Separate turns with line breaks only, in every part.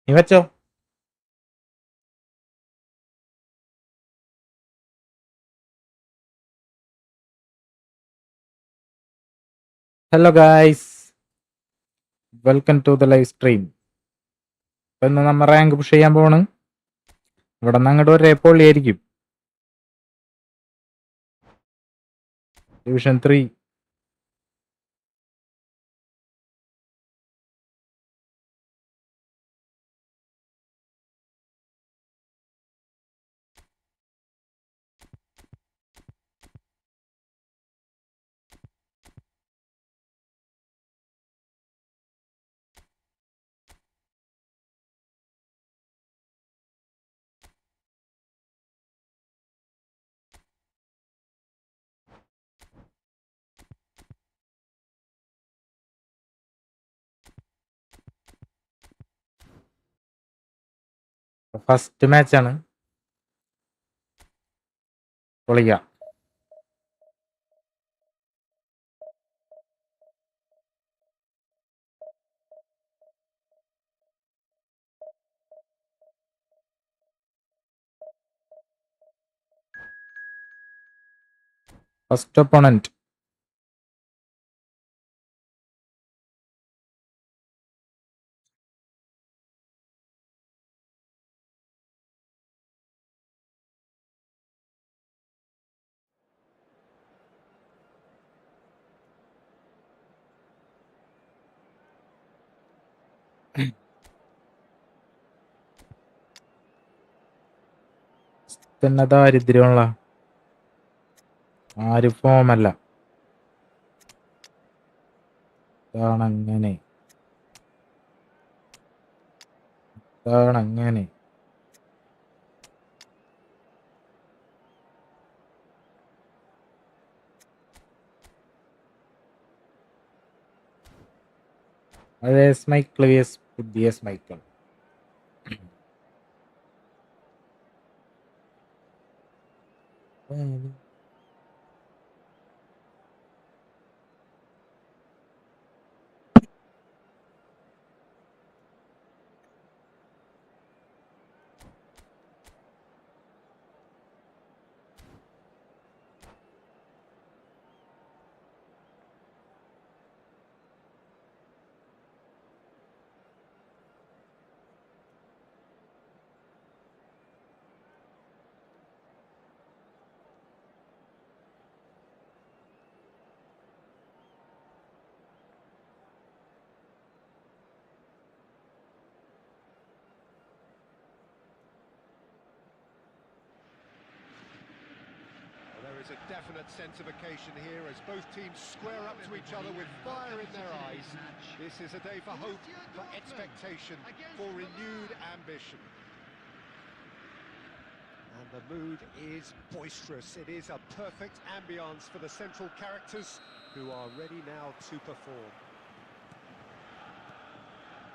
നീ വെച്ചോ. Hello guys, welcome to the live stream. ഇപ്പം ഇന്ന് നമ്മൾ റാങ്ക് പുഷ് ചെയ്യാൻ പോണ്. ഇവിടെ നിന്ന് അങ്ങോട്ട് ഒരേ പൊള്ളിയായിരിക്കും. ഡിവിഷൻ 3. ഫസ്റ്റ് മാച്ചാണ്. പൊളിക്കാം. ഫസ്റ്റ് ഒപ്പോണന്റ് തന്നെ ദാരിദ്ര്യമുള്ള ആരും ഫോമല്ല. ഇതാണങ്ങനെ ഇതാണങ്ങനെ പഴയ സ്മൈക്കിൾ വിയസ് പുതിയ സ്മൈക്കിൾ.
There is a definite sense of occasion here as both teams square up to each other with fire in their eyes. This is a day for hope, for expectation, for renewed ambition. And the mood is boisterous. It is a perfect ambience for the central characters who are ready now to perform.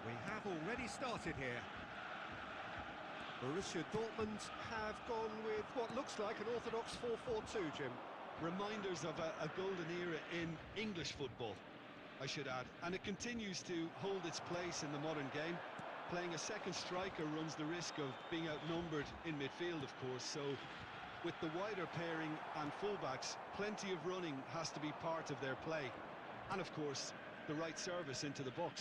We have already started here. Borussia Dortmund have gone with what looks like an orthodox 4-4-2, Jim.
Reminders of a golden era in English football, I should add. And it continues to hold its place in the modern game. Playing a second striker runs the risk of being outnumbered in midfield, of course. So with the wider pairing and fullbacks, plenty of running has to be part of their play. And of course, the right service into the box.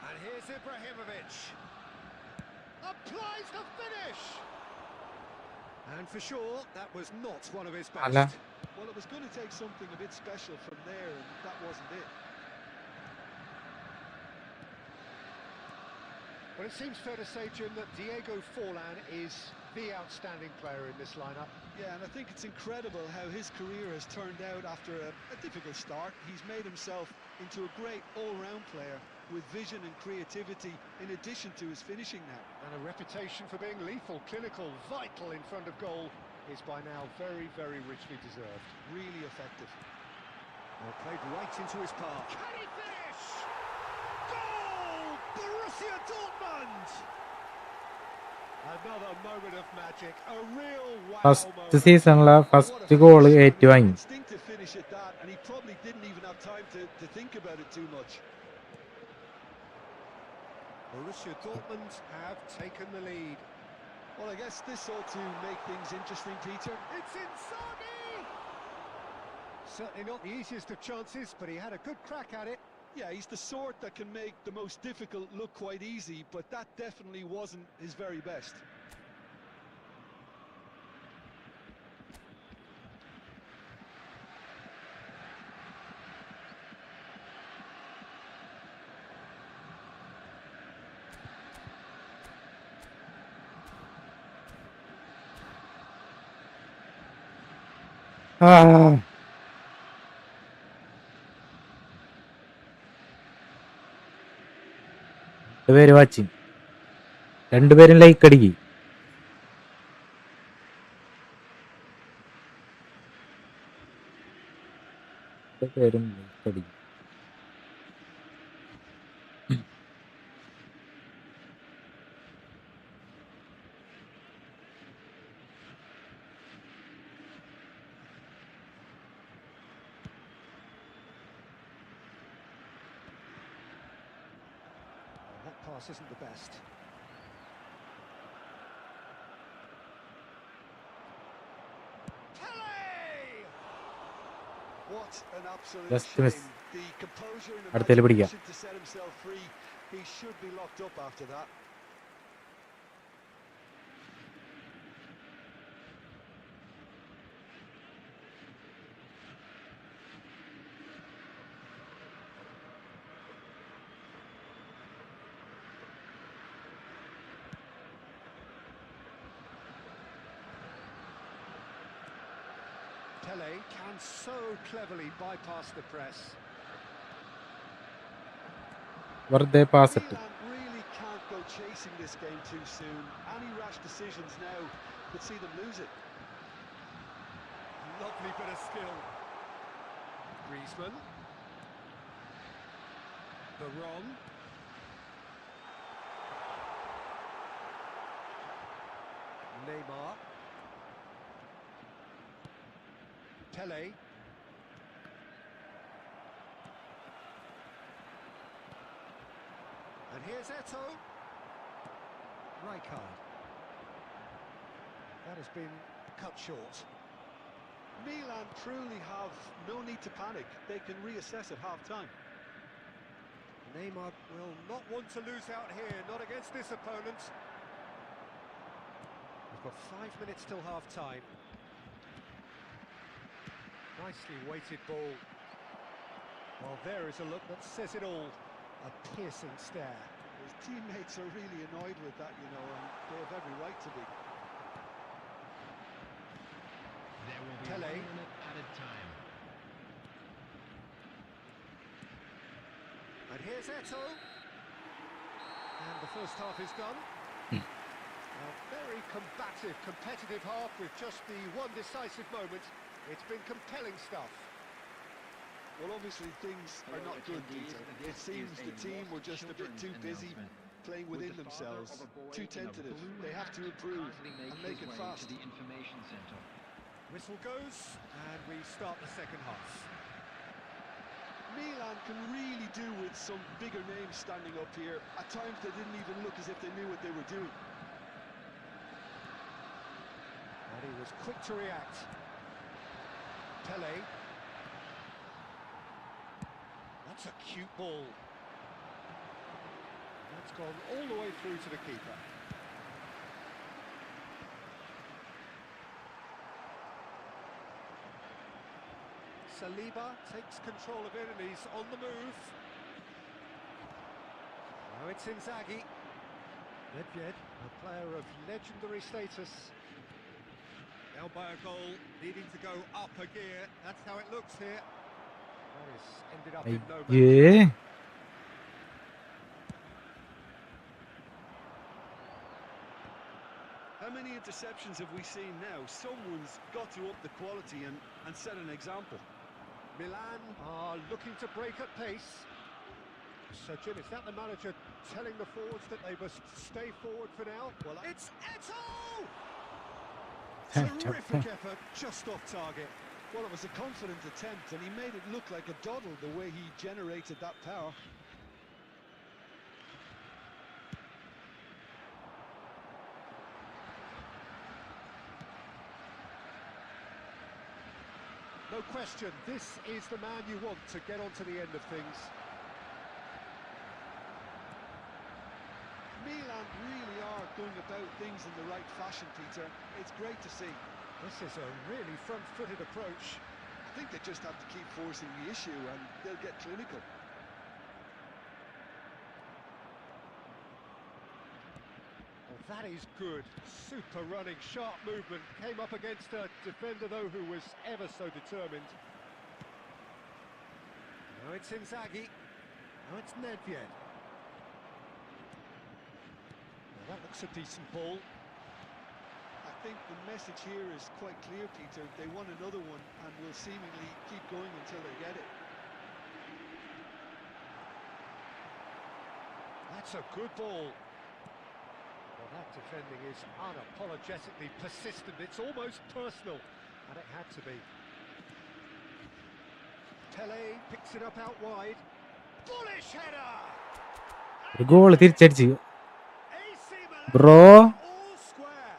And here's Ibrahimovic. Applies the finish! And for sure, that was not one of his best.
Ala.
Well, it was going to take something a bit special from there, and that wasn't it.
Well, it seems fair to say, Jim, that Diego Forlan is the outstanding player in this lineup.
Yeah, and I think it's incredible how his career has turned out after a difficult start. He's made himself into a great all-round player with vision and creativity in addition to his finishing now.
And a reputation for being lethal, clinical, vital in front of goal is by now very, very richly deserved.
Really effective.
Well, played right into his path. Can he finish? Goal! Borussia Dortmund! Another moment of magic, a real wow
first
moment.
സീസണിലെ first goal ഏറ്റുവാങ്ങി.
Instinctive finish at that, and he probably didn't even have time to think about it too much.
Borussia Dortmund have taken the lead.
Well, I guess this ought to make things interesting, Peter.
It's Inzaghi! Certainly not the easiest of chances, but he had a good crack at it.
Yeah, he's the sort that can make the most difficult look quite easy, but that definitely wasn't his very best.
ആ രണ്ടുപേര് watching, രണ്ടുപേരും like അടിക്കും. രണ്ടുപേരും like അടിക്കും.
That pass isn't the best.
What an absolute
Just
shame.
miss.
The composure and
അടുത്തേല് പിടിക്കാം.
imagination to set himself free. He should be locked up after that.
Pele can so cleverly bypass the press.
വെറുതെ pass ഇട്ട്.
Milan really can't go chasing this game too soon. Any rash decisions now could see them lose it.
Lovely bit of skill. Griezmann. Baron. Neymar. Pele. And here's Eto. Rijkaard. That has been cut short.
Milan truly have no need to panic. They can reassess at half-time.
Neymar will not want to lose out here, not against this opponent. We've got 5 minutes till half-time. Nicely weighted ball. Well, there is a look that says it all. A piercing stare.
His teammates are really annoyed with that, you know, and they have every right to be.
There will be
Pele.
1 minute added time.
And here's Eto. And the first half is done. A very combative, competitive half with just the one decisive moment. It's been compelling stuff.
Well, obviously things are not good, Peter. It seems the team were just a bit too busy playing within themselves, too tentative. They have to improve and make it fast.
Whistle goes, and we start the second half.
Milan can really do with some bigger names standing up here. At times they didn't even look as if they knew what they were doing.
And he was quick to react. Pele. That's a cute ball. That's gone all the way through to the keeper. Saliba takes control of it and he's on the move. Now it's Inzaghi. Nedved, a player of legendary status. Down by a goal, needing to go up a gear. That's how it looks here. That is ended up in no match.
അയ്യേ
How many interceptions have we seen now? Someone's got to up the quality and set an example.
Milan are looking to break at pace. So Jim, is that the manager telling the forwards that they must stay forward for now? Well, it's Eto! Terrific effort, just off target.
Well, it was a confident attempt and he made it look like a doddle the way he generated that power.
question. This is the man you want to get on to the end of things.
Milan really are going about things in the right fashion, Peter. It's great to see.
This is a really front-footed approach.
I think they just have to keep forcing the issue and they'll get clinical.
Oh, that is good. Super running, sharp movement. Came up against a defender, though, who was ever so determined. Now it's Inzaghi. Now it's Nedved. Now that looks a decent ball.
I think the message here is quite clear, Peter. They want another one and will seemingly keep going until they get it.
That's a good ball. Well, that defending is unapologetically persistent. It's almost personal, and it had to be. Pele picks it up out wide. Bullish header!
ഒരു goal തിരിച്ചടിച്ച്
AC Milan
bro.
all square.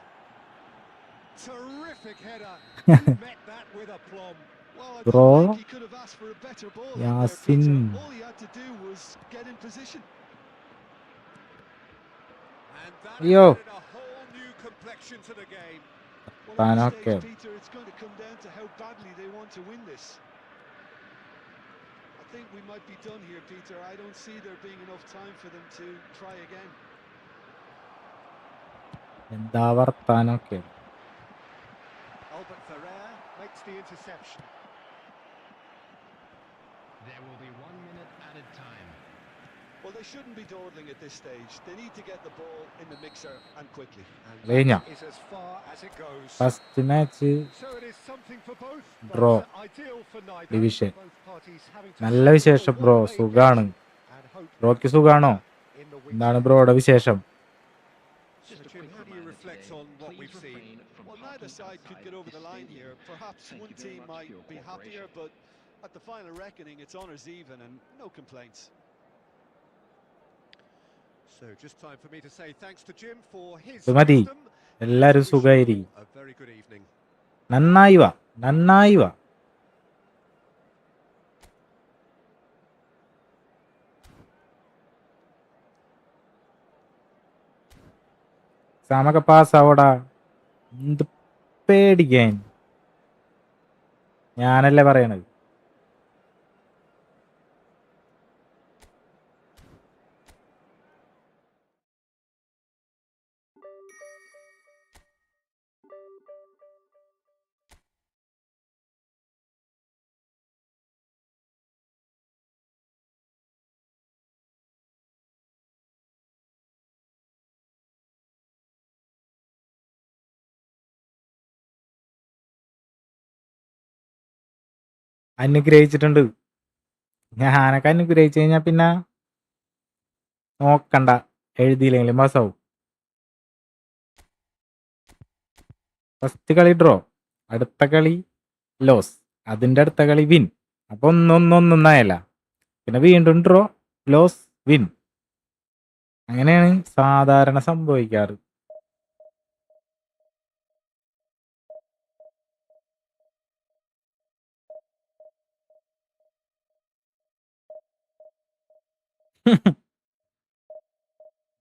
Terrific header. He met that with aplomb.
Well, I
Bro.
don't think he could have asked for a better ball out there,
Yasin.
Peter. All he had to do was get in position.
And that
Yo.
added a whole new complexion to the game.
Well, at this
Tanaka.
stage, Peter, it's going to come down to how badly they want to win this. I think we might be done here, Peter. I don't see there being enough time for them to try again.
എന്താ വർത്താനൊക്കെ.
Albert Ferrer makes the interception.
There will be 1 minute added time.
Well, they shouldn't be dawdling at this stage. They need to get the ball in the mixer and quickly.
And
Leña.
that is as far as it goes.
First match
So it is something for both.
Draw.
But ideal for neither.
Division.
Both parties having to
നല്ല
struggle
വിശേഷം
for
bro.
one way
സുഖാണ്.
and hope
ബ്രോയ്ക്ക് സുഖാണോ?
in the weeks
എന്താണ്
ahead.
ബ്രോയുടെ വിശേഷം?
So, Jim, how do you reflect on what we've seen?
Well, neither side could get over the line here. Perhaps one team might be happier, but at the final reckoning, it's honours even and no complaints.
So just time for me to say thanks to Jim for his
ഇത് മതി.
wisdom.
എല്ലാരും
Wish you
സുഖായിരി.
a very good evening.
നന്നായി വാ, നന്നായി വാ. എക്സാമൊക്കെ പാസ്സാവോടാ. എന്ത് പേടിക്കാൻ, ഞാനല്ലേ പറയണത്. അനുഗ്രഹിച്ചിട്ടുണ്ട്. ഞാനൊക്കെ അനുഗ്രഹിച്ചു കഴിഞ്ഞാൽ പിന്നെ നോക്കണ്ട, എഴുതിയില്ലെങ്കിലും പാസ്സാവും. ഫസ്റ്റ് കളി ഡ്രോ, അടുത്ത കളി ലോസ്, അതിൻ്റെ അടുത്ത കളി വിൻ. അപ്പൊ ഒന്നൊന്നായല്ല, പിന്നെ വീണ്ടും ഡ്രോ, ലോസ്, വിൻ. അങ്ങനെയാണ് സാധാരണ സംഭവിക്കാറ്.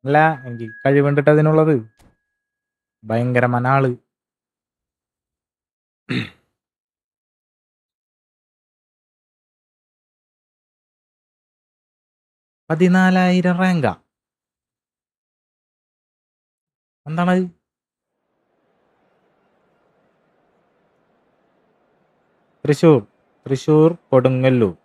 അല്ല, എനിക്ക് കഴിവുണ്ടിട്ട് അതിനുള്ളത്. ഭയങ്കര മനാള്. $14,000 റാങ്കാ. എന്താണ് തൃശൂർ കൊടുങ്ങല്ലൂർ.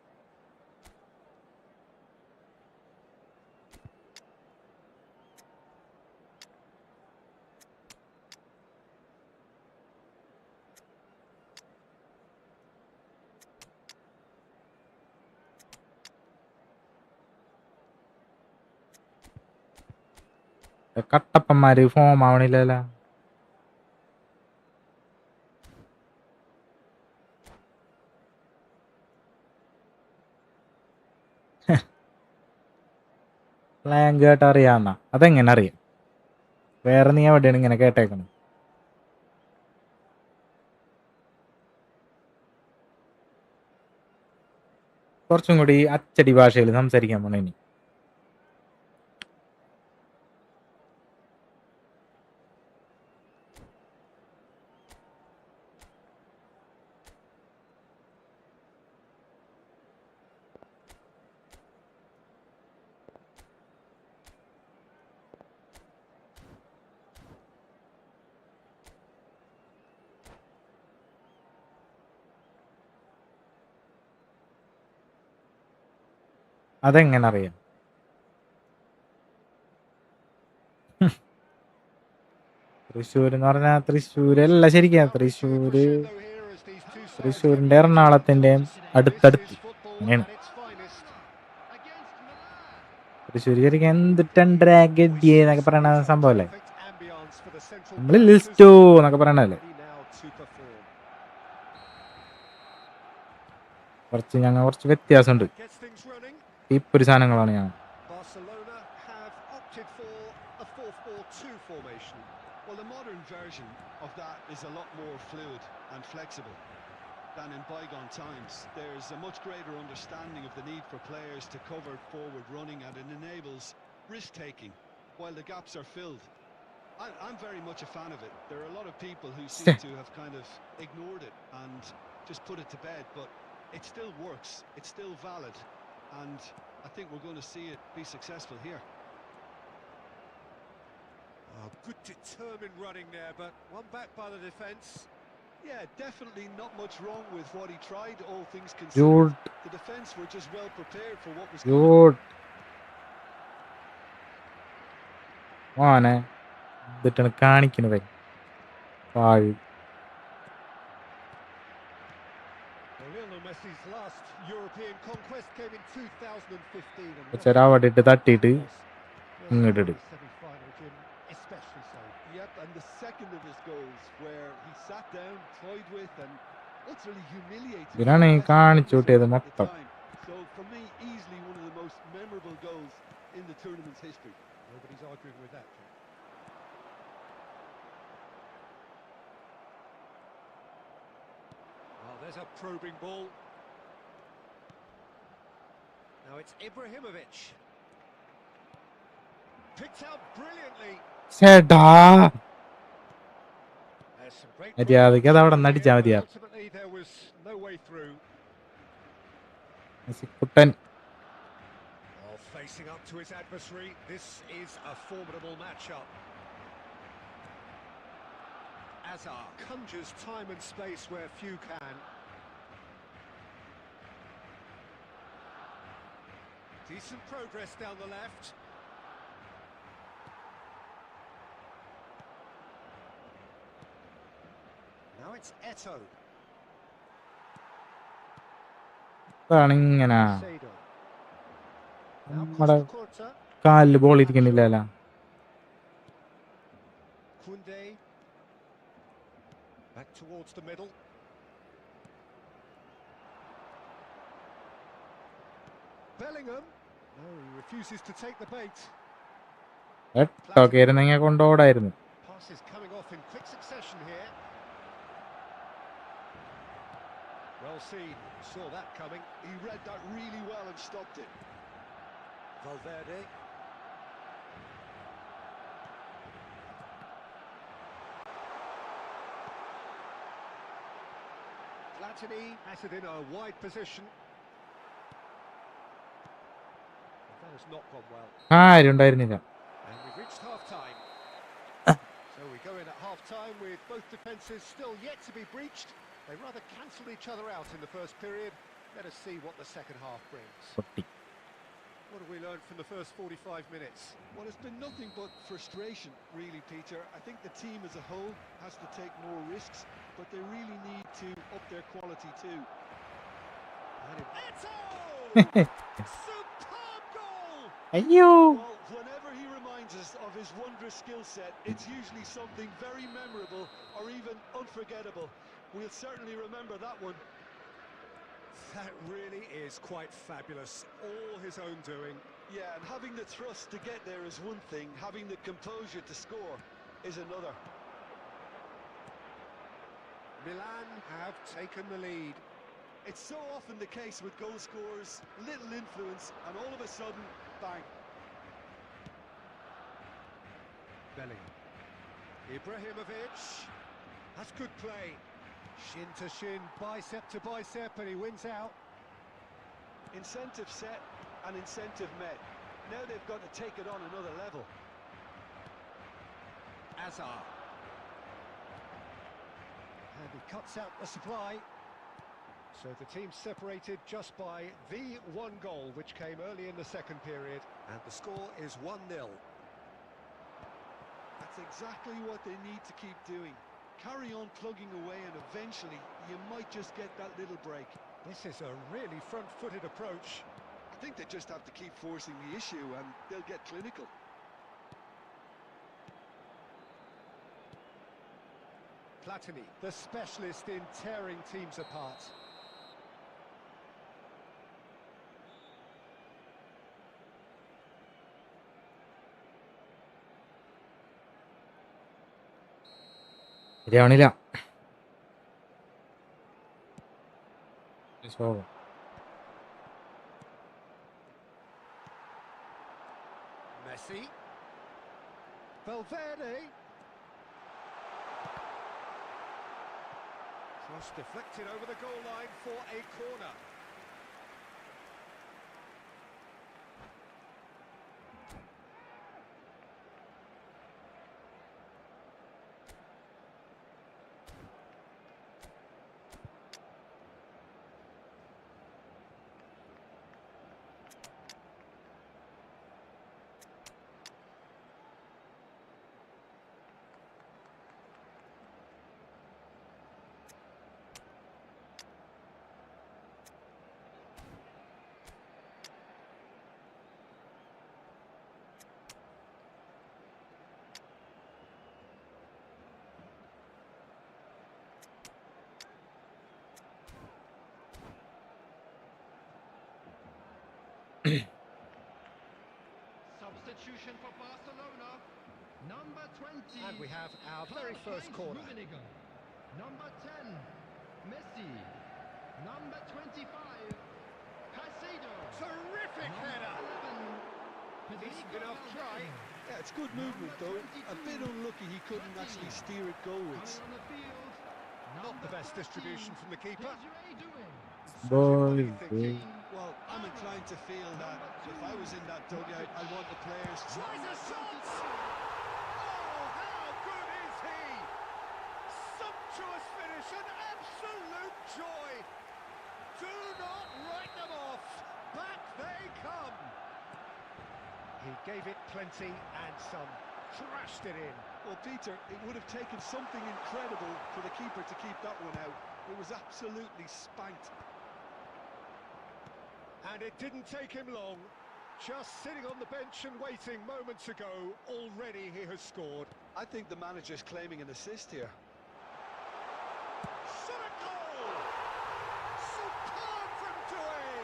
കട്ടപ്പന്മാര് ഫോം ആവണില്ലല്ലോ. പ്ലാൻ കേട്ട് അറിയാവുന്ന അതെങ്ങനെ അറിയാം? വേറെ നീ എവിടെയാണ് ഇങ്ങനെ കേട്ടേക്കണം? കുറച്ചും കൂടി അച്ചടി ഭാഷയിൽ സംസാരിക്കാൻ പോണ ഇനി. അതെങ്ങനെ അറിയാം? തൃശ്ശൂർ എന്ന് പറഞ്ഞാൽ തൃശ്ശൂരല്ല ശരിക്കും. തൃശ്ശൂരിന്റെ എറണാകുളത്തിന്റെയും അടുത്തടുത്ത് അങ്ങനെയാണ്. തൃശ്ശൂർ ശരിക്കും എന്തിട്ടെ ഗഡിയെ എന്നൊക്കെ പറയണ സംഭവല്ലേ? നമ്മള് ലിസ്റ്റോ എന്നൊക്കെ പറയണല്ലേ? കുറച്ച് വ്യത്യാസമുണ്ട്. ഇപ്പൊ ഒരു സാധനങ്ങളാണ് ഞാൻ.
Barcelona have opted for a 4-4-2 formation.
Well, the modern version of that is a lot more fluid and flexible than in bygone times. There's a much greater understanding of the need for players to cover forward running, and it enables risk-taking while the gaps are filled. I'm very much a fan of it. There are a lot of people who seem to have kind of ignored it and just put it to bed, but it still works, it's still valid, and I think we're going to see it be successful here.
Oh, good determined running there, but one back by the defence.
Yeah, definitely not much wrong with what he tried, all things considered.
Good.
The defence were just well prepared for what was coming.
മോനെ ഇതിട്ടാണ് കാണിക്കുന്നത്.
Lionel Messi's last European conquest came in 2015.
ചെറാവട്ടിട്ട് തട്ടിയിട്ട് ഇങ്ങോട്ടിട്ട്.
Especially so.
Yep, and the second of his goals where he sat down, toyed with and utterly humiliated.
ഇതിനാണ് കാണിച്ചു കൂട്ടിയത് മൊത്തം.
So for me, easily one of the most memorable goals in the tournament's history.
Nobody's arguing with that. Well, there's a probing ball. Now it's Ibrahimovic. Picked out brilliantly.
ചേട്ടാ
There's some great
മര്യാദയ്ക്ക് അത് അവിടെ നിന്ന് അടിച്ചാൽ മതിയാ.
ultimately there was no way through.
Kuttan
Oh, facing up to his adversary. This is a formidable matchup. Azar conjures time and space where few can. Decent progress down the left. Now it's Eto.
ഇങ്ങനെ
Sado.
നമ്മുടെ
Corta.
കാലില് ball ഇരിക്കുന്നില്ല.
Kunde. Back towards the middle. Bellingham. No, he refuses to take the bait.
എട്ടൊക്കെ ഇരുന്നെങ്കിൽ കൊണ്ടോടായിരുന്നു.
Passes coming off in quick succession here. Well seen, saw that coming.
He read that really well and stopped it.
Valverde. Platini has it in a wide position. That has not gone well.
ആരും ഉണ്ടായിരുന്നില്ല.
And we've reached half-time. So we go in at half-time with both defences still yet to be breached. They rather cancelled each other out in the first period. Let us see what the second half brings. What have we learned from the first 45 minutes?
Well, it's been nothing but frustration, really, Peter. I think the team as a whole has to take more risks, but they really need to up their quality too.
Eto! Superb goal!
അയ്യോ
Well, whenever he reminds us of his wondrous skill set, it's usually something very memorable or even unforgettable. We'll certainly remember that one.
That really is quite fabulous. All his own doing.
Yeah, and having the thrust to get there is one thing, having the composure to score is another.
Milan have taken the lead.
It's so often the case with goal scorers, little influence, and all of a sudden, bang.
Bellingham. Ibrahimovic. That's good play. Shin to shin, bicep to bicep, and he wins out.
Incentive set and incentive met. Now they've got to take it on another level.
Azar. And he cuts out the supply. So the team's separated just by the one goal, which came early in the second period. And the score is 1-0.
That's exactly what they need to keep doing. Carry on plugging away and eventually you might just get that little break.
This is a really front-footed approach.
I think they just have to keep forcing the issue and they'll get clinical.
Platini, the specialist in tearing teams apart.
ശരിയാവണില്ല.
Messi. Valverde. Cross deflected over the goal line for a corner.
Substitution for Barcelona. Number 20.
And we have our very first corner.
Number 10, Messi. Number 25, Caicedo.
Terrific header. Decent enough try.
Yeah, it's good movement though. A bit unlucky he couldn't actually steer it goalwards.
Not the best distribution from the keeper.
Boys.
Well, I'm inclined to feel that if I was in that dugout, I want the players to...
Tries a shot! Oh, how good is he? Sumptuous finish, an absolute joy. Do not write them off. Back they come. He gave it plenty and some. Thrashed it in.
Well, Peter, it would have taken something incredible for the keeper to keep that one out. It was absolutely spanked.
And it didn't take him long. Just sitting on the bench and waiting moments ago, already he has scored.
I think the manager's claiming an assist here.
Shot a goal! Superb from Doué!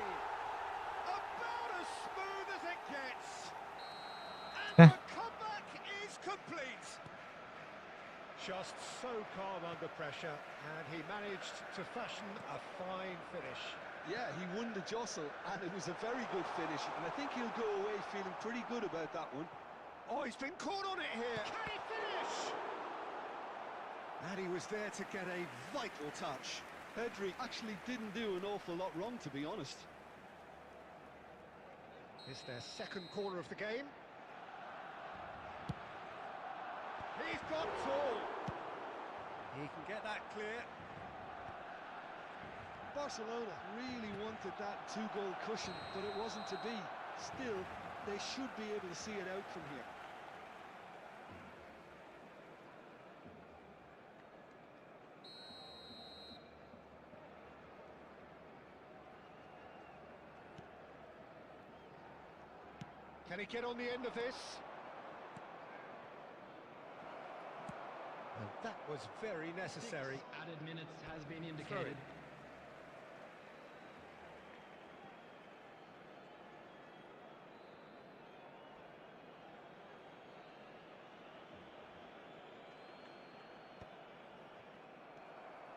About as smooth as it gets. And the comeback is complete. Just so calm under pressure, and he managed to fashion a fine finish.
Yeah, he won the jostle, and it was a very good finish, and I think he'll go away feeling pretty good about that one.
Oh, he's been caught on it here. Can he finish? And he was there to get a vital touch.
Pedri actually didn't do an awful lot wrong, to be honest.
It's their second corner of the game. He's got tall. He can get that clear.
Barcelona really wanted that two-goal cushion, but it wasn't to be. Still, they should be able to see it out from here.
Can he get on the end of this? And that was very necessary.
6 added minutes has been indicated.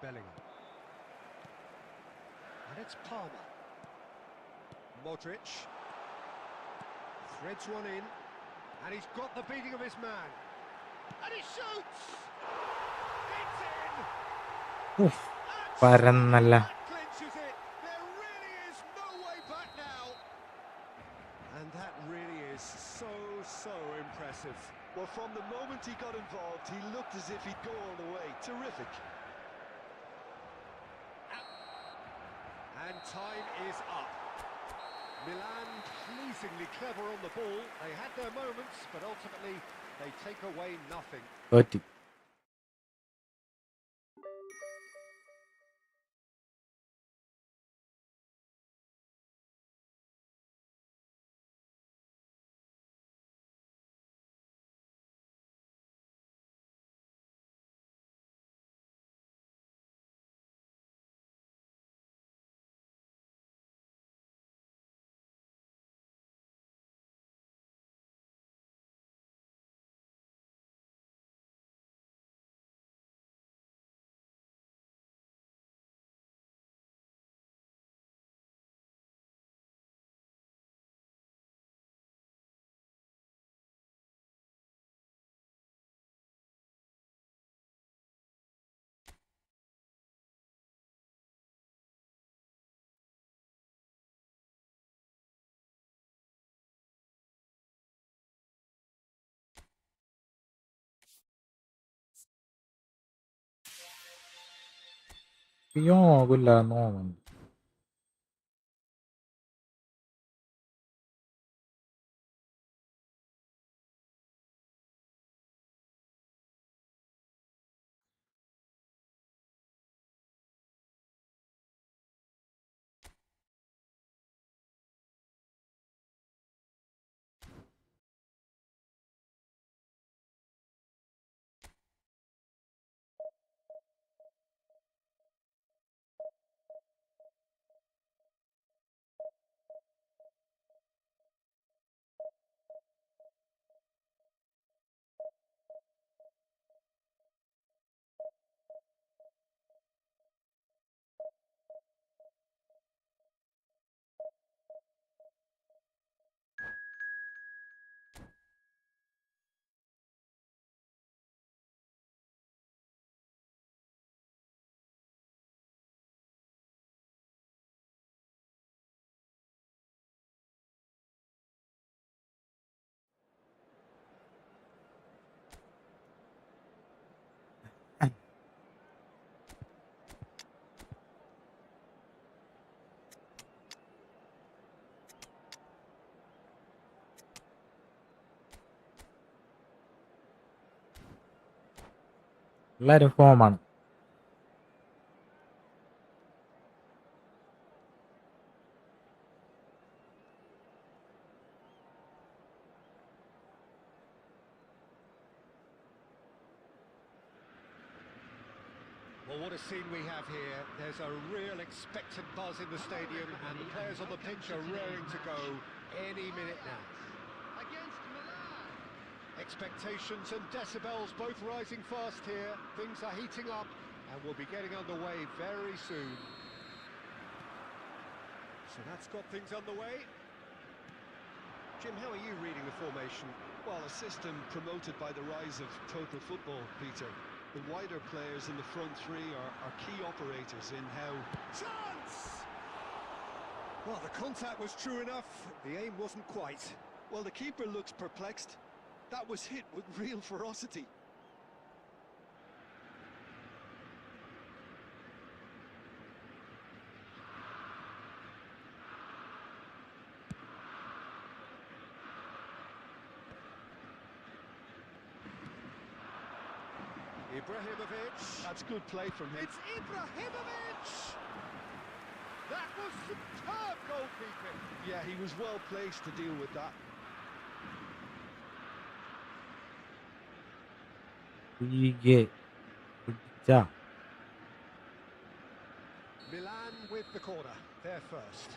Bellingham. And it's Palmer. Modric. Threads one in. And he's got the beating of his man. And he shoots! It's in!
Uff, പരന്നല്ല.
That clinches it. There really is no way back now. And that really is so impressive.
Well, from the moment he got involved, he looked as if he'd go all the way. Terrific.
And time is up. Milan pleasingly clever on the ball. They had their moments, but ultimately they take away nothing.
തോറ്റി. യോഗമില്ല നോവുന്നുണ്ട്. എല്ലാരും ഫോമാണ്.
Well, what a scene we have here. There's a real expectant buzz in the stadium, and the players on the pitch are raring to go any minute now.
Against Milan.
Expectations and decibels both rising fast here. Things are heating up, and we'll be getting underway very soon. So that's got things underway. Jim, how are you reading the formation?
Well, a system promoted by the rise of total football, Peter. The wider players in the front three are key operators in how...
Chance! Well, the contact was true enough. The aim wasn't quite.
Well, the keeper looks perplexed. That was hit with real ferocity.
Ibrahimovic.
That's good play from him.
It's Ibrahimovic! That was superb goalkeeping.
Yeah, he was well placed to deal with that.
തിരികെ പിടിച്ച.
Milan with the corner. They're first.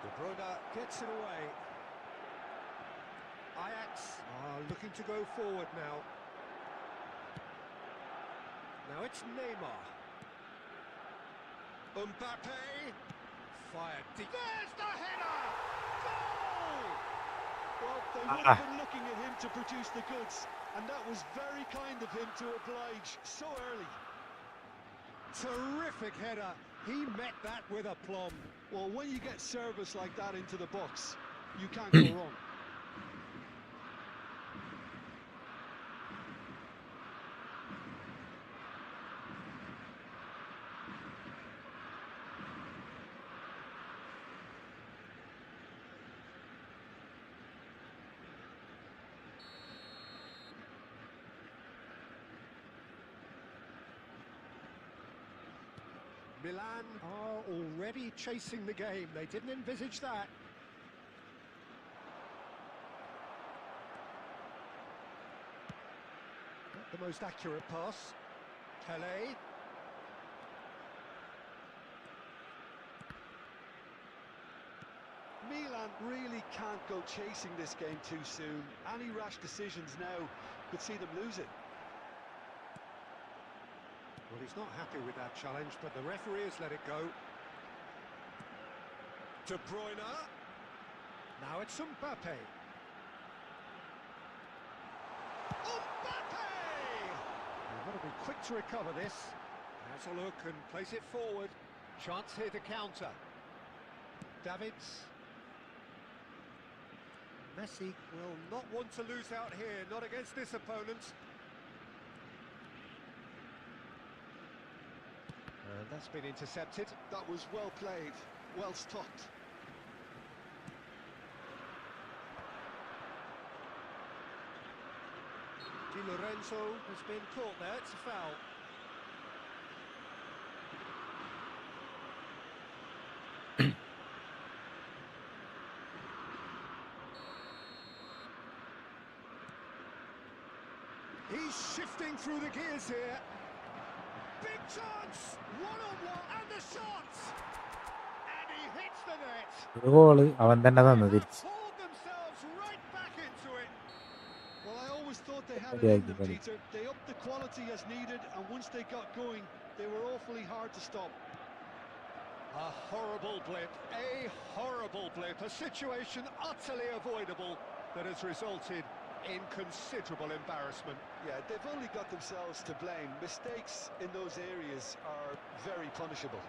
De Bruyne gets it away. Ajax are looking to go forward now. Now it's Neymar. Mbappe. Fired deep. There's the header! Goal!
Well, they would have been looking at him to produce the goods, and that was very kind of him to oblige so early.
Terrific header. He met that with aplomb.
Well, when you get service like that into the box, you can't go wrong.
Milan are already chasing the game. They didn't envisage that. Not the most accurate pass. Calais.
Milan really can't go chasing this game too soon. Any rash decisions now could see them lose it.
Well, he's not happy with that challenge, but the referee has let it go. De Bruyne. Now it's Mbappe. Mbappe! You've got to be quick to recover this. Has a look and plays it forward. Chance here to counter. Davids. Messi will not want to lose out here, not against this opponent. And that's been intercepted.
That was well played, well stopped.
Di Lorenzo has been caught there, it's a foul. He's shifting through the gears here. Big chance! One-on-one, and the shot! And he hits the net!
ഒരു goal അവൻ തന്നെ തന്നു
They
തിരിച്ച്.
pulled themselves right back into it.
Well, I always thought they had it
Yeah,
in them,
yeah.
Peter. They upped the quality as needed, and once they got going, they were awfully hard to stop.
A horrible blip, a situation utterly avoidable that has resulted in considerable embarrassment.
Yeah, they've only got themselves to blame. Mistakes in those areas are very punishable.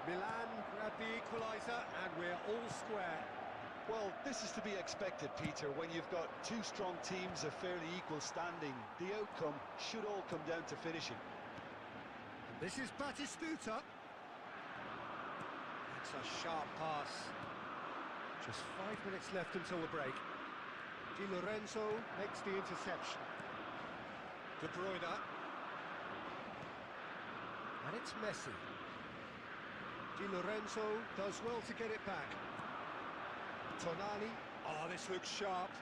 Milan grabbed the equaliser and we're all square.
Well, this is to be expected, Peter. When you've got two strong teams of fairly equal standing, the outcome should all come down to finishing.
This is Batistuta. It's a sharp pass. Just 5 minutes left until the break. Di Lorenzo makes the interception. De Bruyne. And it's Messi. Di Lorenzo does well to get it back. Tonali. Oh, this looks sharp.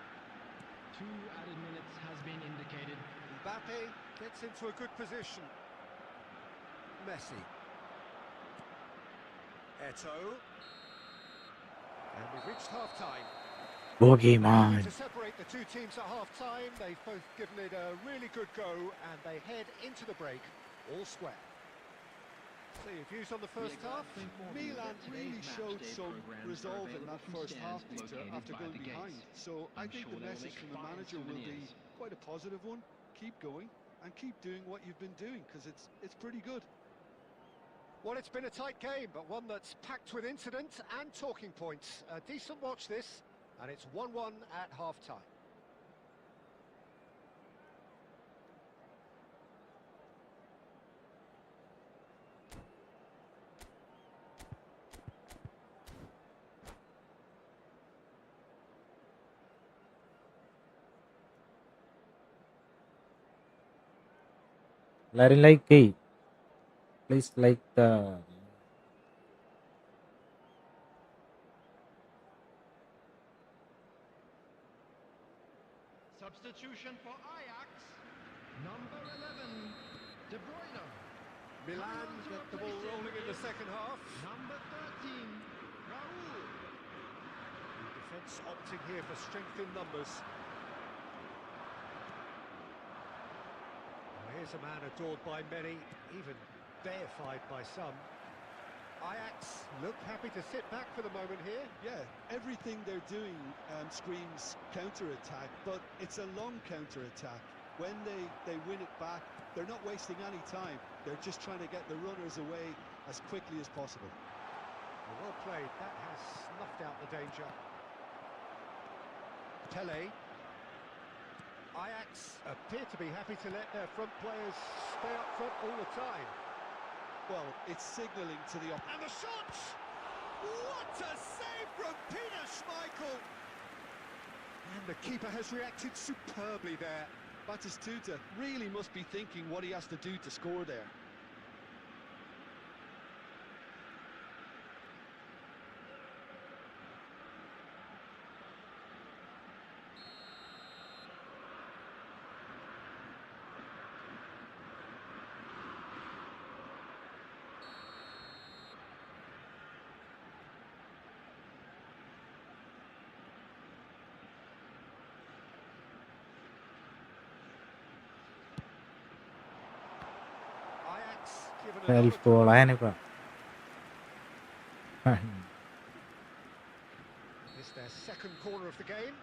2 added minutes has been indicated.
Mbappe gets into a good position. Messi. Eto'o. And we've reached half-time.
Boogeyman.
To separate the two teams at half-time, they've both given it a really good go, and they head into the break all square. So your views on the first half?
Milan really showed some resolve in that first half, Peter, after going behind. So I think the message from the manager will be quite a positive one. Keep going and keep doing what you've been doing, because it's pretty good.
Well, it's been a tight game, but one that's packed with incident and talking points. A decent watch this, and it's 1-1 at half-time.
എല്ലാരും like ചെയ്. Please like the
Substitution for Ajax. Number 11, De Bruyne.
Milan get the ball rolling in the second half.
Number 13, Raul.
The defence opting here for strength in numbers. Here's a man adored by many, even deified by some. Ajax look happy to sit back for the moment here.
Yeah, everything they're doing screams counter-attack, but it's a long counter-attack. When they win it back, they're not wasting any time. They're just trying to get the runners away as quickly as possible.
Well played, that has snuffed out the danger. Tele. Ajax appear to be happy to let their front players stay up front all the time.
Well, it's signalling to the
And the shot! What a save from Peter Schmeichel! And the keeper has reacted superbly there.
Batistuta really must be thinking what he has to do to score there.
Self-goal ആയനിപ്പോ.
It's their second corner of the game.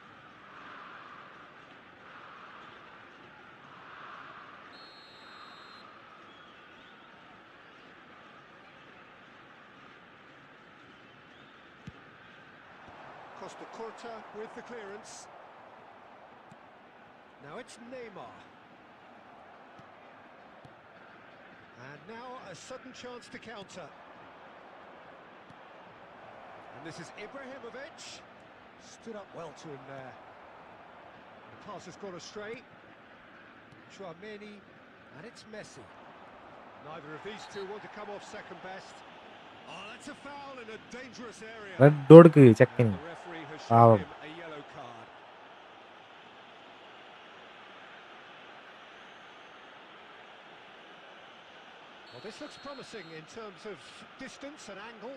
Costa Curta with the clearance. Now it's Neymar. And now a sudden chance to counter. And this is Ibrahimovic. Stood up well to him there. The pass has gone astray. Chouameni, and it's Messi. Neither of these two want to come off second best. Oh, that's a foul in a dangerous area.
Red കൊടുക്ക്
And
ചെക്കന്.
the referee has
Foul.
shown him a yellow card. Well, this looks promising in terms of distance and angle.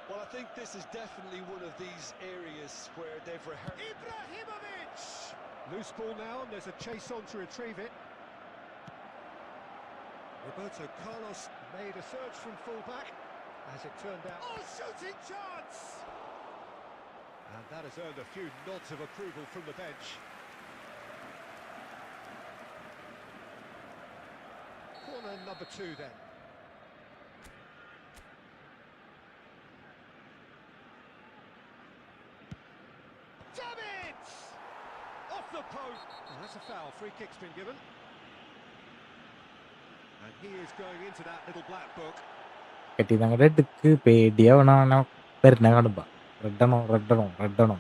Well, I think this is definitely one of these areas where they've rehearsed.
Ibrahimovic! Loose ball now, and there's a chase on to retrieve it. Roberto Carlos made a search from full-back, as it turned out. Oh, shooting chance! And that has earned a few nods of approval from the bench. Corner number 2 then. Damn it! Off the post! Oh, that's a foul. Free kick's been given. And he is going into that little black book.
കെട്ടി ഞങ്ങളുടെ ഡിക്ക് പേടിയാവണ വരുന്ന കാണുമ്പോ റെഡാണോ റെഡാണോ റെഡാണോ.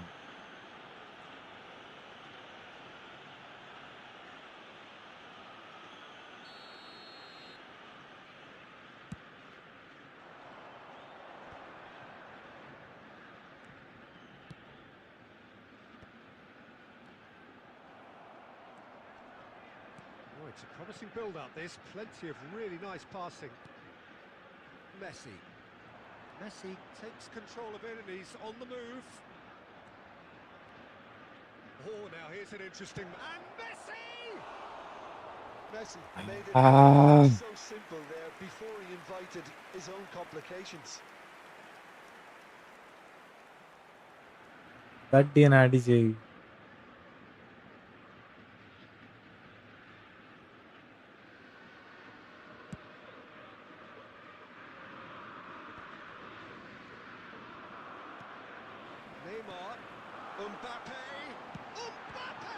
Oh, it's a promising build-up, this. Plenty of really nice passing. Messi. Messi takes control of it and he's on the move. Oh, now here's an interesting... And Messi!
Messi made it so simple there before he invited his own complications.
തട്ടിയാണ് അടിച്ച്.
Neymar. Mbappe! Mbappe!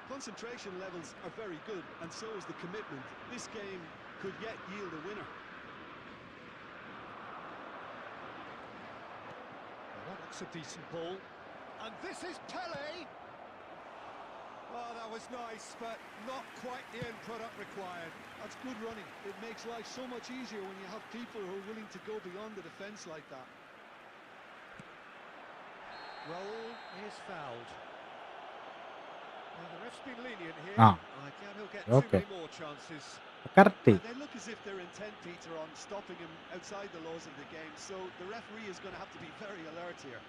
Concentration levels are very good, and so is the commitment. This game could yet yield a winner.
Well, that looks a decent ball. And this is Pele! Oh, that was nice, but not quite the end product required.
That's good running. It makes life so much easier when you have people who are willing to go beyond the defence like that.
Raul is fouled. Well, the ref's been lenient here.
Ah.
I doubt he'll get
Okay.
too many more chances.
Correct.
They look as if they're intent, Peter, on stopping him outside the laws of the game, so the referee is going to have to be very alert here.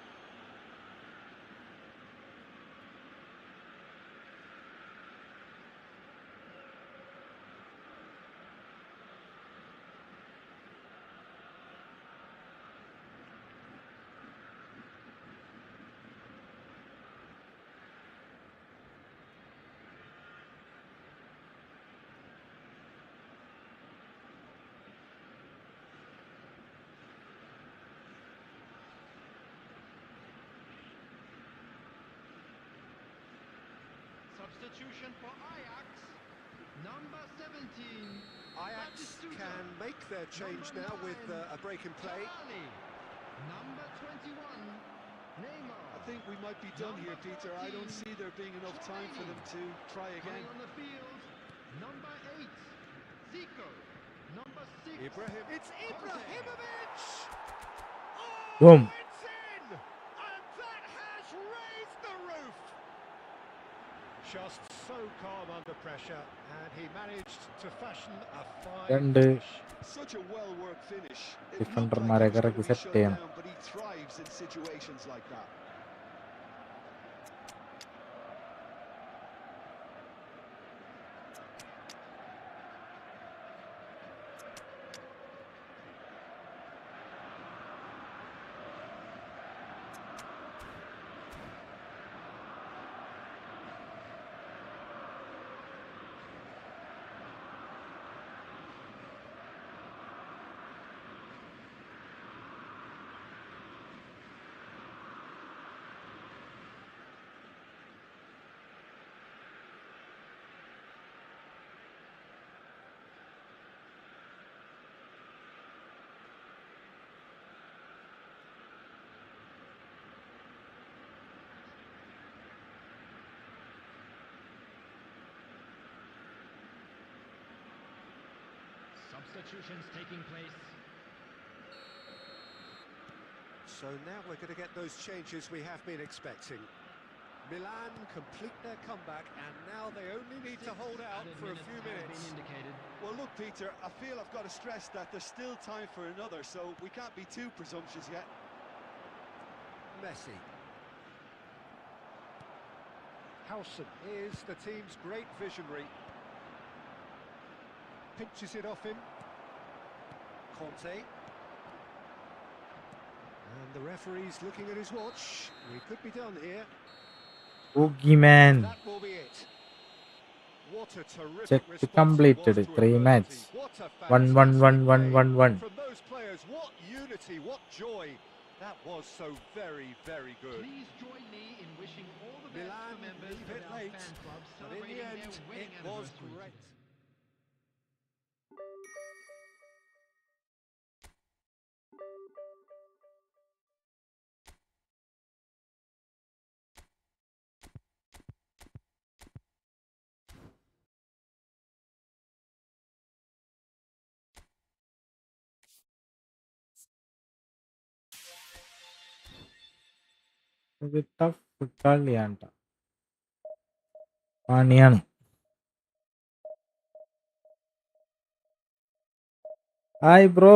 Substitution for Ajax. Number 17.
Ajax can make their change now with a break in play.
Cavani. Number 21. Neymar.
I think we might be done here, Peter. I don't see there being enough time for them to try again.
Coming on the field. Number 8. Zico. Number 6.
Ibrahim. It's Ibrahimovic! Oh,
Boom.
it's in! And that has raised the roof! Just so calm under pressure, and he managed to fashion a fine
രണ്ട്
finish.
Such a well-worked finish. It looked
ഡിഫൻഡർമാരെ
like he was
ഇറക്കി
going to be
set
shut
ചെയ്യണം.
down, but he thrives in situations like that.
Substitutions taking place.
So now we're going to get those changes we have been expecting. Milan complete their comeback, and now they only need to hold out for a few minutes.
Well, look, Peter, I feel I've got to stress that there's still time for another, so we can't be too presumptuous yet.
Messi. Howson is the team's great visionary. Pinches it off him. Conte. And the referee's looking at his watch. We could be done here.
Boogeyman.
That will be it. What a terrific
Set
response
completed.
it was to
3 match.
adversity. What a
1-1-1-1-1-1.
From those players, what unity, what joy. That was so very, very good.
Please join me in wishing all the best
Milan
to members
leave
of
it
our
late,
fan club
but in the
celebrating
end,
their winning
it was
anniversary.
great.
ഇത് tough കളിയാണ് ട്ടോ. പണിയാണ്. Hi bro.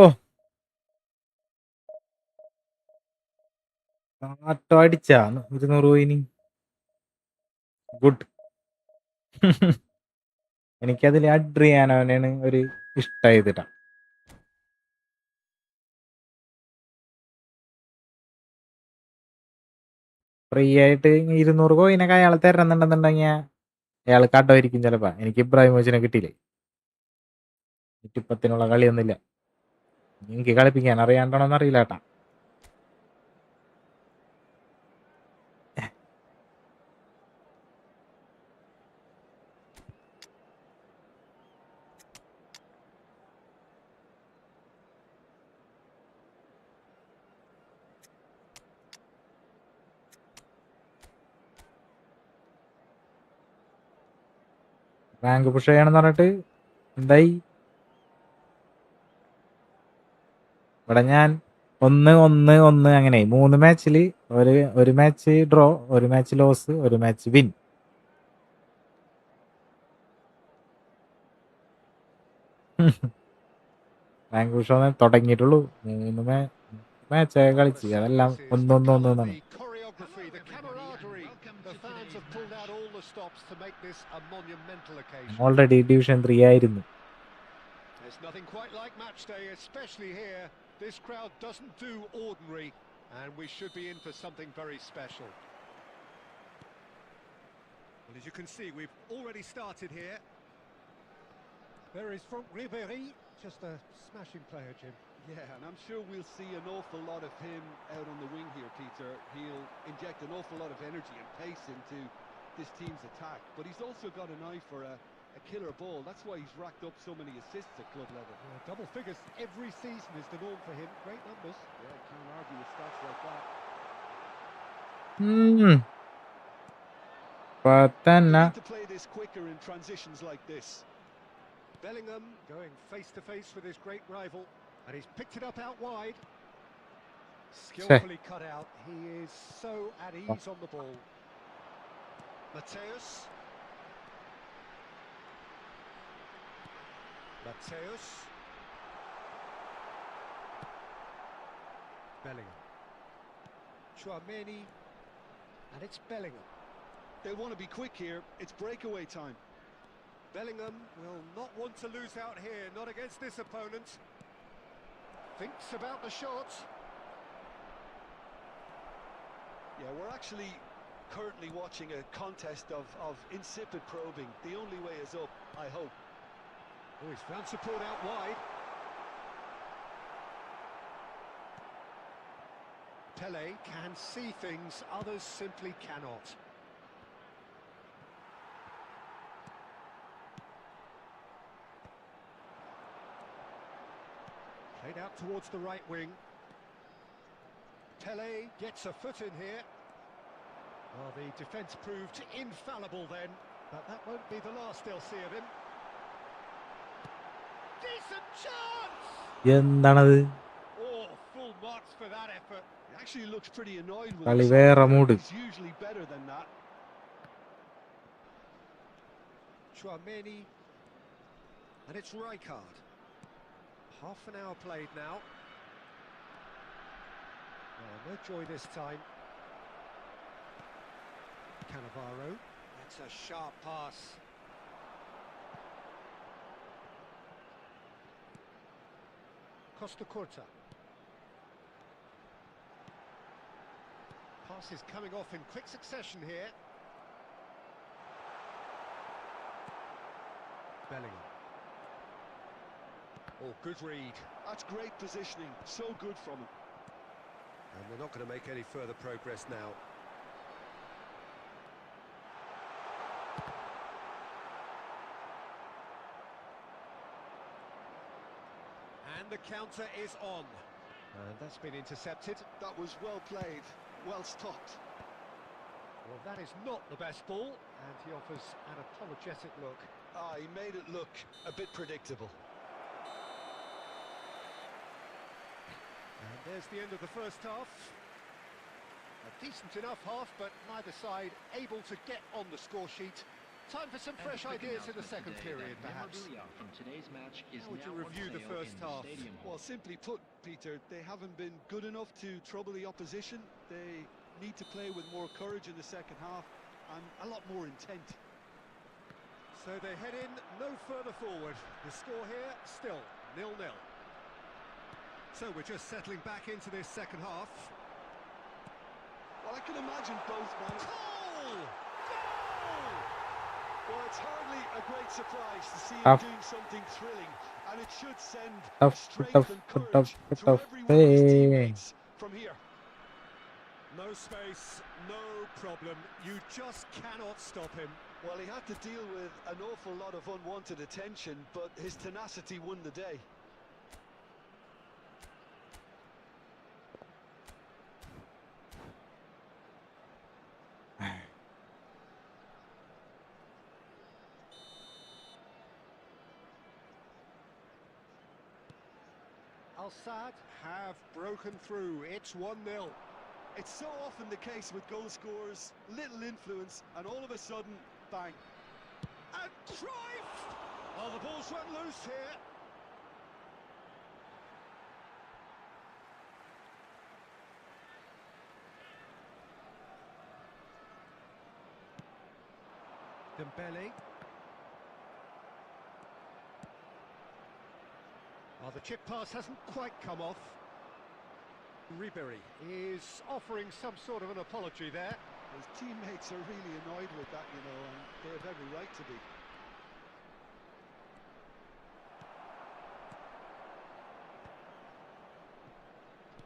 ആട്ടോ അടിച്ചാ 200 പോയിനി. Good. എനിക്കതിൽ അഡ്രിയാനോനാണ് ഒരു ഇഷ്ടായതിട്ടാ. Free ആയിട്ട് 200 കോയിനൊക്കെ അയാളെ തരുന്നുണ്ടെന്നുണ്ടെങ്കിൽ അയാൾ കടമായിരിക്കും ചിലപ്പോ. എനിക്ക് ഇബ്രാഹിമോവിച്ചിനെ കിട്ടിയില്ലേ. ഇപ്പത്തിനുള്ള കളിയൊന്നുമില്ല. എനിക്ക് കളിപ്പിക്കാൻ അറിയാണ്ടോന്ന് അറിയില്ല കേട്ടാ. റാങ്ക് പുഷ് ചെയ്യണമെന്ന് പറഞ്ഞിട്ട് എന്തായി? ഇവിടെ ഞാൻ 1-1-1 അങ്ങനെ 3 മാച്ചിൽ ഒരു മാച്ച് ഡ്രോ, ഒരു മാച്ച് ലോസ്, ഒരു മാച്ച് വിൻ. റാങ്ക് പുഷ് തുടങ്ങിയിട്ടുള്ളൂ. 3 മാച്ചൊക്കെ കളിച്ച് അതെല്ലാം 1-1-1 എന്നാണ്. ഓൾറെഡി ഡിവിഷൻ 3 ആയിരുന്നു.
There's nothing quite like match day, especially here. This crowd doesn't do ordinary, and we should be in for something very special. Well, as you can see, we've already started here. There is Franck Ribéry, just a smashing player, Jim.
Yeah, and I'm sure we'll see an awful lot of him out on the wing here, Peter. He'll inject an awful lot of energy and pace into this team's attack, but he's also got an eye for a killer ball. That's why he's racked up so many assists at club level.
Yeah, double figures every season is the norm for him. Great numbers.
Yeah, can't argue with stats like that.
But
They
then
need to play this quicker in transitions like this.
Bellingham going face to face with his great rival, and he's picked it up out wide. Skillfully cut out. He is so at ease on the ball. Mateus. Bellingham. Chouameni. And it's Bellingham.
They want to be quick here. It's breakaway time.
Bellingham will not want to lose out here, not against this opponent. Thinks about the shot.
Yeah, we're actually currently watching a contest of insipid probing. The only way is up, I hope.
Oh, he's found support out wide. Pele can see things others simply cannot. Played out towards the right wing. Pele gets a foot in here. Well, the defence proved infallible then, but that won't be the last they'll see of him. Decent chance!
എന്താണത്?
Oh, full marks for that effort.
He actually looks pretty annoyed with
കളി
himself.
വേറെ mood.
He's usually better than that.
Chouameni. And it's Rijkaard. Half an hour played now. Oh, no joy this time. Cannavaro. That's a sharp pass. Costa Curta. Pass is coming off in quick succession here. Bellingham. Oh, good read.
That's great positioning. So good from him.
And they're not going to make any further progress now. And the counter is on. And that's been intercepted.
That was well played, well stopped.
Well, that is not the best ball, and he offers an apologetic look.
Ah, he made it look a bit predictable.
And there's the end of the first half. A decent enough half, but neither side able to get on the score sheet. Time for some fresh ideas in the second period, perhaps.
From today's match is
How would you
now
review
on
the
sale
first
in the
half?
Stadium Hall.
Well, simply put, Peter, they haven't been good enough to trouble the opposition. They need to play with more courage in the second half and a lot more intent.
So they head in no further forward. The score here still 0-0. So we're just settling back into this second half.
Well, I can imagine both managers.
Goal! Goal!
Well, it's hardly a great surprise to see him
Tough.
doing something thrilling, and it should send
Tough,
strength
tough,
and courage
tough,
to
tough.
every one of his
Hey.
teammates from here.
No space, no problem. You just cannot stop him.
Well, he had to deal with an awful lot of unwanted attention, but his tenacity won the day.
Al-Sadd have broken through. It's 1-0.
It's so often the case with goal scorers, little influence, and all of a sudden, bang.
And Cruyff! Oh, the ball's run loose here. Dembele. Oh, the chip pass hasn't quite come off. Ribery is offering some sort of an apology there.
His teammates are really annoyed with that, you know, and they have every right to be.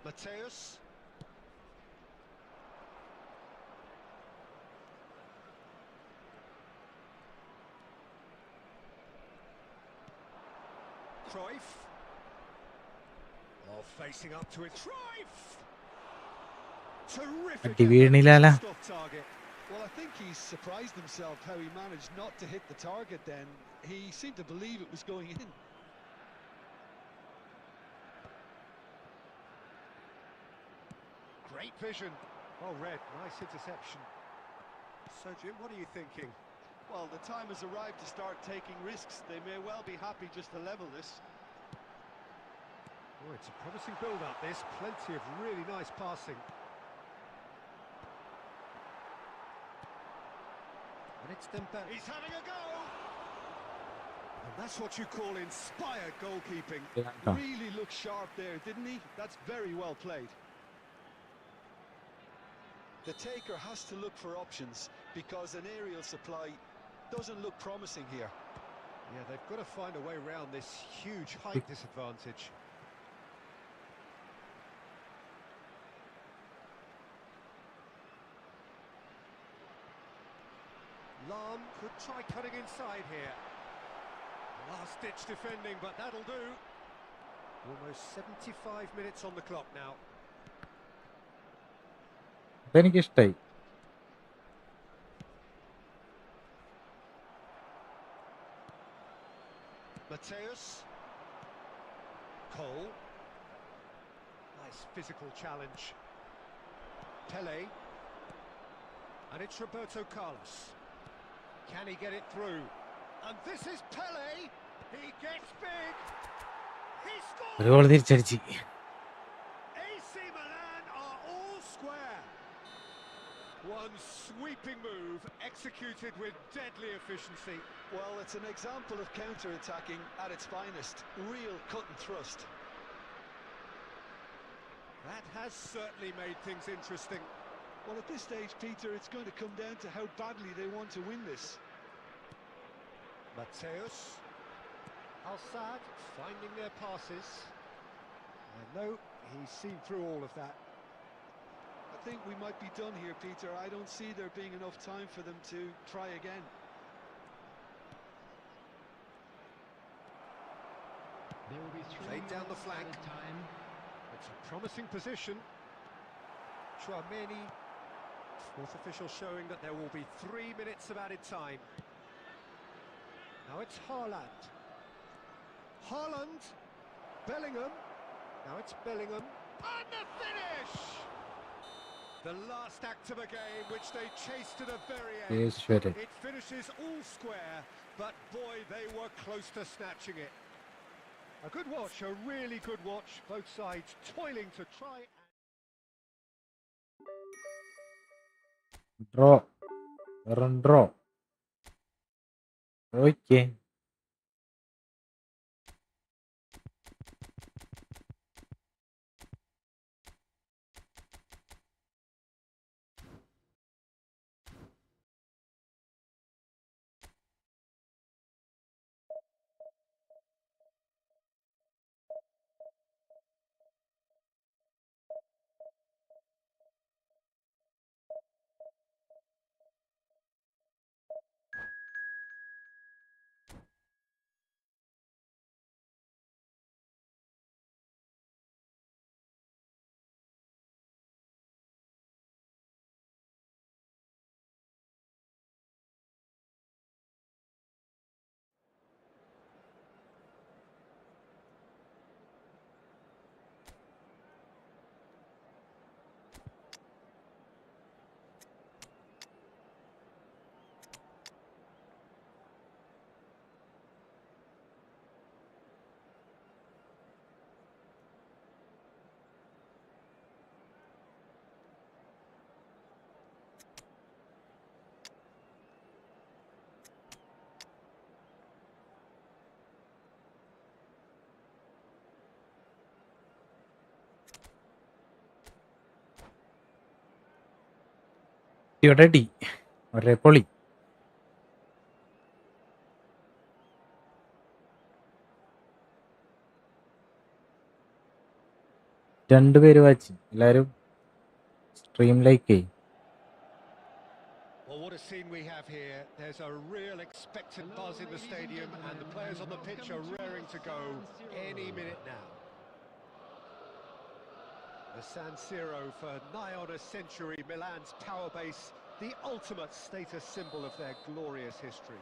Mateus. Cruyff. Oh, facing up to it. Cruyff! Terrific
വീണില്ലാല.
stop target.
Well, I think he's surprised himself how he managed not to hit the target then. He seemed to believe it was going in.
Great vision. Oh, Red, nice interception. So, Jim, what are you thinking?
Well, the time has arrived to start taking risks. They may well be happy just to level this.
Oh, it's a promising build-up, this. Plenty of really nice passing. And it's Dembele. He's having a go! And that's what you call inspired goalkeeping.
Really looked sharp there, didn't he? That's very well played. The taker has to look for options because an aerial supply doesn't look promising here.
Yeah, they've got to find a way around this huge height disadvantage. Lam could try cutting inside here. Last-ditch defending, but that'll do. Almost 75 minutes on the clock now.
ഇതെനിക്കിഷ്ടായി.
Mateus. Cole. Nice physical challenge. Pele. And it's Roberto Carlos. Can he get it through? And this is Pele. He gets big. He scores.
ഒരു goal തിരിച്ചടിച്ച്.
AC Milan are all square. One sweeping move executed with deadly efficiency.
Well, it's an example of counter-attacking at its finest. Real cut and thrust.
That has certainly made things interesting.
Well, at this stage, Peter, it's going to come down to how badly they want to win this.
Mateus. Al-Sad finding their passes. I know he's seen through all of that.
I think we might be done here, Peter. I don't see there being enough time for them to try again.
There will be three
Played down the
minutes
flank.
added time.
It's a promising position. Chouameni. Fourth official showing that there will be 3 minutes of added time. Now it's Haaland. Haaland. Bellingham. Now it's Bellingham. And the finish! The last act of a game which they chased to the very end.
ഈശ്വരൻ.
It finishes all square, but boy, they were close to snatching it. A good watch, a really good watch. Both sides toiling to try.
Draw. വെറും draw. Okay. ഇവിടെ D. ഒരേ പൊളി. രണ്ടുപേര് watch. എല്ലാരും stream like ചെയ്യും.
Well, what a scene we have here. There's a real expectant buzz in the stadium, and the players on the pitch are raring to go any minute now. The San Siro, for nigh on a century, Milan's power base, the ultimate status symbol of their glorious history.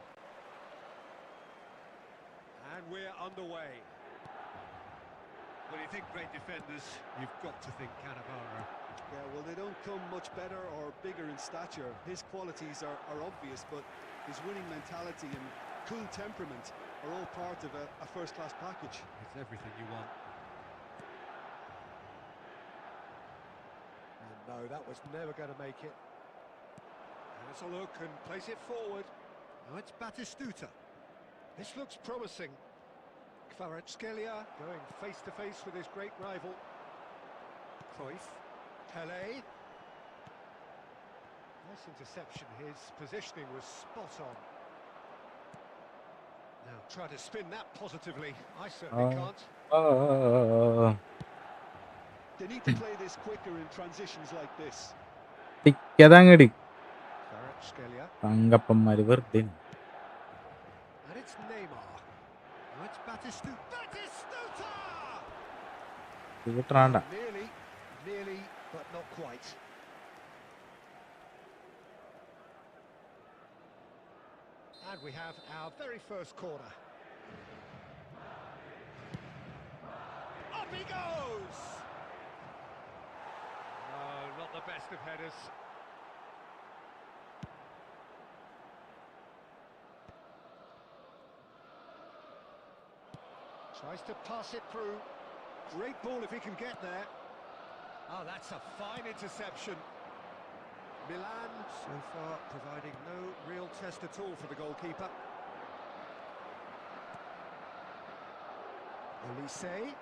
And we're underway. When you think great defenders, you've got to think Cannavaro.
Yeah, well, they don't come much better or bigger in stature. His qualities are obvious, but his winning mentality and cool temperament are all part of a first-class package.
It's everything you want. And no, that was never going to make it. Has a look and plays it forward. Now it's Batistuta. This looks promising. Kvaratskhelia going face-to-face with his great rival. Cruyff. Pele. Nice interception. His positioning was spot on. Now try to spin that positively. I certainly can't.
They need to play this quicker in transitions like this.
ടിക്കതങ്ങടി
Kvaratskhelia.
തങ്കപ്പന്മാര് വെറുതെ
And it's Neymar. Now it's Batistuta. Batistuta!
കിട്ടണ്ട.
Nearly, but not quite. And we have our very first corner. Up he goes! No, not the best of headers. Tries to pass it through. Great ball if he can get there. Oh, that's a fine interception. Milan, so far, providing no real test at all for the goalkeeper. Olise.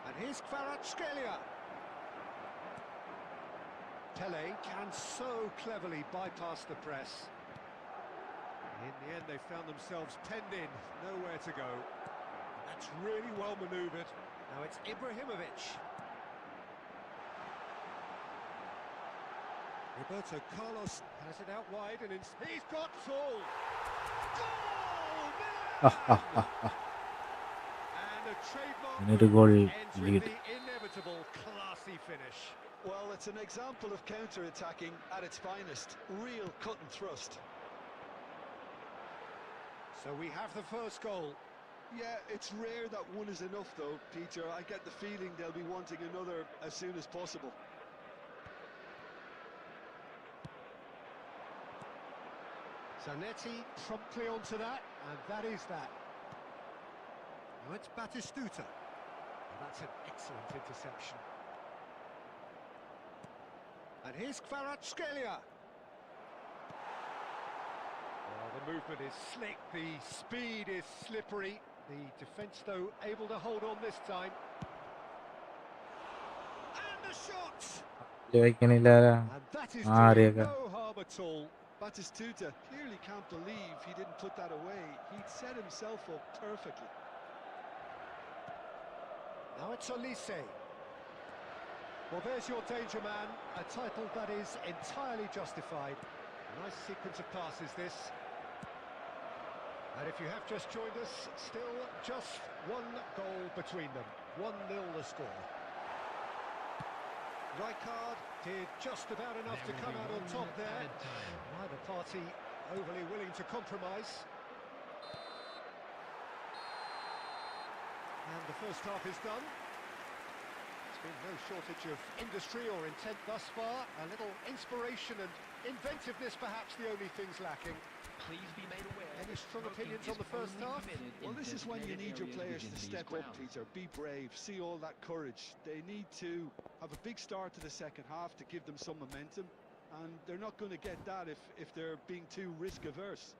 And here's Kvaratskhelia. Pele can so cleverly bypass the press. In the end, they found themselves penned in, nowhere to go. That's really well manoeuvred. Now it's Ibrahimovic. Roberto Carlos has it out wide, and he's got full. Goal! Milan! And a trademark
Another goal
ends with
lead.
the inevitable classy finish.
Well, it's an example of counter-attacking at its finest. Real cut and thrust.
So we have the first goal.
Yeah, it's rare that one is enough, though, Peter. I get the feeling they'll be wanting another as soon as possible.
Zanetti promptly onto that, and that is that. Now it's Batistuta. And that's an excellent interception. And here's Kvaratskhelia. Well, the movement is slick, the speed is slippery. The defence, though, able to hold on this time. And the shot!
ചോദിക്കണില്ല.
And that is
Ariaga.
doing no harm at all.
Batistuta clearly can't believe he didn't put that away. He'd set himself up perfectly.
Now it's Olise. Well, there's your danger man, a title that is entirely justified. A nice sequence of passes, this. And if you have just joined us, still just one goal between them. 1-0 the score. Rijkaard did just about enough to come out on top there. Neither party overly willing to compromise. And the first half is done. There's been no shortage of industry or intent thus far. A little inspiration and inventiveness, perhaps the only things lacking.
Please be made aware.
Any strong opinions on the first half?
Well, this is when you need your players to step up, Peter. Be brave, see all that courage. They need to have a big start to the second half to give them some momentum, and they're not going to get that if they're being too risk-averse.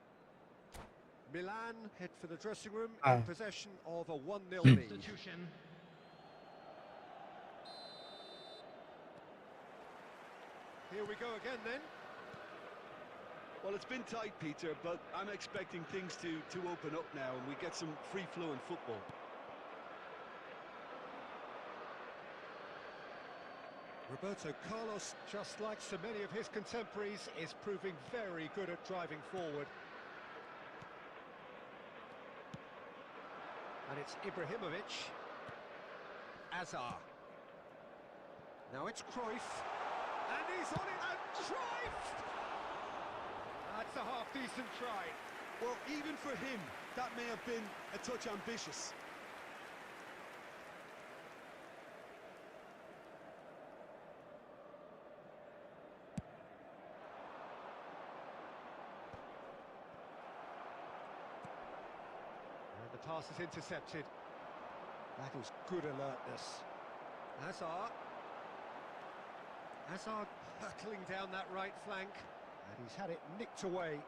Milan head for the dressing room
Ah.
in possession of a 1-0 lead.
Substitution.
Here we go again then.
Well, it's been tight, Peter, but I'm expecting things to open up now and we get some free-flowing football.
Roberto Carlos, just like so many of his contemporaries, is proving very good at driving forward. And it's Ibrahimovic. Azar. Now it's Cruyff. And he's on it, and Cruyff! That's a half-decent try.
Well, even for him, that may have been a touch ambitious.
And the pass is intercepted. That is good alertness. Hazard hurtling down that right flank, and he's had it nicked away.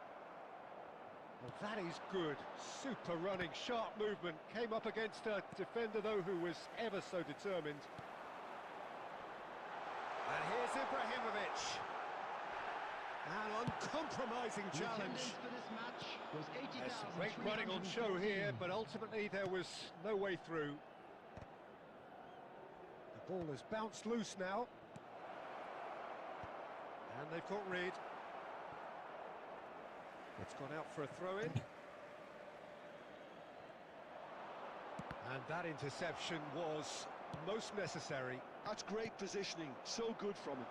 Well, that is good. Super running, sharp movement. Came up against a defender, though, who was ever so determined. And here's Ibrahimovic. An uncompromising challenge.
For this match was
There's great running on show here, but ultimately there was no way through. The ball has bounced loose now. And they've got rid. It's gone out for a throw-in. And that interception was most necessary.
That's great positioning, so good from him.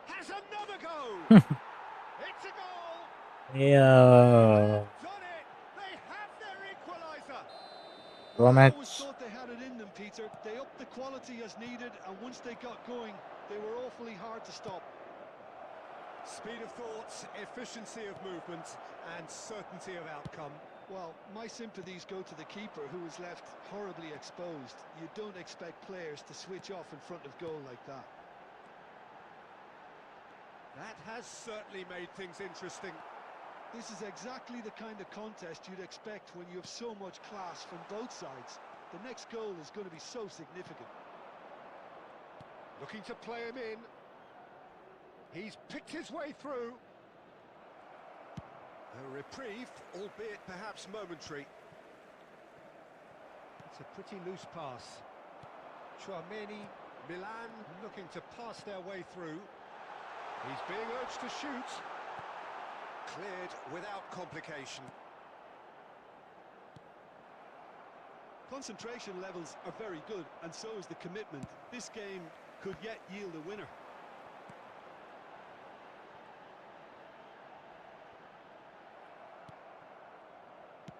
Has another go! It's a goal!
Yeah.
Done it! They have their equaliser!
I
Match.
always thought they had it in them, Peter. They upped the quality as needed, and once they got going, they were awfully hard to stop.
Speed of thought, efficiency of movement, and certainty of outcome.
Well, my sympathies go to the keeper, who was left horribly exposed. You don't expect players to switch off in front of goal like that.
That has certainly made things interesting.
This is exactly the kind of contest you'd expect when you have so much class from both sides. The next goal is going to be so significant.
Looking to play him in. He's picked his way through. A reprieve, albeit perhaps momentary. It's a pretty loose pass. Chouameni, Milan looking to pass their way through. He's being urged to shoot. Cleared without complication.
Concentration levels are very good, and so is the commitment. This game could yet yield a winner.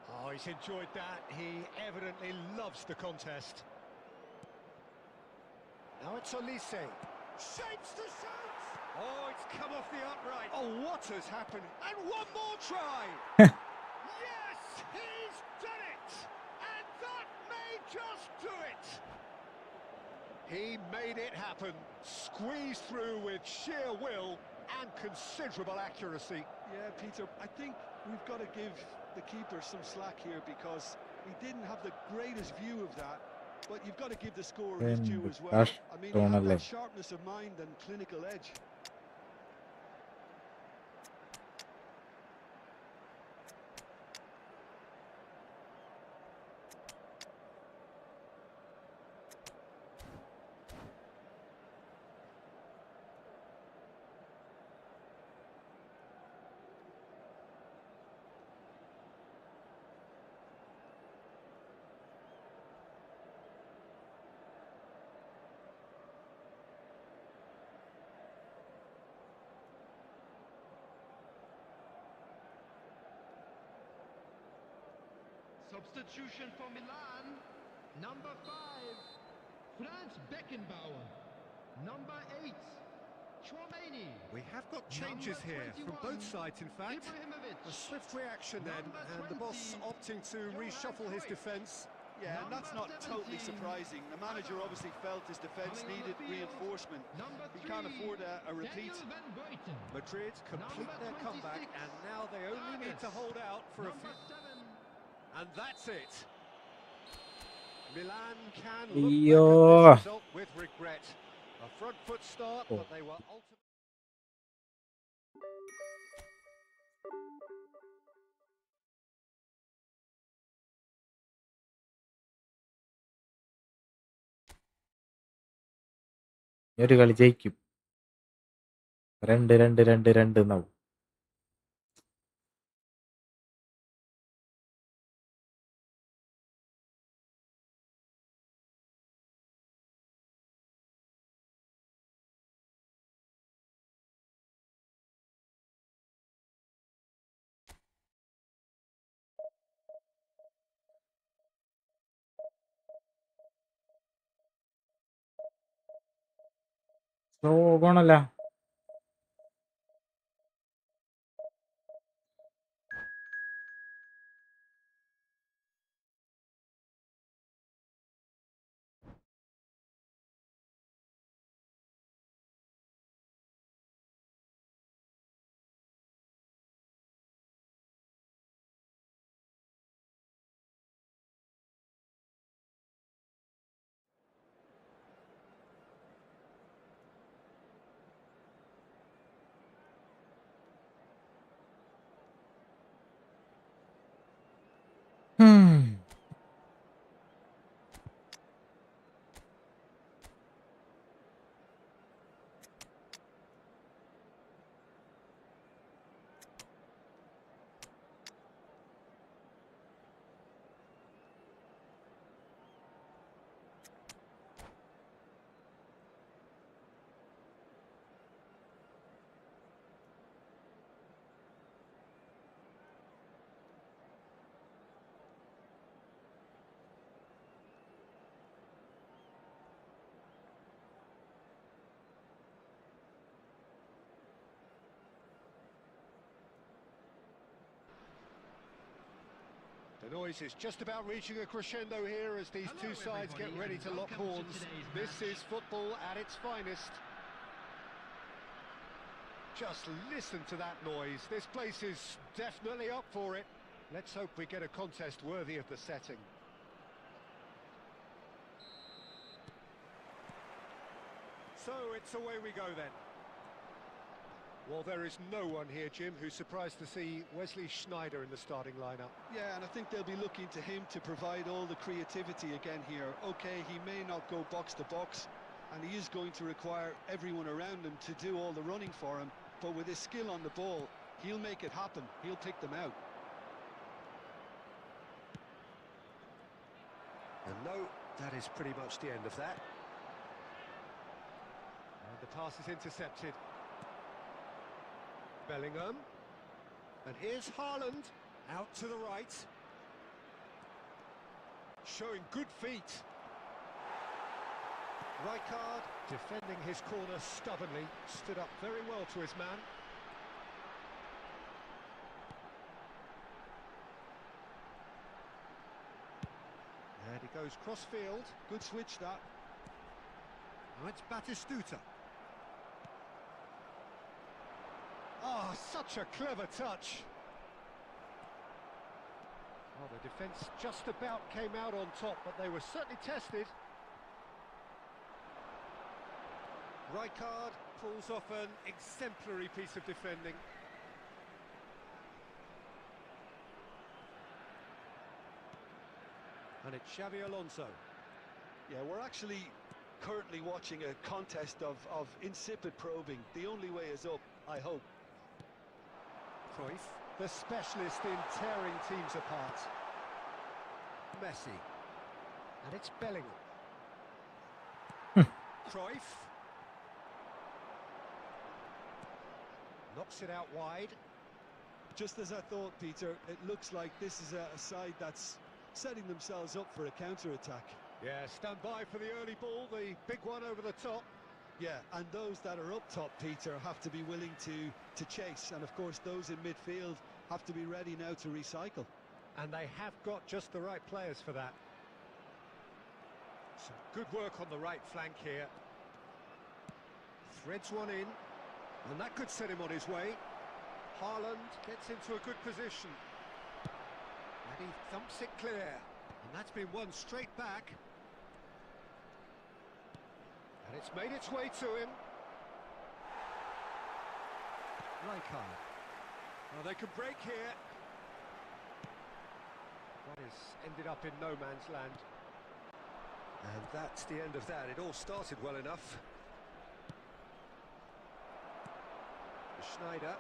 Oh, he's enjoyed that. He evidently loves the contest. Now it's Olise. Shapes to shoot! Oh, it's come off the upright. Oh, what has happened? And one more try! Yes, he's done it! And that may just do it! He made it happen. Squeezed through with sheer will and considerable accuracy.
Yeah, Peter, I think we've got to give the keeper some slack here, because he didn't have the greatest view of that, but you've got to give the scorer his due as well. I mean, he had that sharpness of mind and clinical edge.
Substitution for Milan. Number 5, Franz Beckenbauer. Number 8, Chouameni.
We have got changes
Number
here from
21,
both sides, in fact.
Ibrahimovic.
A swift reaction then,
Number
and the boss
20,
opting to reshuffle his
Cruyff.
defence.
Yeah, and that's not
Number
totally
17,
surprising. The manager obviously felt his defence
Coming on
needed
the field,
reinforcement.
Number
He can't
3,
afford a repeat.
Daniel Van Buiten.
Madrid complete
Number
their comeback,
26,
and now they only need to
Tadic.
hold out for a
Number
few...
7,
And that's it. Milan can
Yo.
look back at this result with regret. A front foot start, but they were ultimately...
ഈ ഒരു കളി ജയിക്കും. 2-2-2-2 എന്നാവും. Slow പോണല്ല.
The noise is just about reaching a crescendo here as these two sides get ready to lock horns. This is football at its finest. Just listen to that noise. This place is definitely up for it. Let's hope we get a contest worthy of the setting. So it's away we go then. Well, there is no one here, Jim, who's surprised to see Wesley Sneijder in the starting lineup.
Yeah, and I think they'll be looking to him to provide all the creativity again here. Okay, he may not go box to box, and he is going to require everyone around him to do all the running for him, but with his skill on the ball, he'll make it happen. He'll pick them out.
And no, that is pretty much the end of that. And the pass is intercepted. Bellingham. And here's Haaland, out to the right. Showing good feet. Rijkaard, defending his corner stubbornly, stood up very well to his man. And he goes cross-field.
Good switch, that.
Now it's Batistuta. Oh, such a clever touch. Well, the defence just about came out on top, but they were certainly tested. Rijkaard pulls off an exemplary piece of defending. And it's Xavi Alonso.
Yeah, we're actually currently watching a contest of insipid probing. The only way is up, I hope.
Cruyff, the specialist in tearing teams apart. Messi. And it's Bellingham. Cruyff. Knocks it out wide.
Just as I thought, Peter, it looks like this is a side that's setting themselves up for a counter-attack.
Yeah, stand by for the early ball, the big one over the top.
Yeah, and those that are up top, Peter, have to be willing to chase. And, of course, those in midfield have to be ready now to recycle.
And they have got just the right players for that. Some good work on the right flank here. Threads one in, and that could set him on his way. Haaland gets into a good position. And he thumps it clear. And that's been won straight back. And it's made its way to him. Rijkaard. Well, they could break here. One has ended up in no man's land. And that's the end of that. It all started well enough. Schneider.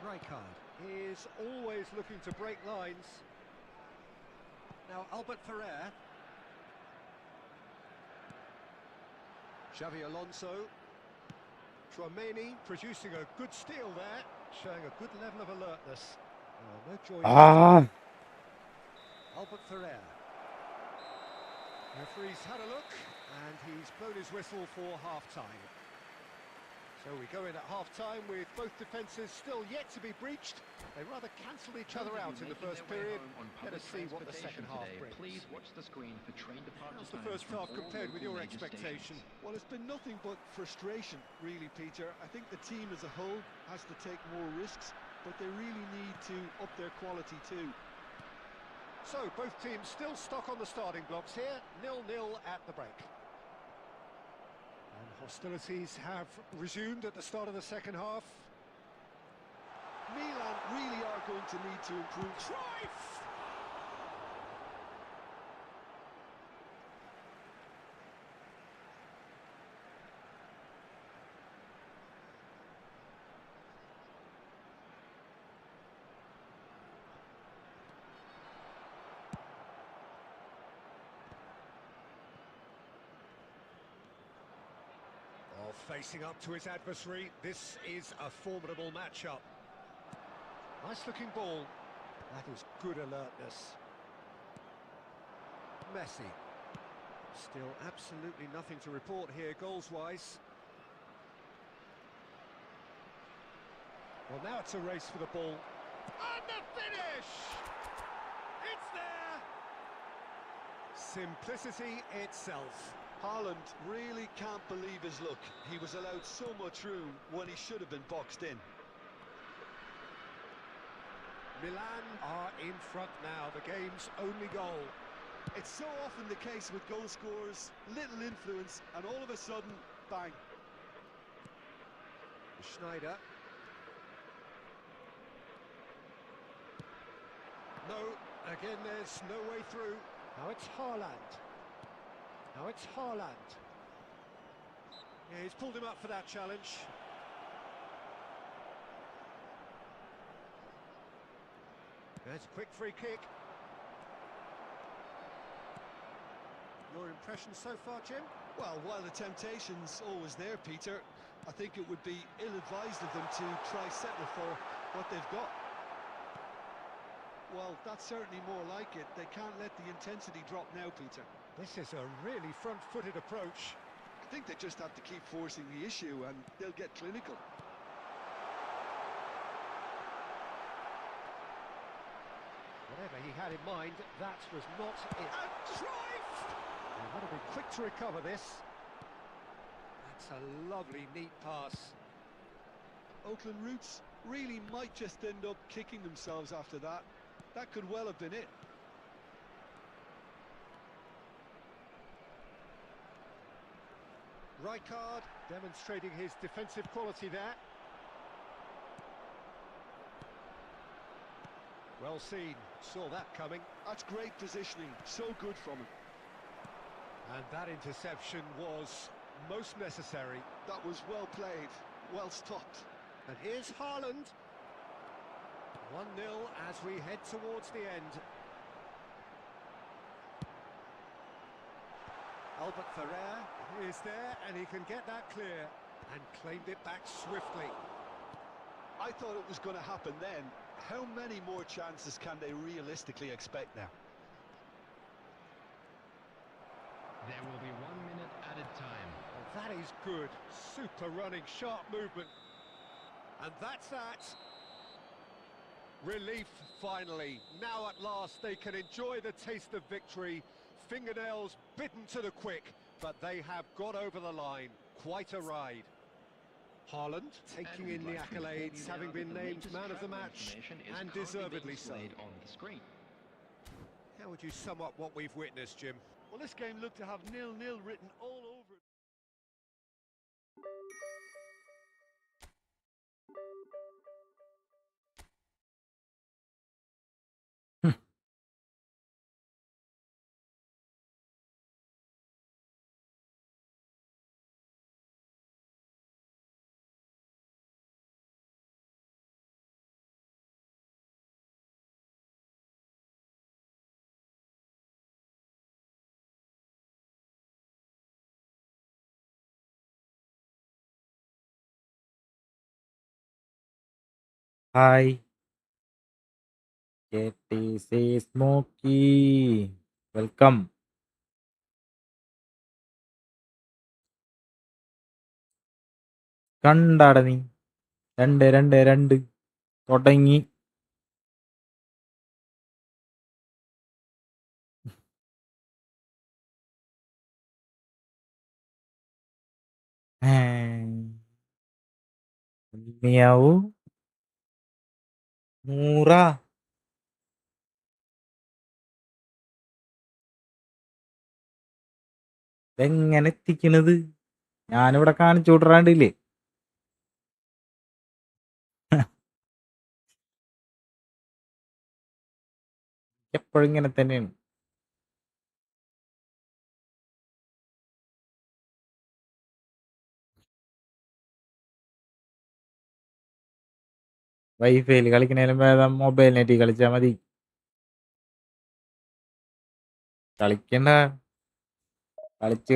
Rijkaard is always looking to break lines. Now Albert Ferrer. Xavi Alonso. Tchouameni producing a good steal there, showing a good level of alertness. No joy. Albert Ferrer. Referee's had a look, and he's blown his whistle for half-time. So we go in at half-time with both defences still yet to be breached. They rather cancelled each other out in the first period. Let us see what the second half brings.
Please watch the screen for train departure.
How's the first half compared with your expectation?
Well, it's been nothing but frustration, really, Peter. I think the team as a whole has to take more risks, but they really need to up their quality too.
So, both teams still stuck on the starting blocks here, 0-0 at the break. And hostilities have resumed at the start of the second half.
Milan really are going to need to improve.
Drive! Facing up to his adversary, this is a formidable matchup. Nice looking ball. That is good alertness. Messi. Still absolutely nothing to report here goals-wise. Well, now it's a race for the ball. And the finish! It's there! Simplicity itself.
Haaland really can't believe his luck. He was allowed so much room when he should have been boxed in.
Milan are in front now, the game's only goal.
It's so often the case with goal scorers, little influence, and all of a sudden, bang.
Schneider. No, again there's no way through. Now it's Haaland. Now it's Haaland. Yeah, he's pulled him up for that challenge. There's a quick free kick. Your impression so far, Jim?
Well, while the temptation's always there, Peter, I think it would be ill-advised of them to try settle for what they've got. Well, that's certainly more like it. They can't let the intensity drop now, Peter.
This is a really front-footed approach.
I think they just have to keep forcing the issue and they'll get clinical.
Whatever he had in mind, that was not it.
And drive!
They've got to be quick to recover this. That's a lovely, neat pass.
Oakland Roots really might just end up kicking themselves after that. That could well have been it.
Rijkaard demonstrating his defensive quality there. Well seen, saw that coming.
That's great positioning, so good from him.
And that interception was most necessary.
That was well played, well stopped.
And here's Haaland. 1-0 as we head towards the end. Albert Ferrer is there and he can get that clear and claimed it back swiftly.
I thought it was going to happen then. How many more chances can they realistically expect now?
There will be 1 minute added time.
Well, that is good. Super running, sharp movement. And that's that. Relief, finally. Now at last they can enjoy the taste of victory. Fingernails bitten to the quick, but they have got over the line. Quite a ride. Haaland taking in the accolades, having been named man of the match, and deservedly so.
On the screen.
How would you sum up what we've witnessed, Jim?
Well, this game looked to have 0-0 written all over it.
Hi, KTC Smokey. Welcome. കണ്ടാട നീ 2-2-2 തുടങ്ങി. മിയാവൂ 100. എങ്ങനെ എത്തിക്കണത്? ഞാനിവിടെ കാണിച്ചു വിടറാണ്ടില്ലേ? എപ്പോഴും ഇങ്ങനെ തന്നെയാണ്. വൈഫൈയിൽ കളിക്കണേലും ഭേദം mobile നെറ്റിൽ കളിച്ചാൽ മതി. കളിക്കണ്ട,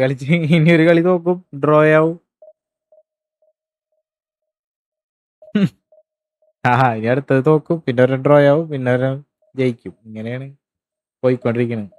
കളിച്ച് ഇനി ഒരു കളി തോക്കും, ഡ്രോ ആവും. ഇനി അടുത്തത് തോക്കും, പിന്നെ ഒരു ഡ്രോ ആവും, പിന്നെ ഒരു ജയിക്കും. ഇങ്ങനെയാണ് പോയിക്കൊണ്ടിരിക്കുന്നത്.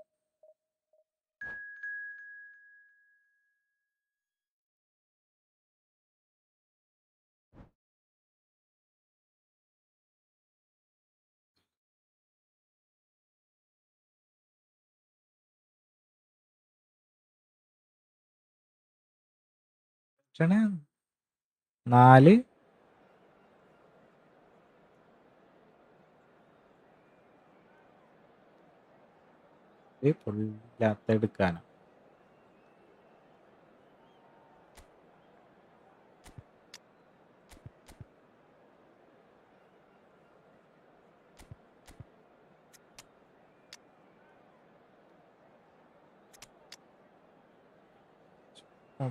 ക്ഷണ 4 പൊല്ലാത്ത എടുക്കാനാ.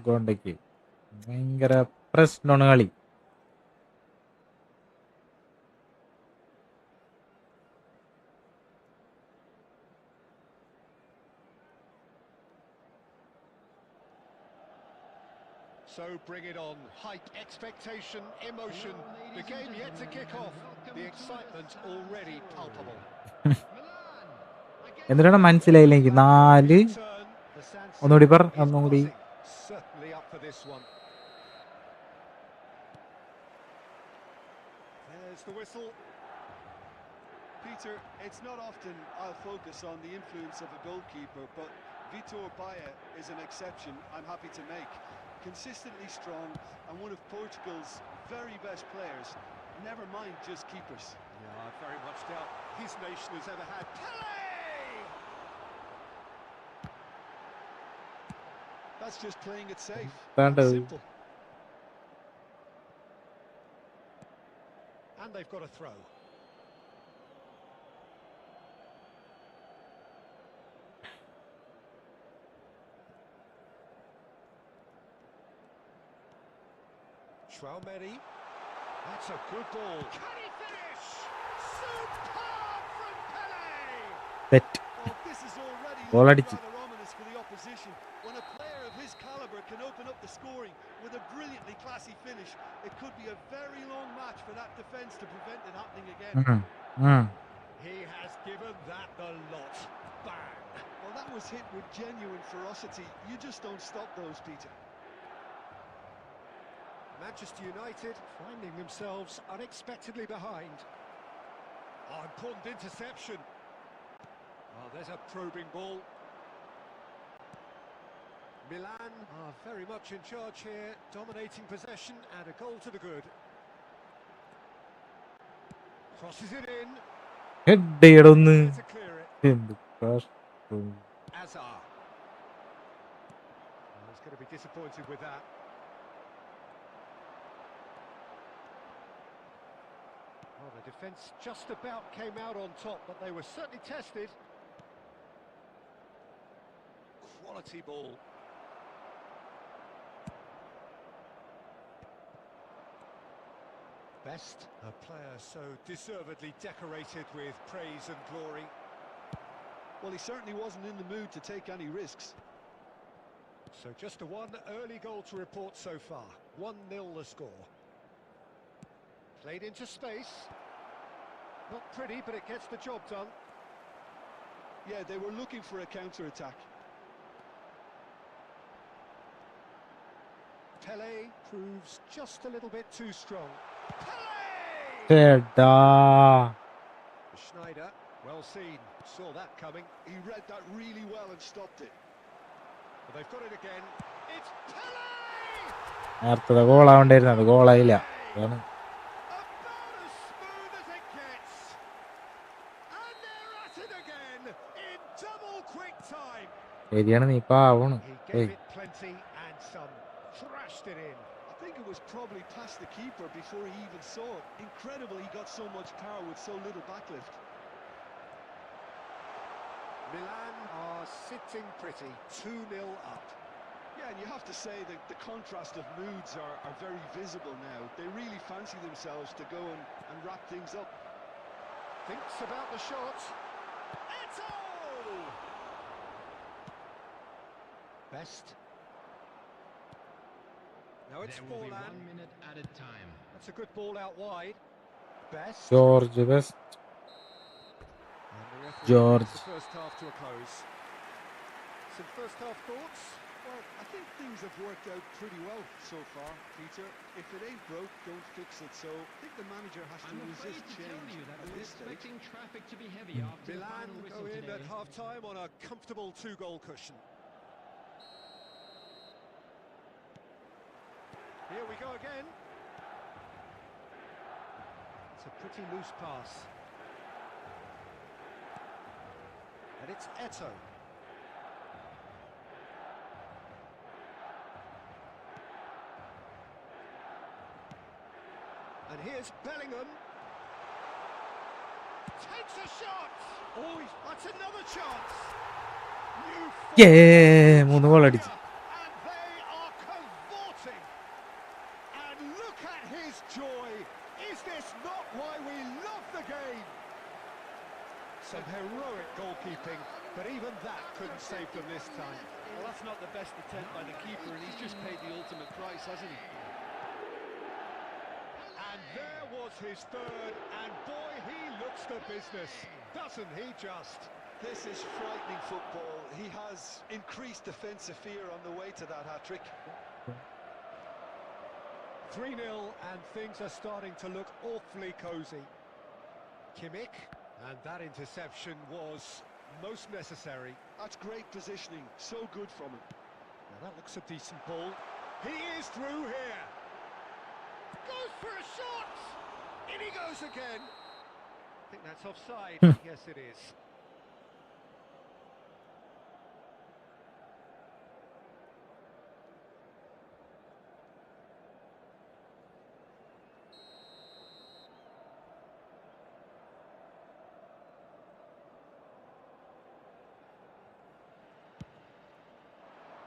കൊണ്ടേക്ക് ഭയങ്കര പ്രശ്നമാണ് കളി.
So bring it on. Hype, expectation, emotion. The game yet to kick off. The excitement already palpable.
എന്നിട്ടാണ് മനസ്സിലായില്ല എനിക്ക്. 4
Turn. The San
ഒന്നുകൂടി
Siro
പറ,
is
ഒന്നുകൂടി.
buzzing. Certainly up for this one. There's the whistle.
Peter, it's not often I'll focus on the influence of a goalkeeper, but Vitor Baia is an exception I'm happy to make. Consistently strong and one of Portugal's very best players, never mind just keepers.
Yeah, very much doubt his nation has ever had. Pele!
That's just playing it safe.
That is.
Simple.
And they've got a throw. Schwalmeri. That's a good ball. Can he finish? Superb from Pele!
Bet.
Oh, this is already
Goal
looking
അടിച്ച്.
rather ominous for the opposition. When a player of his calibre can open up the scoring with a brilliantly classy finish, it could be a very long match for that defence to prevent it happening again.
He has given that the lot. Bang!
Well, that was hit with genuine ferocity. You just don't stop those, Peter.
Manchester United finding themselves unexpectedly behind. Oh, important interception. Oh, there's a probing ball. Milan are very much in charge here, dominating possession and a goal to the good. Crosses it in.
Head ചെയ്യടൊന്ന്.
There to clear it.
എന്ത് കഷ്ടം.
Azar. Oh, he's going to be disappointed with that. Well, the defence just about came out on top, but they were certainly tested. Quality ball. Best, a player so deservedly decorated with praise and glory.
Well, he certainly wasn't in the mood to take any risks.
So just a one early goal to report so far. 1-0 the score. Played into space. Not pretty, but it gets the job done.
Yeah, they were looking for a counter-attack.
Pele proves just a little bit too strong. Pele!
ചേട്ടാ
Schneider, well seen, saw that coming.
He read that really well and stopped it.
But they've got it again. It's Pele!
നേരത്തെ ഗോളാവണ്ടായിരുന്നു, അത് ഗോളായില്ല. അതാണ്
About as smooth as it gets. And they're at it again in double quick time.
ശരിയാണ്, നീ പാവണ്.
He gave it plenty and some. Thrashed it in.
I think it was probably past the keeper before he even saw it. Incredible he got so much power with so little backlift.
Milan are sitting pretty, 2-0 up.
Yeah, and you have to say that the contrast of moods are very visible now. They really fancy themselves to go and wrap things up.
Thinks about the shot. Eto! Best. No, it's
There will be
Forlan.
1 minute added time.
That's a good ball out wide. Best.
George best.
And the referee
George.
brings the first half to a close. Some first half thoughts?
Well, I think things have worked out pretty well so far, Peter. If it ain't broke, don't fix it. So I think the manager has to
I'm afraid
resist
to tell
change
you that
at
we're
this stage.
expecting traffic to be heavy after the
Milan
final
go
whistle
in
today.
at half-time on a comfortable 2-goal cushion. Here we go again. It's a pretty loose pass. And it's Eto. And here's Bellingham. Takes a shot. Oh, that's another chance. New
Yeah, 3 goal അടിച്ചു.
and they are cavorting. And look at his joy. Is this not why we love the game? Some heroic goalkeeping, but even that couldn't save them this time.
Well, that's not the best attempt by the keeper, and he's just paid the ultimate price, hasn't he?
And there was his third, and boy, he looks the business, doesn't he just?
This is frightening football. He has increased defensive fear on the way to that hat-trick.
3-0, and things are starting to look awfully cosy. Kimmich, and that interception was most necessary.
That's great positioning, so good from him.
Now that looks a decent ball. He is through here. Goes for a shot! In he goes again. I think that's offside. Yes, it is.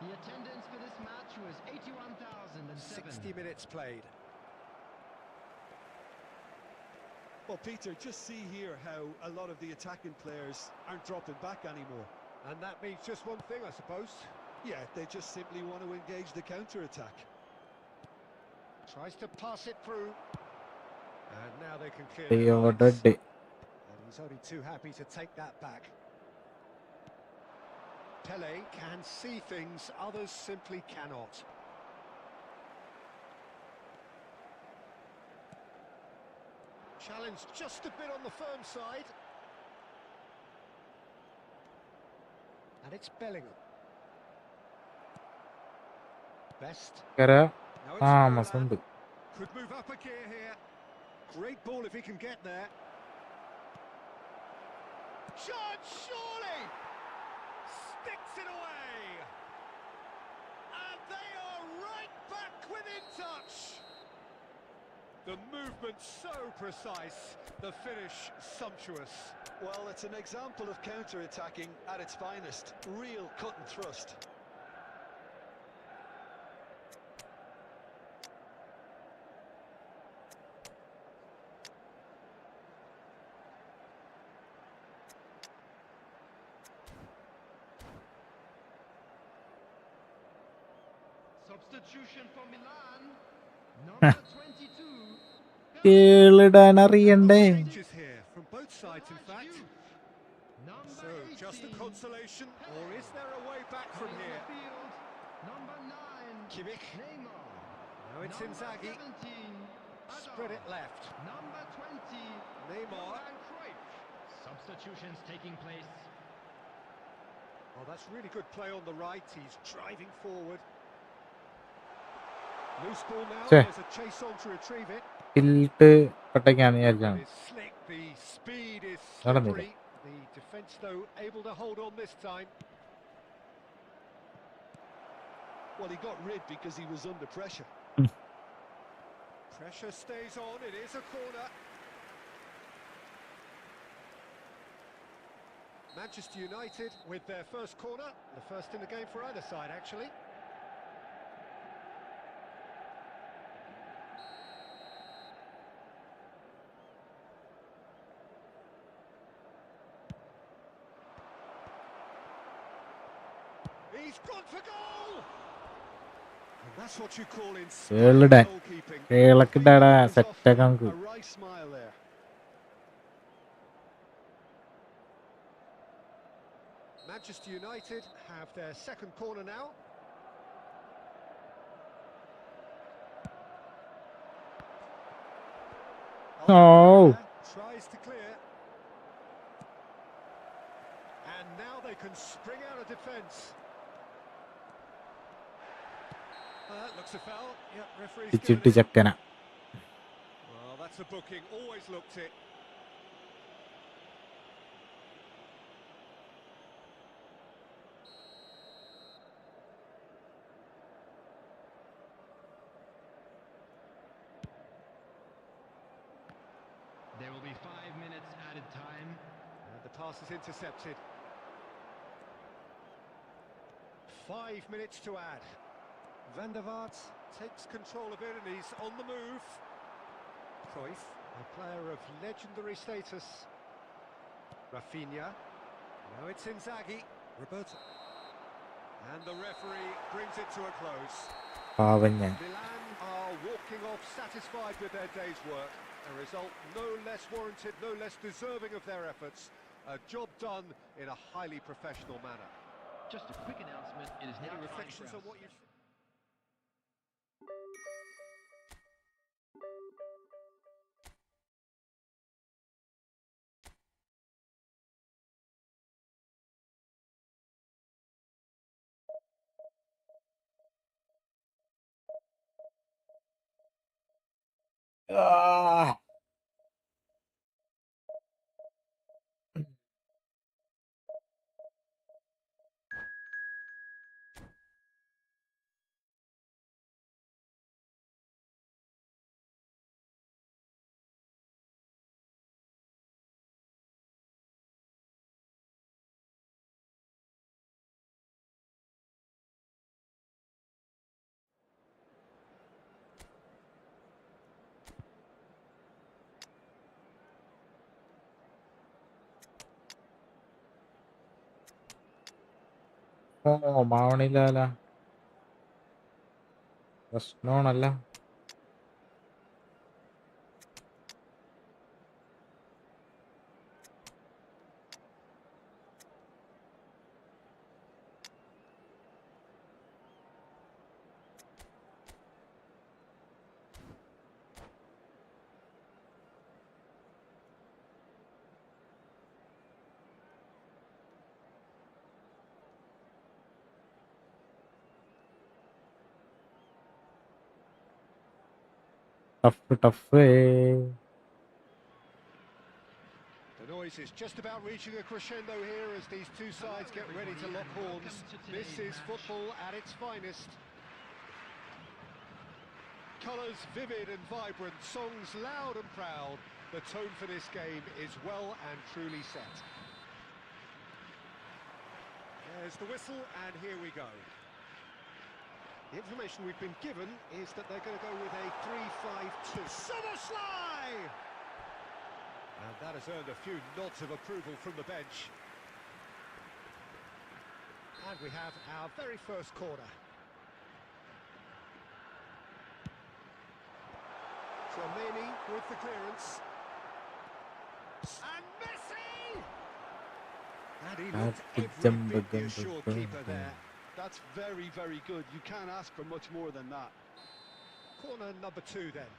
The attendance for this match was 81,007.
60 minutes played.
Well, Peter, just see here how a lot of the attacking players aren't dropping back anymore.
And that means just one thing, I suppose.
Yeah, they just simply want to engage the counter-attack.
Tries to pass it through. And now they can clear
They
the
ordered
lines.
it.
And he's only too happy to take that back. Pele can see things others simply cannot. Challenge just a bit on the firm side. And it's Bellingham. Best.
കര
Now it's
താമസം
Forlan.
ഉണ്ട്.
Could move up a gear here. Great ball if he can get there. Chance, surely! Sticks it away! And they are right back within touch! The movement so precise, the finish sumptuous.
Well, it's an example of counter-attacking at its finest. Real cut and thrust.
Substitution for Milan. Number 22.
കേളിടാൻ അറിയണ്ടേ.
Changes here from both sides, in fact. So, just a consolation, or is there a way back from here?
Number 9.
Kimmich.
Neymar.
Now it's Inzaghi.
17.
Spread it left.
Number 20.
Neymar.
Johan Cruyff.
Substitutions taking place.
Oh, that's really good play on the right. He's driving forward. Loose ball now.
Che.
There's a chase on to retrieve it.
Tilt പെട്ടൊക്കെയാണ് വിചാരിച്ചാണ്.
It is slick. The speed is
നടന്നില്ല.
slippery. The defence, though, able to hold on this time.
Well, he got rid because he was under pressure.
Pressure stays on. It is a corner. Manchester United with their first corner. The first in the game for either side, actually. He's gone for goal! And that's what you call inspired
Keelude.
goalkeeping.
കേളക്കിട്ടാടാ
Goes off
സെറ്റാക്കാൻ നമുക്ക്.
A wry smile there.
Manchester United have their second corner now.
Oh.
Tries to clear. And now they can spring out of defence. Looks a foul. Yep, referee's given
പിച്ചിട്ട്
it.
ചെക്കന.
Well, that's a booking. Always looked it.
There will be 5 minutes added time.
And the pass is intercepted. 5 minutes to add. Van der Vaart takes control of it and he's on the move. Cruyff, a player of legendary status. Rafinha. Now it's Inzaghi. Roberto. And the referee brings it to a close.
പാവം ഞാൻ.
Milan are walking off satisfied with their day's work. A result no less warranted, no less deserving of their efforts. A job done in a highly professional manner.
Just a quick announcement. It is now
Any
time
reflections
for
on
our
what you've...
oh മാവണില്ല. പ്രശ്നമാണല്ല. Tough.
The noise is just about reaching a crescendo here as these two sides get ready to lock horns. This is football at its finest. Colours vivid and vibrant, songs loud and proud. The tone for this game is well and truly set. There's the whistle, and here we go. The information we've been given is that they're going to go with a 3-5-2. Soboslai! And that has earned a few nods of approval from the bench. And we have our very first corner. Tchouaméni with the clearance. And Messi! And he looked every bit the assured keeper there.
That's very, very good. You can't ask for much more than that.
Corner number 2 then.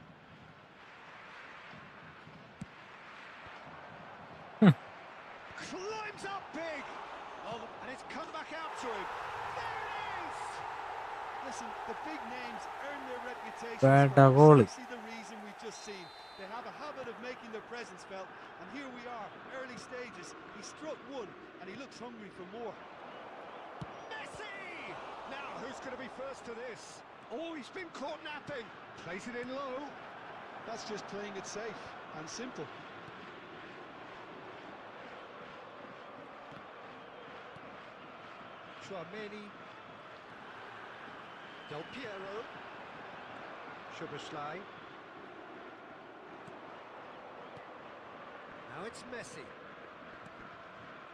Climbs up big. Oh, and it's come back out to him. There it is.
Listen, the big names earn their reputations
Bad
for
goal.
precisely the reason we've just seen. They have a habit of making their presence felt, and here we are, early stages. He struck one, and he looks hungry for more.
Messi! Now, who's going to be first to this? Oh, he's been caught napping. Plays it in low.
That's just playing it safe and simple.
Chouameni. Del Piero. Szoboszlai. Now it's Messi.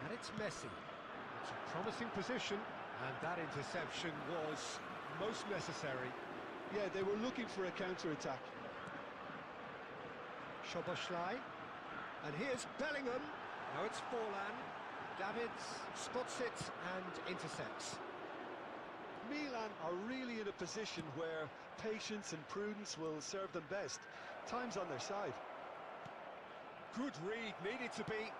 And it's Messi. It's a promising position, and that interception was most necessary.
Yeah, they were looking for a counter-attack.
Szoboszlai. And here's Bellingham. Now it's Forlan. Davids spots it and intercepts.
Milan are really in a position where patience and prudence will serve them best. Time's on their side.
Good read, needed to be.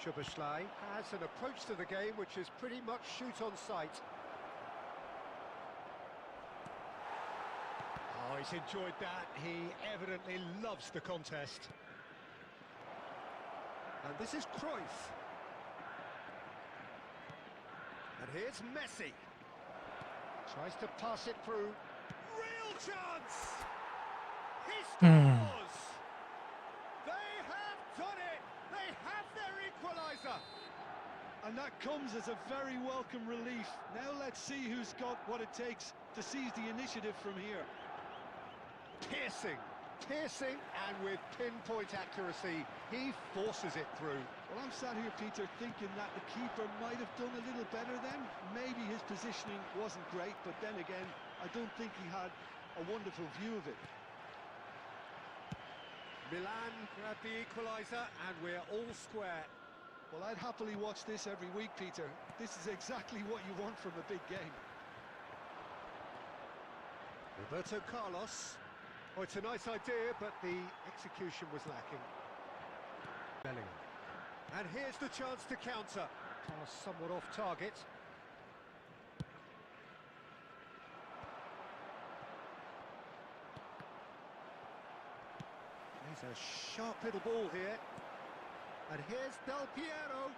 Szoboszlai has an approach to the game which is pretty much shoot on sight. Oh, he's enjoyed that. He evidently loves the contest. And this is Cruyff. And here's Messi. Tries to pass it through. Real chance! He scores! They have done it! They have their equaliser!
And that comes as a very welcome relief. Now let's see who's got what it takes to seize the initiative from here.
Piercing, and with pinpoint accuracy, he forces it through.
Well, I'm sat here, Peter, thinking that the keeper might have done a little better then. Maybe his positioning wasn't great, but then again, I don't think he had a wonderful view of it.
Milan grab the equaliser, and we're all square.
Well, I'd happily watch this every week, Peter. This is exactly what you want from a big game.
Roberto Carlos. Oh, it's a nice idea, but the execution was lacking. Bellingham. And here's the chance to counter. Pass somewhat off target. There's a sharp little ball here. And here's Del Piero.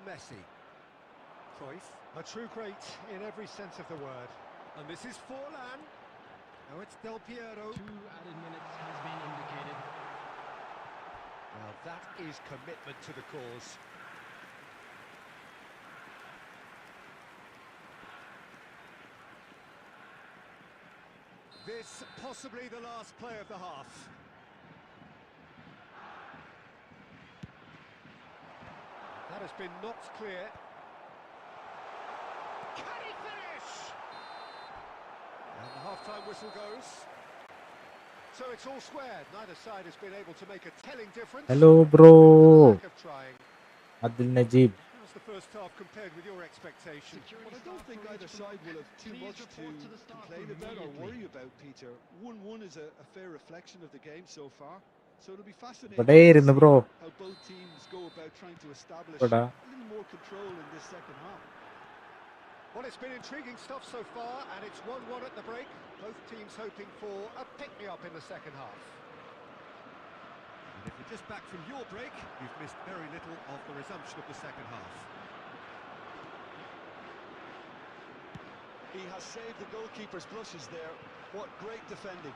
Messi. Cruyff, a true great in every sense of the word. And this is Forlan. Now it's Del Piero.
2 added minutes has been indicated.
Well, that is commitment to the cause. This possibly the last play of the half. That has been knocked clear. Can he finish? And the half-time whistle goes. So it's all square. Neither side has been able to make a telling difference.
Hello, bro.
Lack of trying.
Adil Najib.
How's the first half compared with your expectations?
Well, I don't think either side will have too much to complain about or worry about, Peter. 1-1 is a fair reflection of the game so far. So it'll be fascinating
ഇവിടെ
to
ഇരുന്ന്
see
bro.
how both teams go about trying to establish
ഇവിടെ.
a little more control in this second half.
Well, it's been intriguing stuff so far, and it's 1-1 at the break. Both teams hoping for a pick-me-up in the second half. And if you're just back from your break, you've missed very little of the resumption of the second half.
He has saved the goalkeeper's blushes there. What great defending.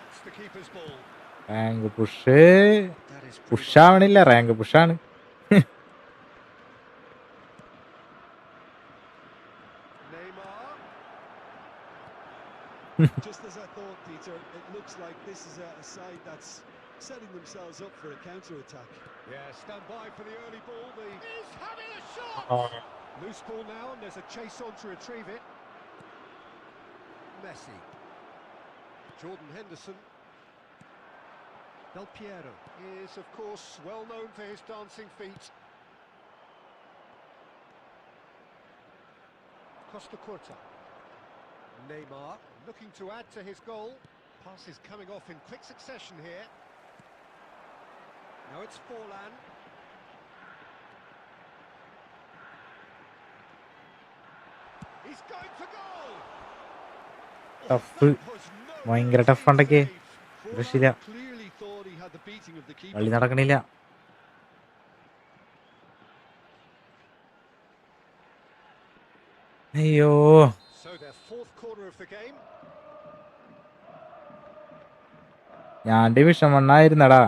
That's the keeper's ball.
Rank push
That is pretty
പുഷാവണില്ല rank പുഷാണ്.
Neymar.
Just as I thought, Peter, it looks like this is a side that's setting themselves up for a counter-attack.
Yeah, stand by for the early ball. He's having a shot! Loose ball now, and there's a chase on to retrieve it. Messi. Jordan Henderson.
Del Piero.
Is, of course, well known for his dancing feet. Costa Curta. Neymar looking to add to his goal. Passes coming off in quick succession here. Now it's Forlan. He's going for goal.
Tough ഭയങ്കര ടഫുണ്ടൊക്കെ രക്ഷില്ല.
Clearly thought he had the beating of the keeper.
കളി നടക്കണില്ല. അയ്യോ,
So their fourth corner of the game.
ഞാൻ division 1 ആയിരുന്നടാ.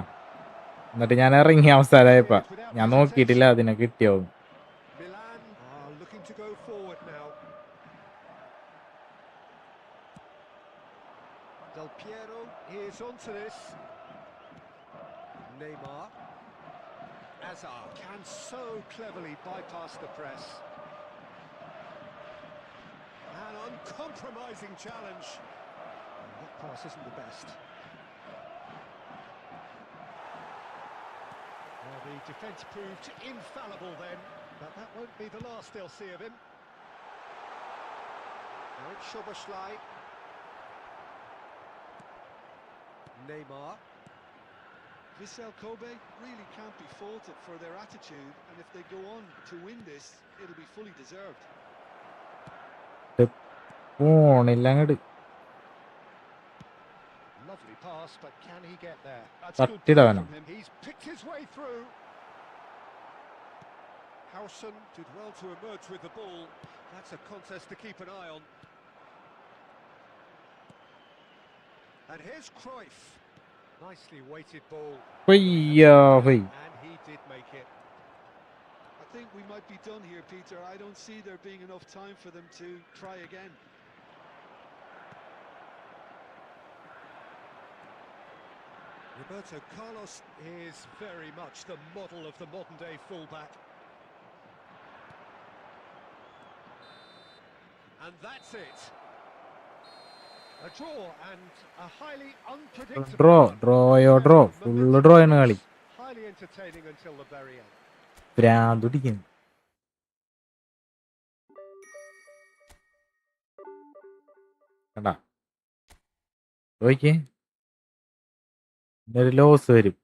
എന്നിട്ട് ഞാൻ ഇറങ്ങി അവസാനമായപ്പോ ഞാൻ നോക്കിയിട്ടില്ല അതിനെ കിട്ടിയോ.
Milan are looking to go forward now. Del Piero is onto this. Neymar. Azar can so cleverly bypass the press. An uncompromising challenge. That pass isn't the best. Well, the defence proved infallible then, but that won't be the last they'll see of him. Now it's Szoboszlai. Neymar.
Vissel Kobe really can't be faulted for their attitude, and if they go on to win this, it'll be fully deserved.
പോണില്ല അങ്ങോട്ട്.
Lovely pass, but can he get there?
That's
But
good
did
play
I know?
from him.
He's picked his way through. Howson did well to emerge with the ball. That's a contest to keep an eye on. And here's Cruyff. Nicely weighted ball.
ഹൊയ്യോ ഹൊയ്.
And he did make it.
I think we might be done here, Peter. I don't see there being enough time for them to try again.
Roberto Carlos is very much the model of the modern-day fullback. And that's it. A draw and a highly unpredictable
ഡ്രോയോ
one.
Draw full draw ആണ് കളി.
Highly entertaining until the very end.
പ്രാന്തുടിക്കുന്നു. കണ്ടാ നോക്കിയേ, ഒരു loss വരും.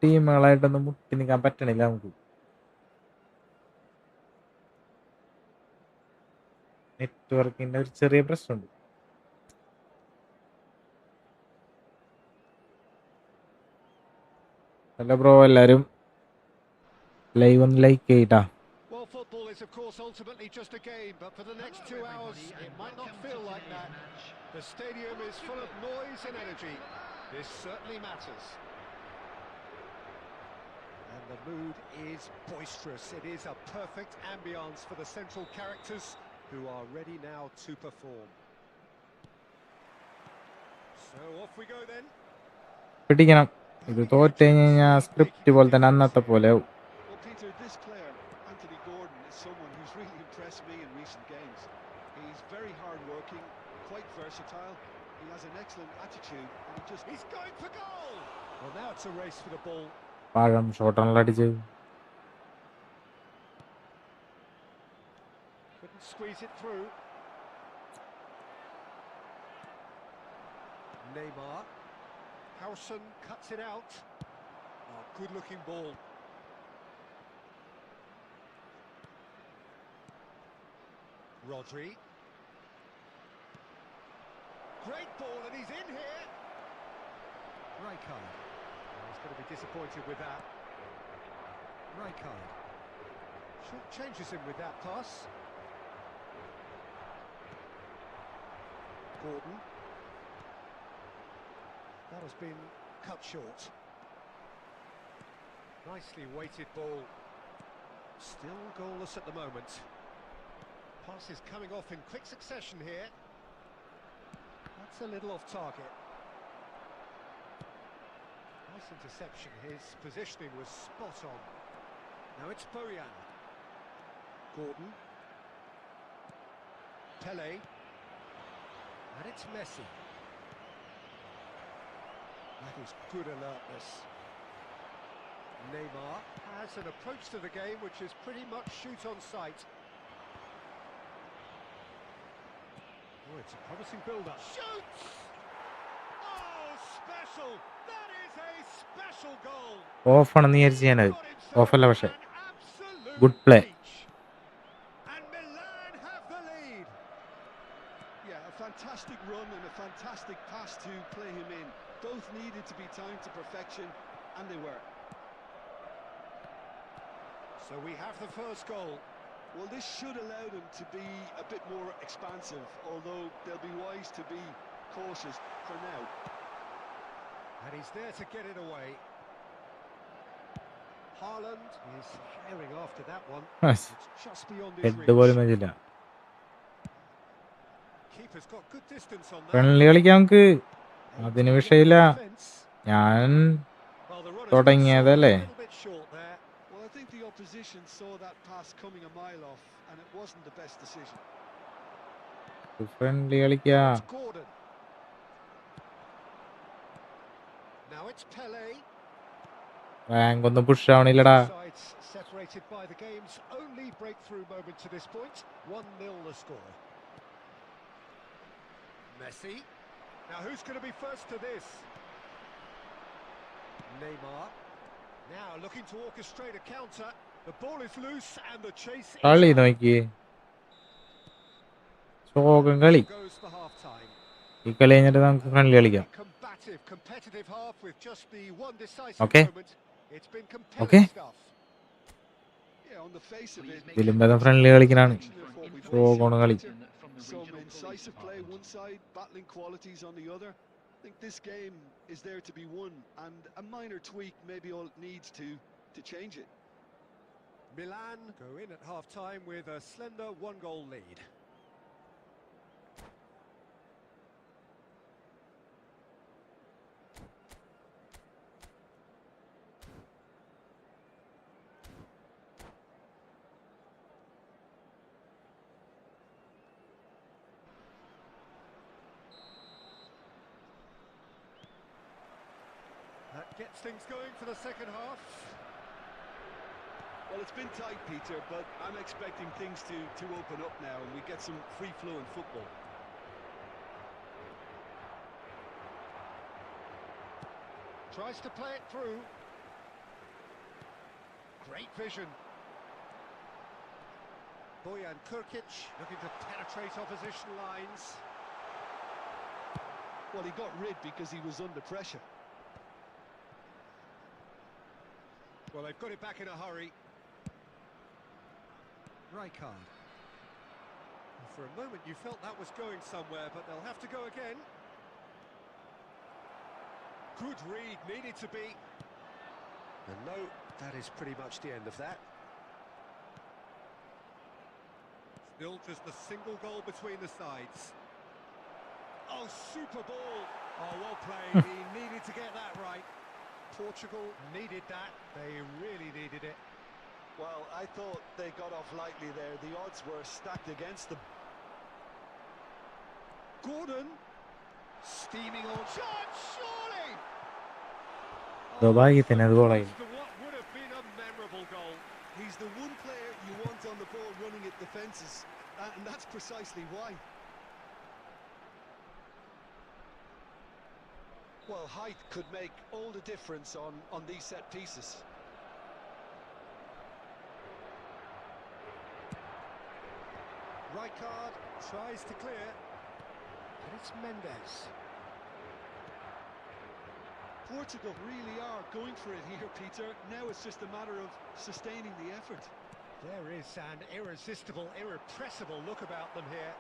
ടീമുകളായിട്ടൊന്നും മുട്ടി നിൽക്കാൻ പറ്റണില്ല നമുക്ക്. നെറ്റ്വർക്കിന്റെ ഒരു ചെറിയ പ്രശ്നമുണ്ട്. ഹലോ ബ്രോ, എല്ലാരും ലൈവ് ഒന്ന് like ചെയ്യട്ടാ.
Well, football is, of course, ultimately just a game, but for the next 2 hours, it might not feel like that. The stadium is full of noise and energy. This certainly matters. And the mood is boisterous. It is a perfect ambience for the central characters who are ready now to perform. So off we go then.
പിടിക്കണം. ഇത് തോറ്റ് കഴിഞ്ഞാൽ script പോലെ തന്നെ അന്നത്തെ പോലെ ആവും.
Well, Peter, this player, Anthony Gordon, an excellent attitude, and
He's going for goal! Well, now it's a race for the ball.
പഴം ഷോട്ടാണല്ലോ അടിച്ചത്.
Couldn't squeeze it through. Neymar. Howson cuts it out. Oh, good-looking ball. Rodri. Great ball, and he's in here. Rijkaard. Oh, he's going to be disappointed with that. Rijkaard. Short changes him with that pass. Gordon. That has been cut short. Nicely weighted ball. Still goalless at the moment. Pass is coming off in quick succession here. That's a little off target. Nice interception. His positioning was spot on. Now it's Bojan. Gordon. Pele. And it's Messi. That is good alertness. Neymar has an approach to the game which is pretty much shoot on sight. Oh, it's a promising build-up. Shoots! Oh, special! That is a special goal!
ഓഫാണെന്ന് വിചാരിച്ച് ഞാനത്.
Got himself
ഓഫല്ല പക്ഷെ.
an absolute
Good play.
peach. And Milan have the lead.
Yeah, a fantastic run and a fantastic pass to play him in. Both needed to be timed to perfection, and they were.
So we have the first goal.
Well, this should allow them to be a bit more expansive, although they'll be wise to be cautious for now.
And he's there to get it away. Haaland is herring after that one.
Yes.
It's just beyond his
head
reach.
പോലും വെച്ചില്ല.
Keeper's got good distance on that.
Friendly കളിക്കാൻ നമുക്ക് അതിന് വിഷയമില്ല.
Defence.
ഞാൻ
Well, the runner's
തുടങ്ങിയതല്ലേ.
a little bit short there.
Well, I think the opposition saw that pass coming a mile off, and it wasn't the best decision.
Friendly കളിക്കാ.
It's Gordon. Now it's Pele.
Rank ഒന്നും push ആവണില്ലടാ.
Sides separated by the game's only breakthrough moment to this point. 1-0 the score. Messi. Now who's going to be first to this? Neymar. Now looking to orchestrate a counter. The ball is loose and the chase is
കളി
on.
നോക്കിയേ. ശോകം കളി.
Goes for half time.
ഈ കളി കഴിഞ്ഞിട്ട് നമുക്ക് friendly കളിക്കാം.
Combative, competitive half with just the one decisive
Okay.
moment. It's been compelling
Okay.
stuff.
Yeah, on the face of it,
ഇതിലും ഭേദം ഫ്രണ്ട്ലി കളിക്കണാണ്.
what we
ശോകമാണ് കളി.
some incisive play one side, battling qualities on the other. I think this game is there to be won, and a minor tweak maybe all it needs to change it.
Milan go in at half time with a slender 1-goal lead. That gets things going for the second half.
Well, it's been tight, Peter, but I'm expecting things to open up now, and we get some free-flowing football.
Tries to play it through. Great vision. Bojan Kurkic looking to penetrate opposition lines.
Well, he got rid because he was under pressure.
Well, they've got it back in a hurry. Rijkaard. For a moment you felt that was going somewhere, but they'll have to go again. Good read, needed to be. And no, that is pretty much the end of that. Still just the single goal between the sides. Oh, super ball. Oh, well played. He needed to get that right. Portugal needed that. They really needed it.
Well, I thought they got off lightly there. The odds were stacked against them.
Gordon Steaming on chance, surely!
ഭാഗ്യത്തിന് അത് ഗോളായി.
To what would have been a memorable goal.
He's the one player you want on the ball running at defences, and that's precisely why. Well, height could make all the difference on these set pieces.
Rijkaard tries to clear, and it's Mendes.
Portugal really are going for it here, Peter. Now it's just a matter of sustaining the effort.
There is an irresistible, irrepressible look about them here.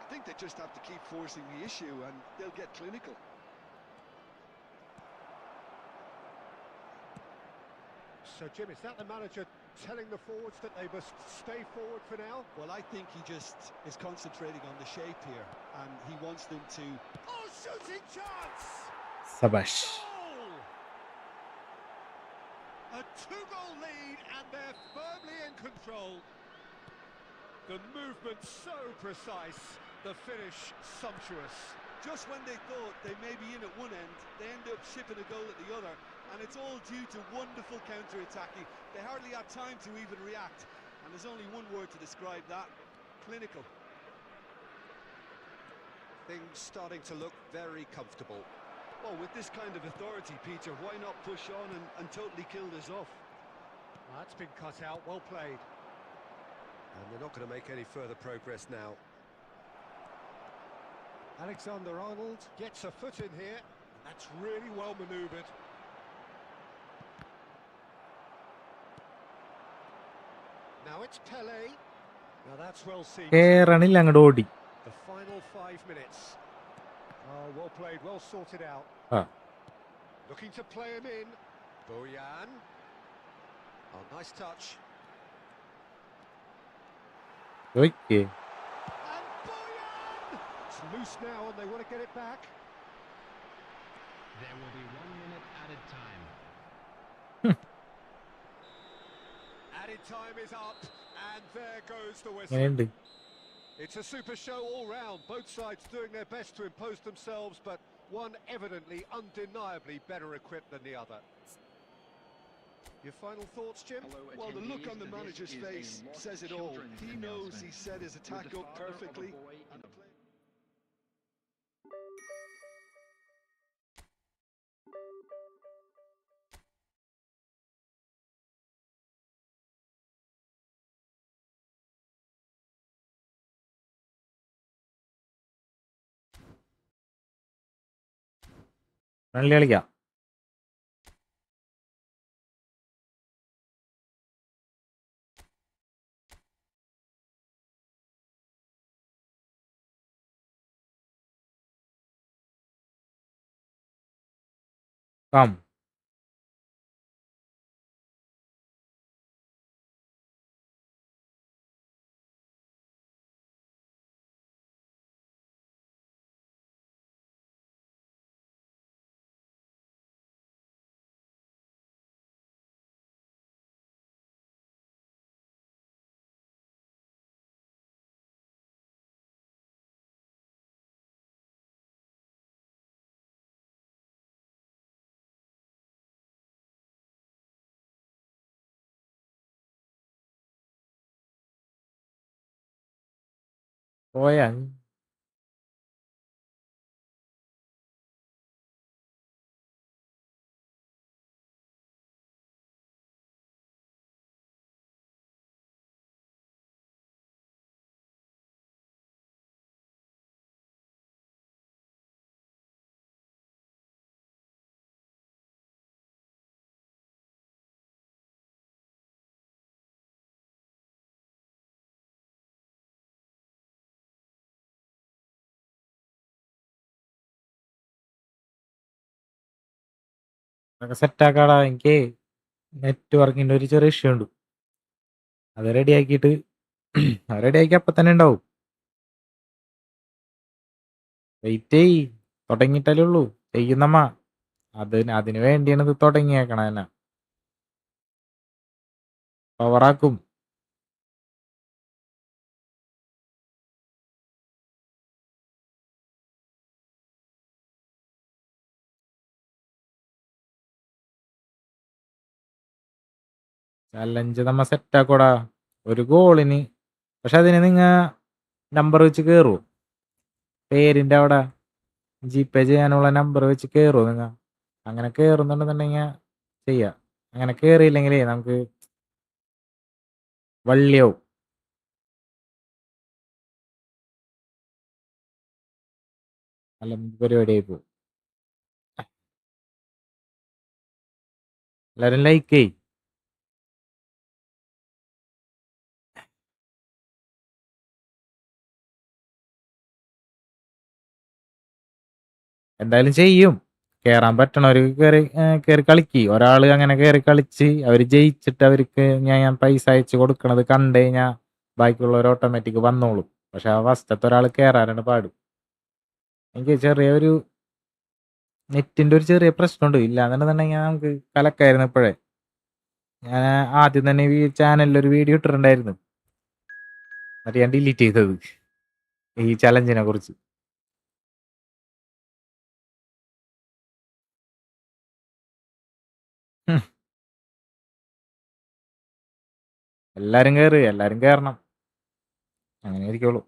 I think they just have to keep forcing the issue and they'll get clinical.
So, Jim, is that the manager telling the forwards that they must stay forward for now?
Well, I think he just is concentrating on the shape here, and he wants them to...
Oh, shooting chance!
Sabash.
Goal! A two-goal lead, and they're firmly in control. The movement so precise, the finish sumptuous.
Just when they thought they may be in at one end, they end up shipping a goal at the other, and it's all due to wonderful counter-attacking. They hardly had time to even react, and there's only one word to describe that: clinical.
Things starting to look very comfortable.
Well, with this kind of authority, Peter, why not push on and totally kill this off?
That's been cut out, well played. And they're not going to make any further progress now. Alexander-Arnold gets a foot in here, and that's really well manoeuvred. Now it's Pele. Now that's well seen.
കേറണില്ല, അങ്ങോട്ട് ഓടി.
The final 5 minutes. Oh, well played, well sorted out. Looking to play him in. Bojan. Oh, nice touch.
Okay.
And Bojan! It's loose now and they want to get it back.
There will be 1 minute added time.
Added time is up, and there goes the whistle.
എങ്ങനെയുണ്ട്?
It's a super show all round. Both sides doing their best to impose themselves, but one evidently, undeniably better equipped than the other. Your final thoughts, Jim?
Well, the look on the manager's face says it all. He knows he set his attack up perfectly. And the play...
friendly കളിക്കാം. Come. പോയാ സെറ്റാക്കാടാ. എനിക്ക് നെറ്റ്വർക്കിന്റെ ഒരു ചെറിയ issue ഉണ്ട്. അത് റെഡിയാക്കിയിട്ട് റെഡിയാക്കി അപ്പം തന്നെ ഉണ്ടാവും. വെയിറ്റ് ചെയ്, തുടങ്ങിയിട്ടല്ലേ ഉള്ളൂ. ചെയ്യുന്നമ്മ അതിന് വേണ്ടിയാണ് ഇത് തുടങ്ങിയേക്കണ തന്നെ. പവറാക്കും. ചലഞ്ച് നമ്മ സെറ്റാക്കോടാ ഒരു ഗോളിന്. പക്ഷെ അതിന് നിങ്ങ നമ്പർ വെച്ച് കയറുമോ? പേരിൻ്റെ അവിടെ ജിപേ ചെയ്യാനുള്ള നമ്പർ വെച്ച് കയറുമോ നിങ്ങ? അങ്ങനെ കയറുന്നുണ്ടെന്നുണ്ടെങ്കിൽ ചെയ്യാം. അങ്ങനെ കയറിയില്ലെങ്കിലേ നമുക്ക് വള്ളിയാവും. നല്ല പരിപാടിയായി പോകും. എല്ലാവരും ലൈക്ക് ചെയ്. എന്തായാലും ചെയ്യും. കയറാൻ പറ്റണവർക്ക് കയറി കളിക്ക്. ഒരാൾ അങ്ങനെ കയറി കളിച്ച് അവർ ജയിച്ചിട്ട് അവർക്ക് ഞാൻ പൈസ അയച്ച് കൊടുക്കണത് കണ്ടു കഴിഞ്ഞാൽ ബാക്കിയുള്ളവർ ഓട്ടോമാറ്റിക് വന്നോളും. പക്ഷെ ആ ഫസ്റ്റത്തെ ഒരാൾ കയറാനാണ് പാട്. എനിക്ക് ചെറിയൊരു നെറ്റിൻ്റെ ഒരു ചെറിയ പ്രശ്നമുണ്ട്. ഇല്ലാന്നുണ്ടെന്നുണ്ടെങ്കിൽ നമുക്ക് കലക്കായിരുന്നു ഇപ്പോഴേ. ഞാൻ ആദ്യം തന്നെ ഈ ചാനലിൽ ഒരു വീഡിയോ ഇട്ടിട്ടുണ്ടായിരുന്നു. എന്നിട്ട് ഞാൻ ഡിലീറ്റ് ചെയ്തത് ഈ ചലഞ്ചിനെ കുറിച്ച്. എല്ലാരും കയറണം. അങ്ങനെ ഇരിക്കുള്ളൂ.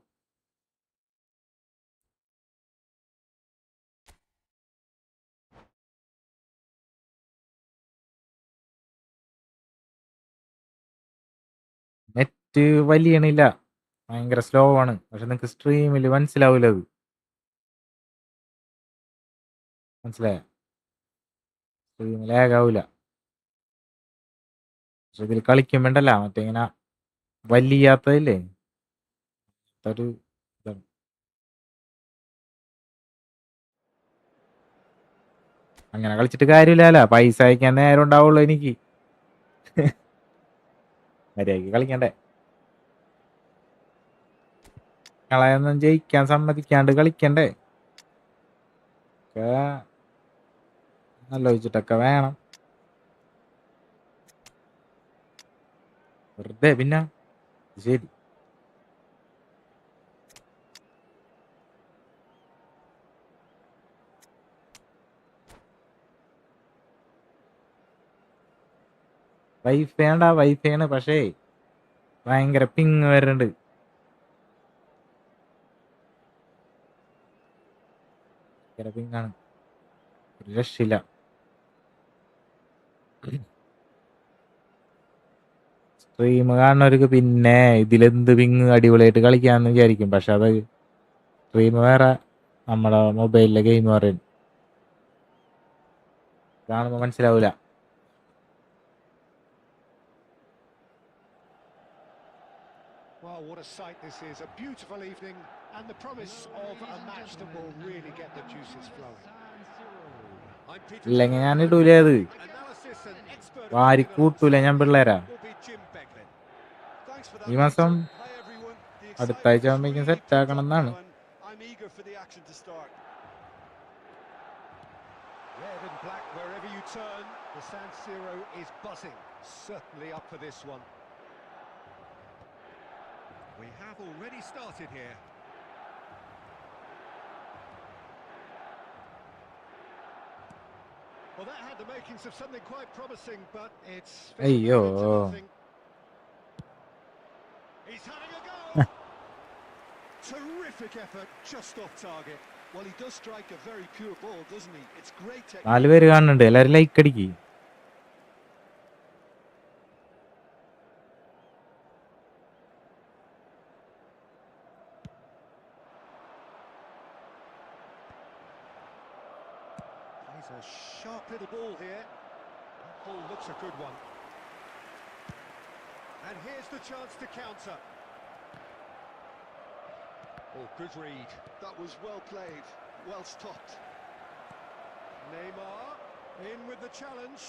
നെറ്റ് വലിയണില്ല, ഭയങ്കര സ്ലോ ആണ്. പക്ഷെ നിങ്ങൾക്ക് സ്ട്രീമിൽ മനസ്സിലാവൂല. അത് മനസ്സിലായ സ്ട്രീമിൽ ലാഗാവൂല. പക്ഷെ ഇതിൽ കളിക്കുമ്പോണ്ടല്ല മറ്റേ ഇങ്ങനെ വലിയാത്തതില്ലേ ഒരു ഇതാണ്. അങ്ങനെ കളിച്ചിട്ട് കാര്യമില്ലല്ലോ. പൈസ അയക്കാൻ നേരം ഉണ്ടാവുള്ളൂ എനിക്ക്. മര്യാദക്ക് കളിക്കണ്ടേ? കളയൊന്നും ജയിക്കാൻ സമ്മതിക്കാണ്ട് കളിക്കണ്ടേ? ഒക്കെ ആലോചിച്ചിട്ടൊക്കെ വേണം. വെറുതെ പിന്നെ ശരി. വൈഫൈയാണ്. പക്ഷേ ഭയങ്കര പിങ് വരുന്നുണ്ട്. ഭയങ്കര പിങ്ങാണ്, ഒരു രക്ഷയില്ല. സ്ട്രീം കാണുന്നവർക്ക് പിന്നെ ഇതിലെന്ത് പിങ് അടിപൊളിയായിട്ട് കളിക്കാന്ന് വിചാരിക്കും. പക്ഷെ അത് സ്ട്രീം വേറെ, നമ്മുടെ മൊബൈലിലെ ഗെയിം പറയും. കാണുമ്പോൾ മനസ്സിലാവൂല.
Well, what a sight this is. A beautiful evening and the promise of a match that will really get the juices flowing. I'm Peter
ഇല്ലെങ്കിൽ ഞാൻ
Turner.
ഇടൂലേ അത്.
Analysis and expert
വാരി
opinion
കൂട്ടൂല ഞാൻ
alongside me
പിള്ളേരാ.
will be Jim Beglin.
Thanks for
ഈ
that,
മാസം
Peter. Hi, everyone. The
അടുത്ത
excitement
ആഴ്ച
has
ആകുമ്പോഴേക്കും
really
സെറ്റ്
picked
ആക്കണം
up
എന്നാണ്.
now, and I'm eager for the action to start.
Red and black wherever you turn, the San Siro is buzzing. Certainly up for this one. We have already started here. Well, that had the makings of something quite promising, but it's fizzled
അയ്യോ,
out into nothing. He's having a go! Terrific effort, just off target.
Well, he does strike a very pure ball, doesn't he? It's great
4
technique.
പേര് കാണുന്നുണ്ട്. എല്ലാവരും like അടിക്ക്.
Plays a sharp little ball here. That ball looks a good one. And here's the chance to counter. Oh, good read.
That was well played, well stopped.
Neymar in with the challenge.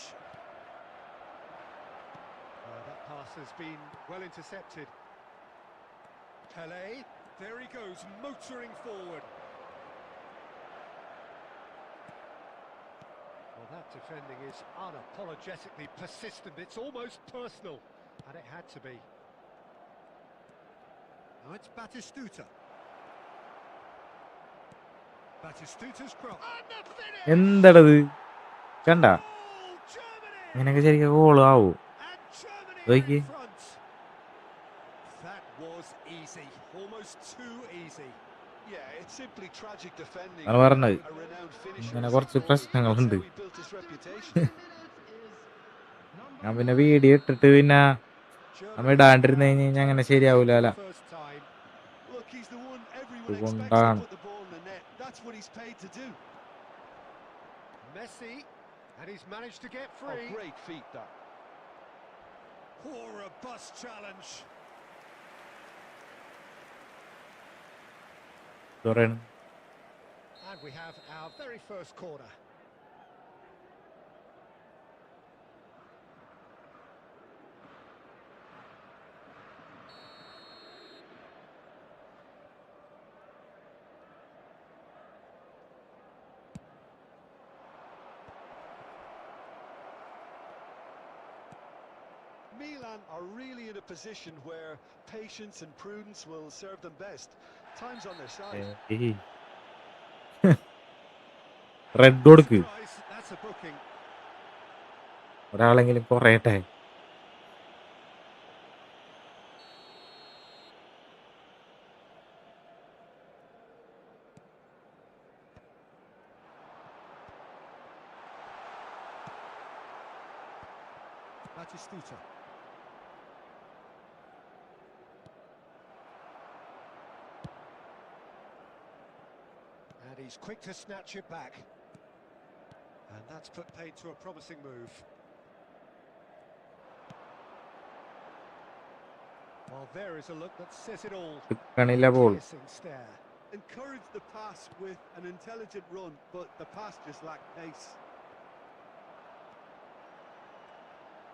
That pass has been well intercepted. Pele, there he goes, motoring forward. Well, that defending is unapologetically persistent. It's almost personal, and it had to be. Now it's Batistuta. Batistuta's cross. And the finish!
എന്താടത് കണ്ട?
Goal, Germany!
ഇങ്ങനെയൊക്കെ ശരിക്കും goal ആവൂ.
And Germany clear in
നോക്കി
front. That was easy, almost too easy.
Yeah, it's simply tragic defending.
അതാണ് പറഞ്ഞത്.
A renowned finisher
ഇങ്ങനെ
as he
കുറച്ച്
called.
പ്രശ്നങ്ങളുണ്ട്.
That's how he built his reputation.
ഞാൻ പിന്നെ വീഡിയോ ഇട്ടിട്ട് പിന്നെ നമ്മ ഇടാണ്ടിരുന്ന് കഴിഞ്ഞാൽ അങ്ങനെ ശരിയാവൂല.
First time.
Look, he's the one everyone expects to
അതുകൊണ്ടാണ്
put the ball in the net. That's what he's paid to do.
Messi, and he's managed to get
Oh,
free.
great feat that.
Oh, robust challenge.
പറയണം.
And we have our very first corner.
Milan are really in a position where patience and prudence will serve them best. Time's on their side.
Red കൊടുക്ക്.
Surprise, that's a booking.
ഒരാളെങ്കിലും കുറയട്ടെ.
Batistuta. And he's quick to snatch it back. And that's put paid to a promising move. Well, there is a look that says it all.
ണില്ല ball.
Piercing stare.
Encourage the pass with an intelligent run, but the pass just lacked pace.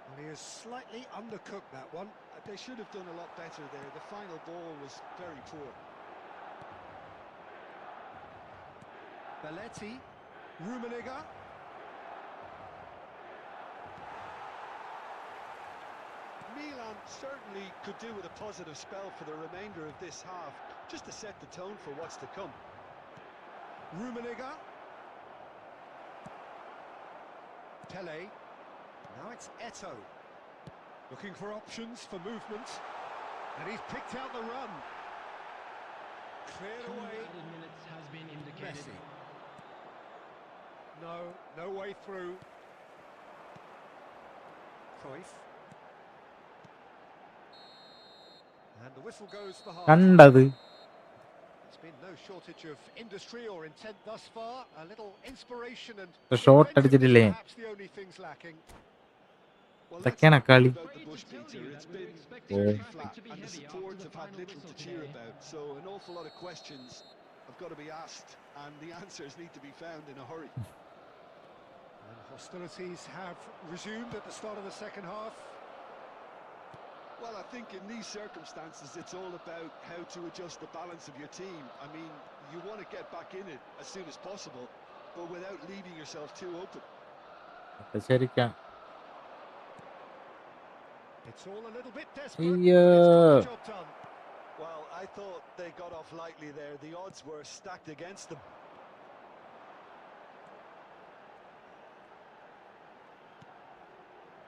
Well, he has slightly undercooked that one.
They should have done a lot better there. The final ball was very poor.
Belletti, Rummenigge.
Milan certainly could do with a positive spell for the remainder of this half, just to set the tone for what's to come.
Rummenigge. Pele. Now it's Eto'o. Looking for options for movement. And he's picked out the run. Cleared
2
away.
added minutes has been indicated.
Messi. No way through. Cruyff. And the whistle goes for half.
കണ്ടത്.
There's been no shortage of industry or intent thus far. A little inspiration and
shot
inventiveness
അടിച്ചിട്ടില്ലേ?
perhaps the only things lacking.
Well,
ഇതൊക്കെയാണ് കളി.
about the bush, Peter. It's been
Oh.
very
Traffic
flat,
to be
and the
heavy
support
after the
have had
final
little to
whistle
cheer
today.
about. So an awful lot of questions have got to be asked, and the answers need to be found in a hurry.
And hostilities have resumed at the start of the second half.
Well, I think in these circumstances, it's all about how to adjust the balance of your team. I mean, you want to get back in it as soon as possible, but without leaving yourself too open.
ശരിക്കാം.
It's all a little bit desperate, but
അയ്യോ.
it's got the job done.
Well, I thought they got off lightly there. The odds were stacked against them.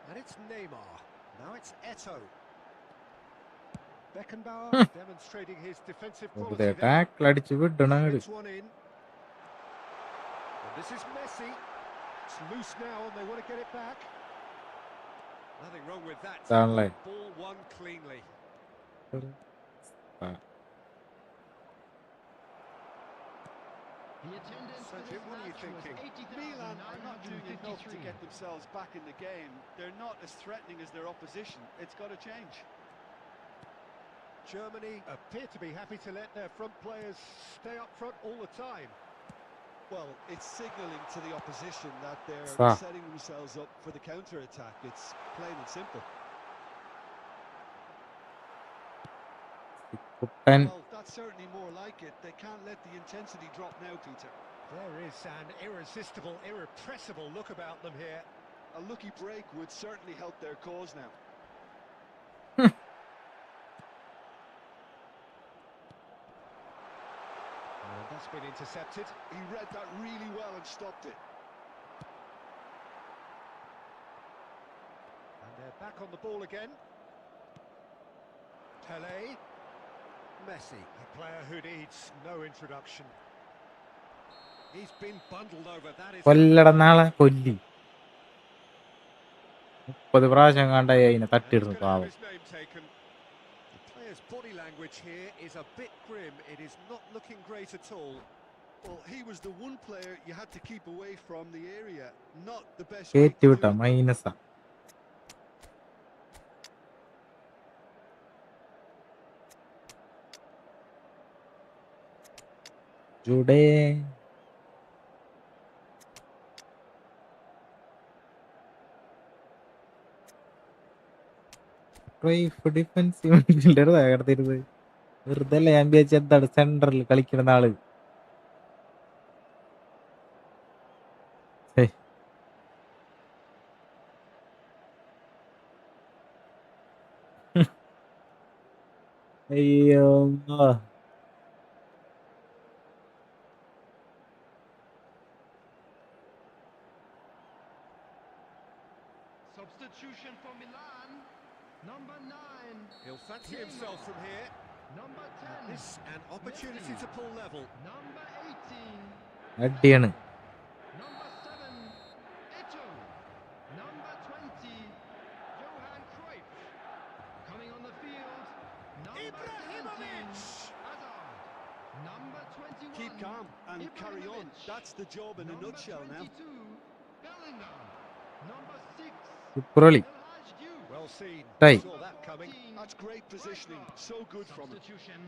And it's Neymar. Now it's Eto'o. Beckenbauer demonstrating his defensive quality there.
Tackle അടിച്ച് വിടണം.
Gets one in. And this is Messi. It's loose now and they want to get it back. Nothing wrong with that.
Stanley.
Ball won cleanly.
The attendance
So,
for
Jim,
this
what are you
match was
thinking?
Milan are not doing enough to
80,953.
get themselves back in the game. They're not as threatening as their opposition. It's got to change.
Germany appear to be happy to let their front players stay up front all the time.
Well, it's signalling to the opposition that they're
Ah.
setting themselves up for the counter-attack. It's plain and simple.
Kuttan.
Well, that's certainly more like it. They can't let the intensity drop now, Peter.
There is an irresistible, irrepressible look about them here.
A lucky break would certainly help their cause now.
And that's been intercepted.
He read that really well and stopped it.
And they're back Back on the ball again. Pele. Messi, a player who needs no introduction. He's been bundled over, that is...
കൊല്ലട നാളെ കൊല്ലി 30 പ്രാവശ്യം കണ്ടായി അതിനെ
And he's
തട്ടിയിടുന്നു
going to have
പാവം.
his name taken. The player's body language here is a bit grim. It is not looking great at all.
Well, he was the one player you had to keep away from the area. Not the best way
കയറ്റി
to
വിട്ട
do it.
മൈനസാ. ജുഡേ defensive midfielder തകർത്തിരുന്നത് വെറുതെ അല്ല. ഞാൻ വിചാരിച്ച എന്താണ് സെന്ററിൽ കളിക്കുന്ന ആള്. ഹേ. അയ്യോ
Substitution for Milan. Number 9.
He'll fancy himself from here.
Number 10.
This an opportunity to pull level.
Number 18.
അടിയാണ്.
Number 7. Ito. Number 20. Johan Cruyff. Coming on the field. Number 17.
Ibrahimovic!
Hazard. Number 21.
Keep calm and carry on.
Ibrahimovic.
That's the job in a
Number
nutshell now.
22. Bellingham. Number 6.
സൂപ്പർളി.
El Hadj Diouf.
Well seen.
Right.
Saw that coming.
That's great positioning. So good from him.
Substitution.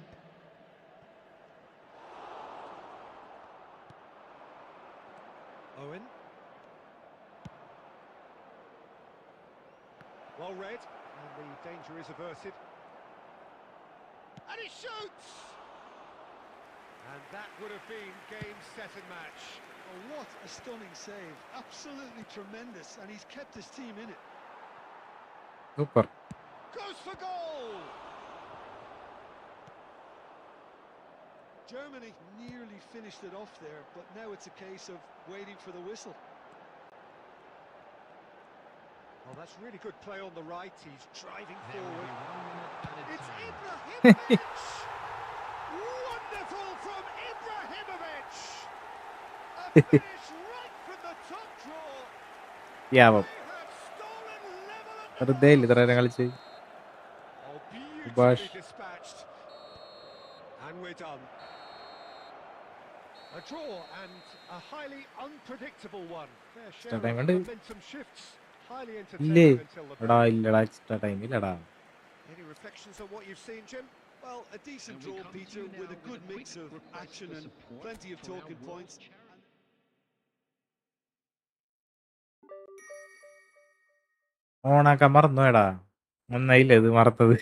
Owen. Well read, and the danger is averted. And he shoots! And that would have been game, set and match.
Oh, what a stunning save. Absolutely tremendous. And he's kept his team in it.
Super.
Goes for goal!
Germany nearly finished it off there, but now it's a case of waiting for the whistle.
Oh, that's really good play on the right. He's driving
There will
forward.
be 1 minute added
It's
time.
Ibrahimovic! Wonderful from Ibrahimovic! A finish right from the top draw.
യാവം
They have stolen level at the
വെറുതെ ഇല്ല ഇത്ര നേരം കളിച്ച്.
Oh,
Bash.
beautifully dispatched. And we're done. A draw and a highly unpredictable one. Fair share
Extra time
of
ഉണ്ട്.
momentum shifts. Highly
ഇല്ലേ
entertaining until the
എടാ
break.
ഇല്ലടാ extra time ഇല്ലടാ.
Any reflections on what you've seen, Jim?
Well, a decent
And we
draw,
come to
Peter,
you now
with a good
quick
mix of
request
action
for
and
support
plenty of
from our
talking
world
points.
champion.
ഓണാക്കാൻ മറന്നു എടാ. ഒന്നായില്ലേ ഇത് മറത്തത്.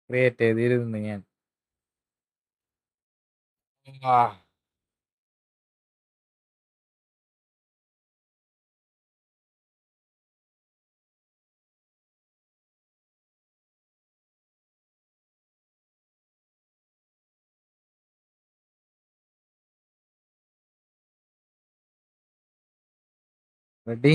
Create ചെയ്തിരുന്നു ഞാൻ. ആ ready.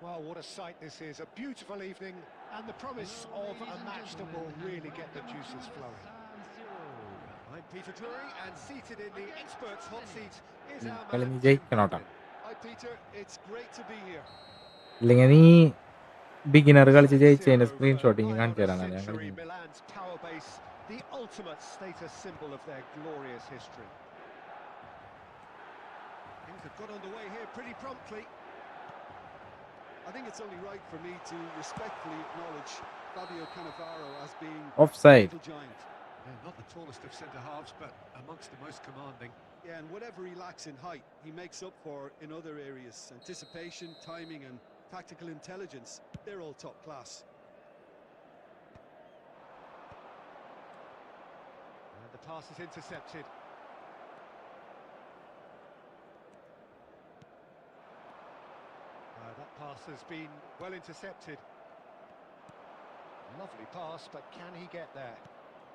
Well, what a sight this is. A beautiful evening and the promise of a match that will really get the juices flowing. I'm Peter Drury, and seated in the experts' hot seat is our
കളി
man
നീ
Jim
ജയിക്കണോട്ടാ.
Baldwin.
Hi Peter, it's great to be here.
ഇല്ലെങ്കിൽ നീ beginner കളിച്ച്
7-0
ജയിച്ചതിന്റെ
over
screenshot
nigh
ഇനി
on
കാണിച്ചു
a
തരാനാണ് ഞാൻ
century,
കളിക്കുന്നത്.
Milan's power base, the ultimate status symbol of their glorious history. Things have got underway here pretty promptly.
I think it's only right for me to respectfully acknowledge Fabio Cannavaro as being
Offside.
a little giant.
Yeah, not the tallest of centre-halves, but amongst the most commanding.
Yeah, and whatever he lacks in height, he makes up for in other areas. Anticipation, timing and tactical intelligence, they're all top class.
And the pass is intercepted. That pass has been well intercepted. Lovely pass, but can he get there?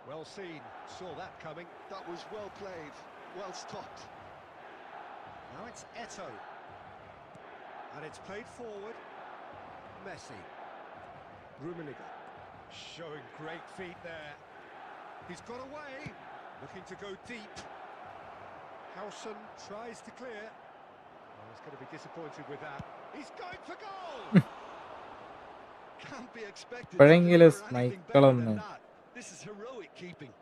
Well seen, saw that coming.
That was well played, well stopped.
Now it's Eto. And it's played forward. Messi. Rummenigge. Showing great feet there. He's got away. Looking to go deep. Howson tries to clear. Oh, he's going to be disappointed with that. He's going for goal!
Can't be expected to
ഇപ്പോഴെങ്കിലും
deliver anything better
സ്മൈക്കളൊന്ന്
than that. This is heroic keeping.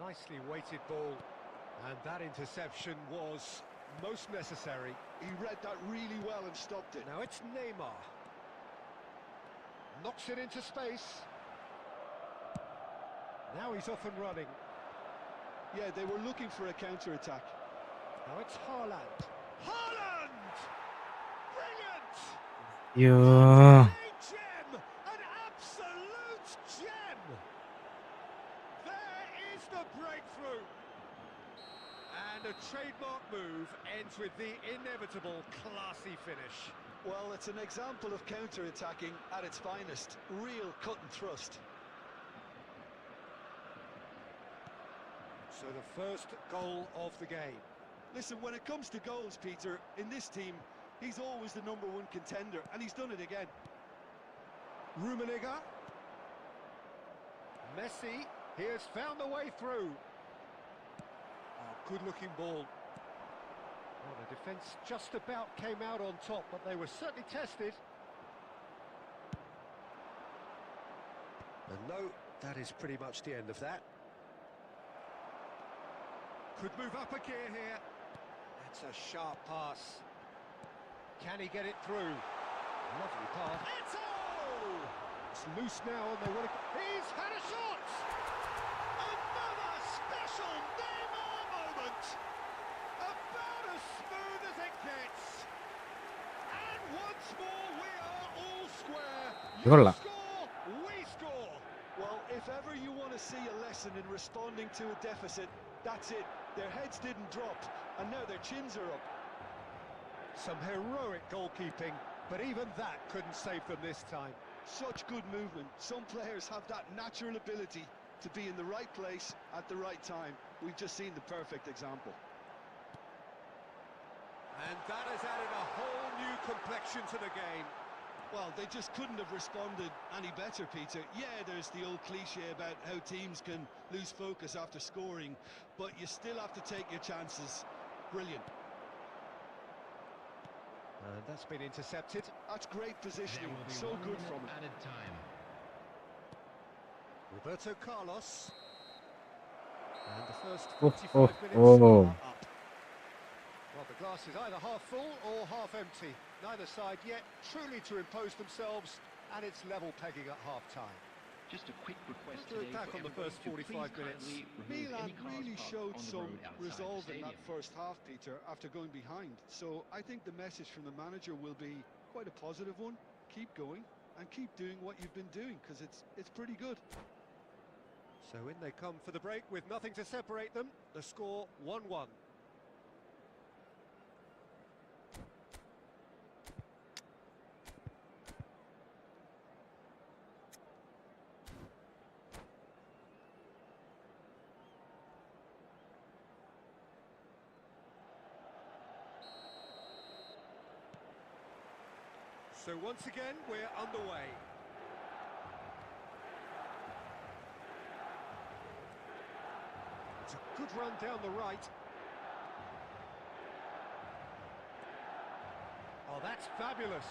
Nicely weighted ball. And that interception was most necessary.
He read that really well and stopped it.
Now it's Neymar. Knocks it into space. Now he's off and running.
Yeah, they were looking for a counter-attack.
Now it's Haaland. Haaland! Brilliant!
അയ്യോ
A gem! An absolute gem! There is the breakthrough! And a trademark move ends with the inevitable classy finish.
Well, it's an example of counter-attacking at its finest. Real cut and thrust.
So the first goal of the game.
Listen, when it comes to goals, Peter, in this team, he's always the number one contender, and he's done it again.
Rummenigge. Messi, he has found the way through. Oh, good-looking ball. Well, the defence just about came out on top, but they were certainly tested. And no, that is pretty much the end of that. Could move up a gear here. That's a sharp pass. Can he get it through? Lovely pass. Eto! It's loose now and they want to... He's had a shot! Another special Neymar moment! About as smooth as it gets. And once more we are all square. You
കൊള്ളാം.
score, we score.
Well, if ever you want to see a lesson in responding to a deficit, that's it. Their heads didn't drop, and now their chins are up.
Some heroic goalkeeping, but even that couldn't save them this time.
Such good movement. Some players have that natural ability to be in the right place at the right time. We've just seen the perfect example.
And that has added a whole new complexion to the game.
Well, they just couldn't have responded any better, Peter. Yeah, there's the old cliche about how teams can lose focus after scoring, but you still have to take your chances. Brilliant.
And that's been intercepted.
That's great
There
positioning.
will be
So
1
good
minute
from him.
added time.
Roberto Carlos. And the first
Oh,
45 minutes
oh.
are up. Well, the glass is either half full or half empty. Neither side yet truly to impose themselves, and it's level pegging at half-time.
Just a quick request
We'll do it
today
back
for
on the
everybody
first
to
45
please
minutes.
kindly remove
Milan
any cars
really
parked
showed
on the
some
road outside
resolve
the
in that
stadium.
first half, Peter, after going behind. So I think the message from the manager will be quite a positive one. Keep going and keep doing what you've been doing, because it's pretty good.
So in they come for the break with nothing to separate them. The score 1-1. So once again, we're underway. It's a good run down the right. Oh, that's fabulous.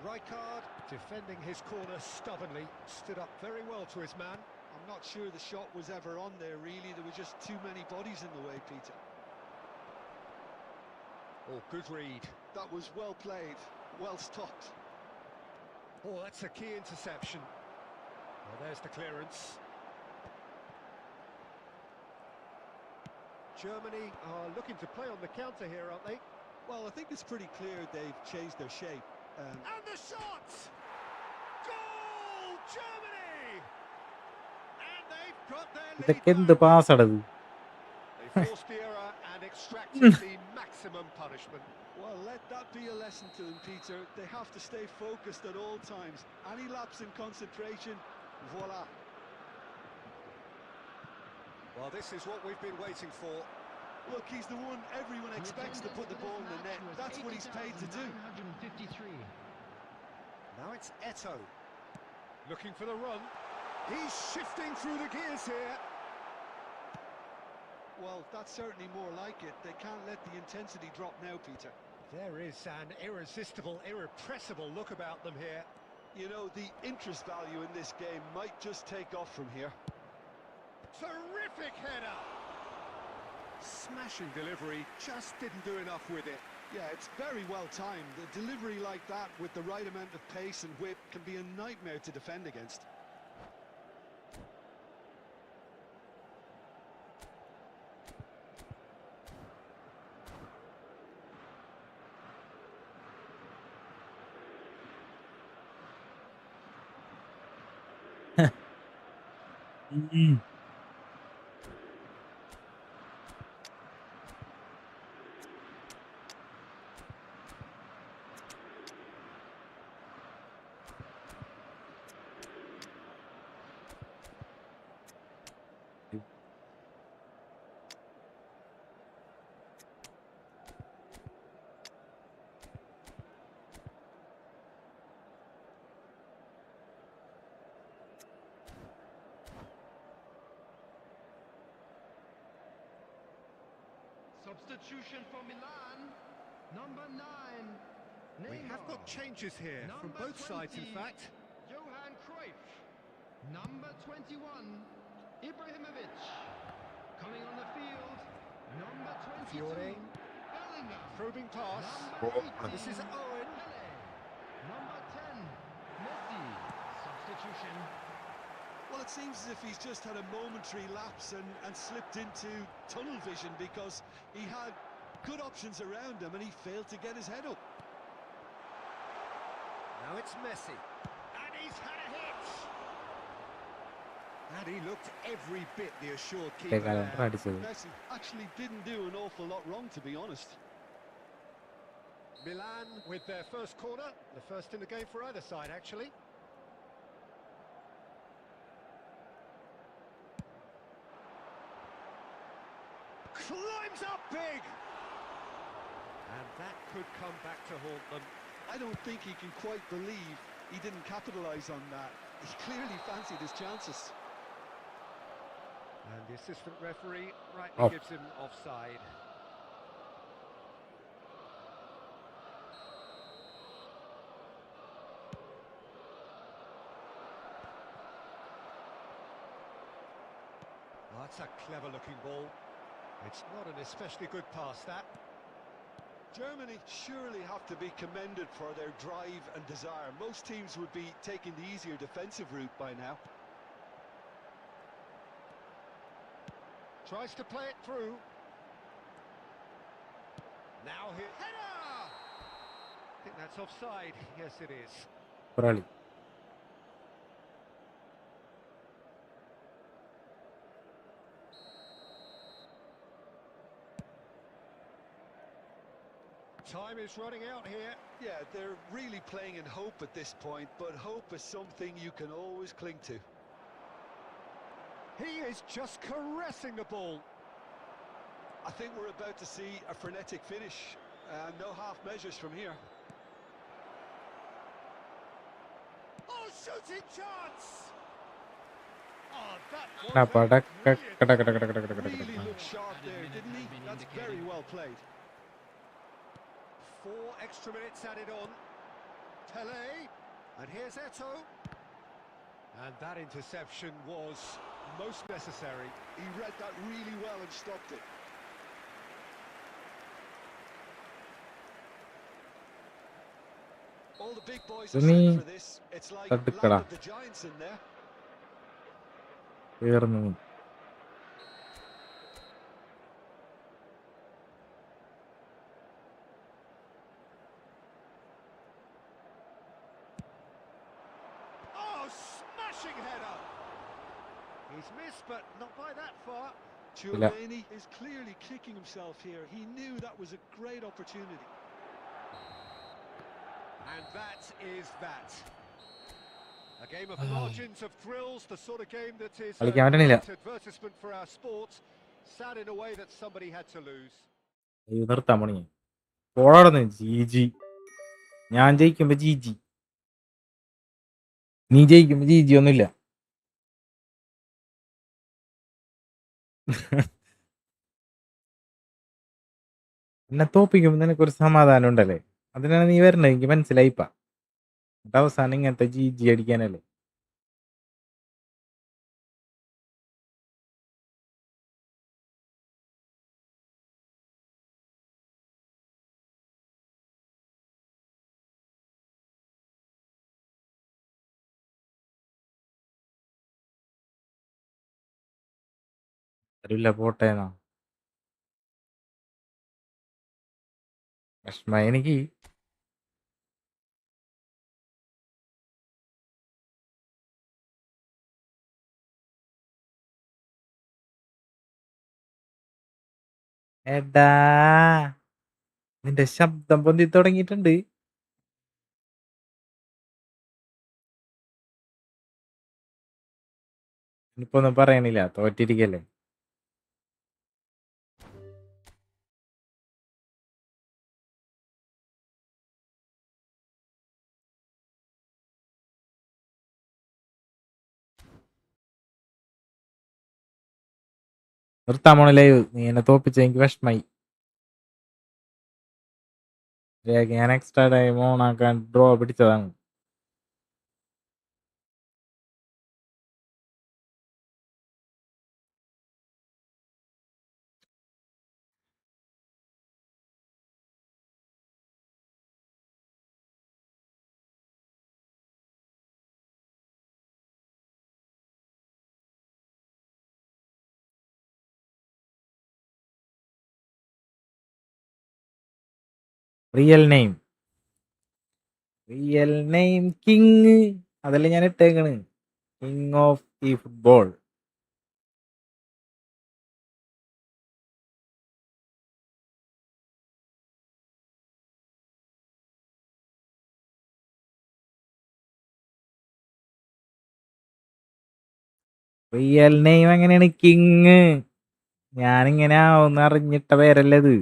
Rijkaard defending his corner stubbornly, stood up very well to his man.
I'm not sure the shot was ever on there, really. There were just too many bodies in the way, Peter.
Oh, good read.
That was well played, well stopped.
Oh, that's a key interception. Well, there's the clearance. Germany are looking to play on the counter here, aren't they?
Well, I think it's pretty clear they've changed their shape.
And the shot! Goal, Germany! And they've got their lead
ഇതൊക്കെ എന്ത്
back.
പാസ്സാണത്?
They forced the error and extracted the maximum punishment.
Well, let that be a lesson to them, Peter. They have to stay focused at all times. Any lapse in concentration, voila.
Well, this is what we've been waiting for.
Look, he's the one everyone expects to put the ball in the net. That's what he's paid to do.
953.
Now it's Eto. Looking for the run. He's shifting through the gears here.
Well, that's certainly more like it. They can't let the intensity drop now, Peter.
There is an irresistible, irrepressible look about them here.
You know, the interest value in this game might just take off from here.
Terrific header! Smashing delivery, just didn't do enough with it.
Yeah, it's very well timed. A delivery like that with the right amount of pace and whip can be a nightmare to defend against.
Substitution for Milan. Number 9.
We have got changes here from
Number
both sides, in
20,
fact.
Johan Cruyff. Number 21. Ibrahimovic. Coming on the field. Number 22.
Fiore.
Bellingham.
Probing pass.
Number 18.
This is Owen.
Pele. Number 10. Messi. Substitution.
Well, it seems as if he's just had a momentary lapse and slipped into tunnel vision because he had good options around him and he failed to get his head up.
Now it's Messi. And he's had a hit. And he looked every bit the assured keeper there.
Messi actually didn't do an awful lot wrong, to be honest.
Milan with their first corner. The first in the game for either side, actually. Climbs up big! And that could come back to haunt them.
I don't think he can quite believe he didn't capitalise on that. He clearly fancied his chances.
And the assistant referee rightly
Off.
gives him offside. Oh, that's a clever looking ball. It's not an especially good pass, that.
Germany surely have to be commended for their drive and desire. Most teams would be taking the easier defensive route by now.
Tries to play it through. Now here. Header! I think that's offside. Yes, it is.
Probably.
Time is running out here.
Yeah, they're really playing in hope at this point, but hope is something you can always cling to.
He is just caressing the ball.
I think we're about to see a frenetic finish. No half measures from here.
Oh, shooting chance! Oh, that was
Da,
a
pa, da, ka,
brilliant
ka, da, ka, da,
goal.
ka, da, ka, da, ka, da, ka,
Really
da.
looked sharp there, didn't he? That's very well played.
4 extra minutes added on. Pele, and here's Eto. And that interception was most necessary.
He read that really well and stopped it. All the big boys are
Ini
set for this. It's like
തടുക്കടാ
Land of the Giants in there.
തീർന്നു.
Oh, smashing header! He's missed, but not by that far.
Chouameni is clearly kicking himself here. He knew that was a great opportunity.
And that is that. A game of margins of thrills, the sort of game that is a
കളിക്കാൻ പറ്റണില്ല.
great advertisement for our sport. Sad in a way that somebody had to lose.
നിർത്താൻ പണി പോടാടുന്നു. G ഞാൻ ജയിക്കുമ്പോ G നീ ജയിക്കുമ്പോ G ഒന്നുമില്ല. എന്നെ തോപ്പിക്കുമ്പോ നിനക്കൊരു സമാധാനം ഉണ്ടല്ലേ, അതിനാണ് നീ വരണത്. എനിക്ക് മനസ്സിലായിപ്പാ. എന്നിട്ട് അവസാനം ഇങ്ങനത്തെ ജി അടിക്കാനല്ലേ. അറിയില്ല, പോട്ടേന്നാ വിഷമ എനിക്ക്. എടാ നിന്റെ ശബ്ദം പൊന്തി തുടങ്ങിയിട്ടുണ്ട്. ഇനിയിപ്പോ ഒന്നും പറയണില്ല, തോറ്റിരിക്കല്ലേ. നിർത്താൻ പോണ ലൈവ്. നീ എന്നെ തോപ്പിച്ച എനിക്ക് വിഷമായി. ഞാൻ എക്സ്ട്രാ ടൈം ഓണാക്കാൻ ഡ്രോ പിടിച്ചതാണ്. റിയൽ നെയിം കിങ്, അതല്ലേ ഞാൻ ഇട്ടേക്കണ്. കിങ് ഓഫ് ഈ ഫുട്ബോൾ. റിയൽ നെയിം എങ്ങനെയാണ് കിങ്? ഞാനിങ്ങനെ ആവുന്ന അറിഞ്ഞിട്ട പേരല്ലത്.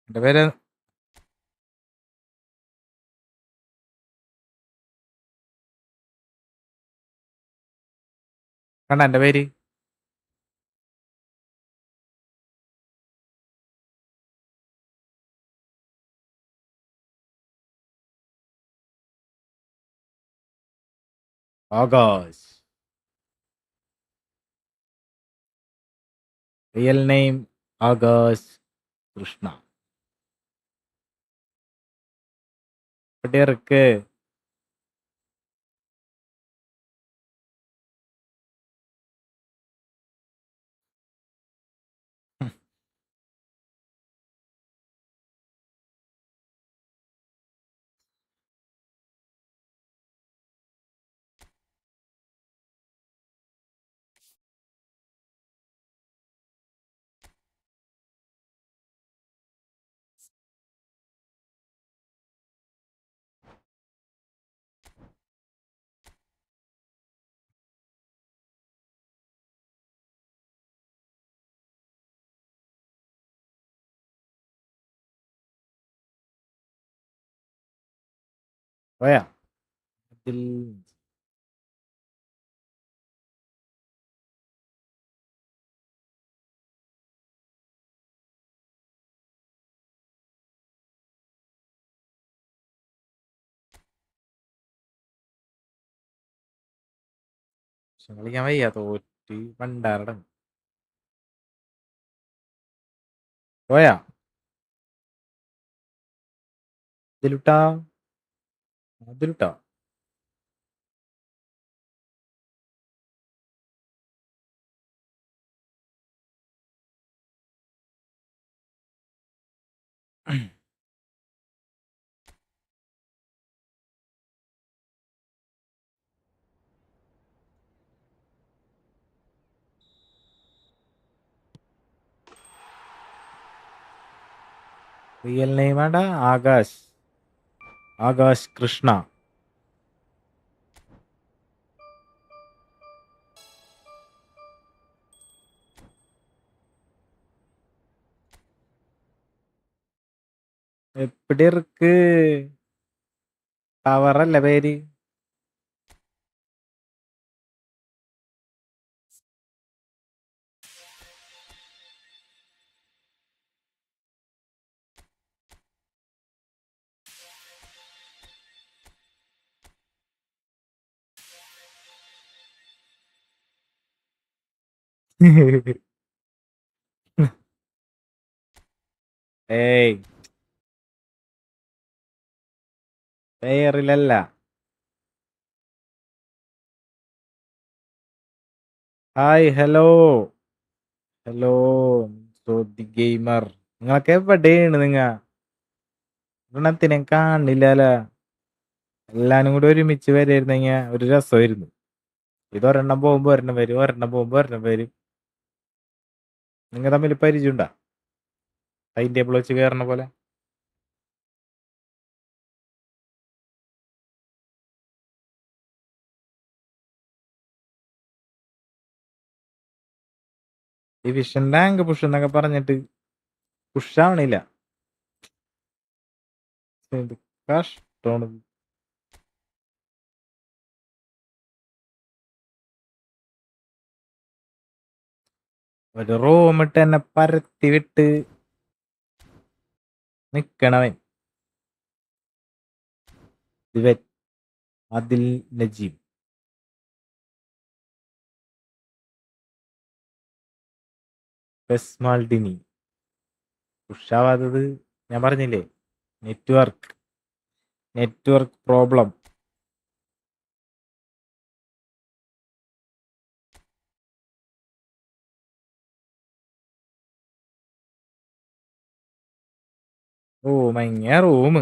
എന്റെ പേര് കണ്ട, എന്റെ പേര് ആകാശ്. Real name Akash Krishna. ഇருக்கு. പോയാ ഇതിൽ കളിക്കാൻ വയ്യ, തോറ്റ് പണ്ടാരടം. പോയാ ഇതിലുട്ടാ അതിലുട്ടാ റിയൽ നെയിം ആടാ ആകാശ് കൃഷ്ണ. എപ്പിടി ഇருக்கு ടവറല്ല പേര്. ഏയ് പേരിലല്ല. Hi hello the gamer. നിങ്ങളൊക്കെ എവിടെയാണ്? എണ്ണത്തിനെ കാണില്ലല്ല. എല്ലാരും കൂടി ഒരുമിച്ച് വരായിരുന്നെങ്കിൽ ഒരു രസമായിരുന്നു. ഇതൊരെണ്ണം പോകുമ്പോ ഒരെണ്ണം വരും, ഒരെണ്ണം പോകുമ്പോ ഒരെണ്ണം വരും. നിങ്ങൾ തമ്മിൽ പരിചയമുണ്ടാ? ടൈം ടേബിൾ വെച്ച് കയറണ പോലെ. ഡിവിഷൻ റാങ്ക് പുഷ് എന്നൊക്കെ പറഞ്ഞിട്ട് പുഷാവണില്ല. കഷ്ടമാണ്. ഒരു റൂം ഇട്ട് എന്നെ പരത്തി വിട്ട് നിക്കണവൻ ഇവൻ അതിൽ നജീബ്. മാൾഡിനി പുഷാവാത്തത് ഞാൻ പറഞ്ഞില്ലേ, നെറ്റ്വർക്ക് പ്രോബ്ലം. റൂം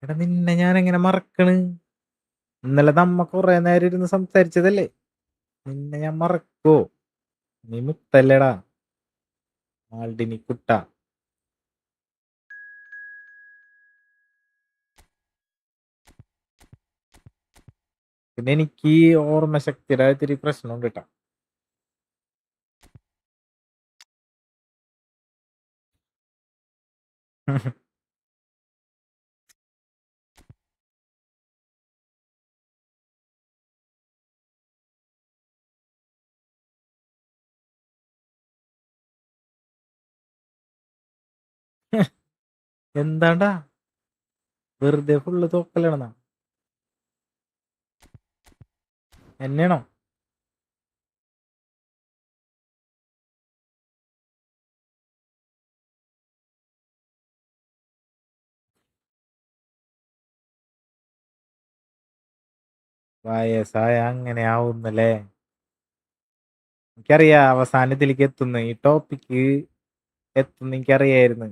എടാ നിന്നെ ഞാൻ എങ്ങനെ മറക്കണ്? ഇന്നലെ നമ്മ കൊറേ നേരം ഇരുന്ന് സംസാരിച്ചതല്ലേ. നിന്നെ ഞാൻ മറക്കോ? നീ മുത്തല്ലടാ മാൾഡിനി കുട്ട. പിന്നെ എനിക്ക് ഈ ഓർമ്മശക്തിയുടെ ഇത്തിരി പ്രശ്നമുണ്ട് കേട്ടാ. എന്താണ്ടാ വെറുതെ ഫുള്ള് തോക്കലാണെന്നാ എന്നെയാണോ? വയസ്സായ അങ്ങനെ ആവുന്നല്ലേ. എനിക്കറിയാം അവസാനത്തിലേക്ക് എത്തുന്നു, ഈ ടോപ്പിക്ക് എത്തുന്ന എനിക്കറിയായിരുന്നു.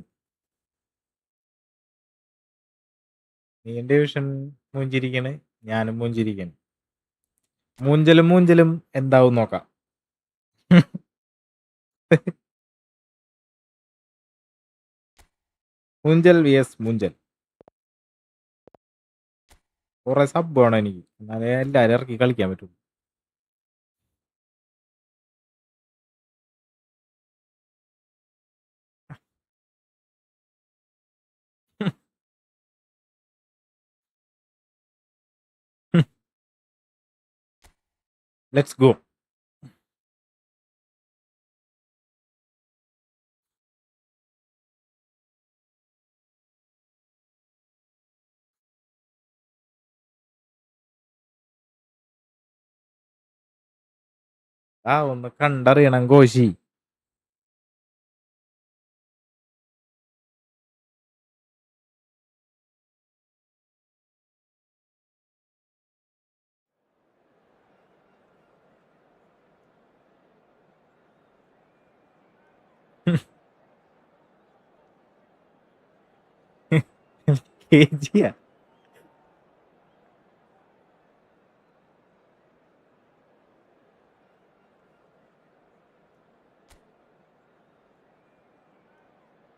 നീ ഡിവിഷൻ മൂഞ്ചിരിക്കണ്, ഞാനും മൂഞ്ചിരിക്കണ്. മൂഞ്ചലും എന്താവും നോക്കാം. മൂഞ്ചൽ vs മൂഞ്ചൽ. കുറെ സബ് വേണം എനിക്ക്, എന്നാലേ എല്ലാവരും ഇറക്കി കളിക്കാൻ പറ്റും. Let's go. ഒന്ന് കണ്ടറിയണം കോശി. കേജിയാ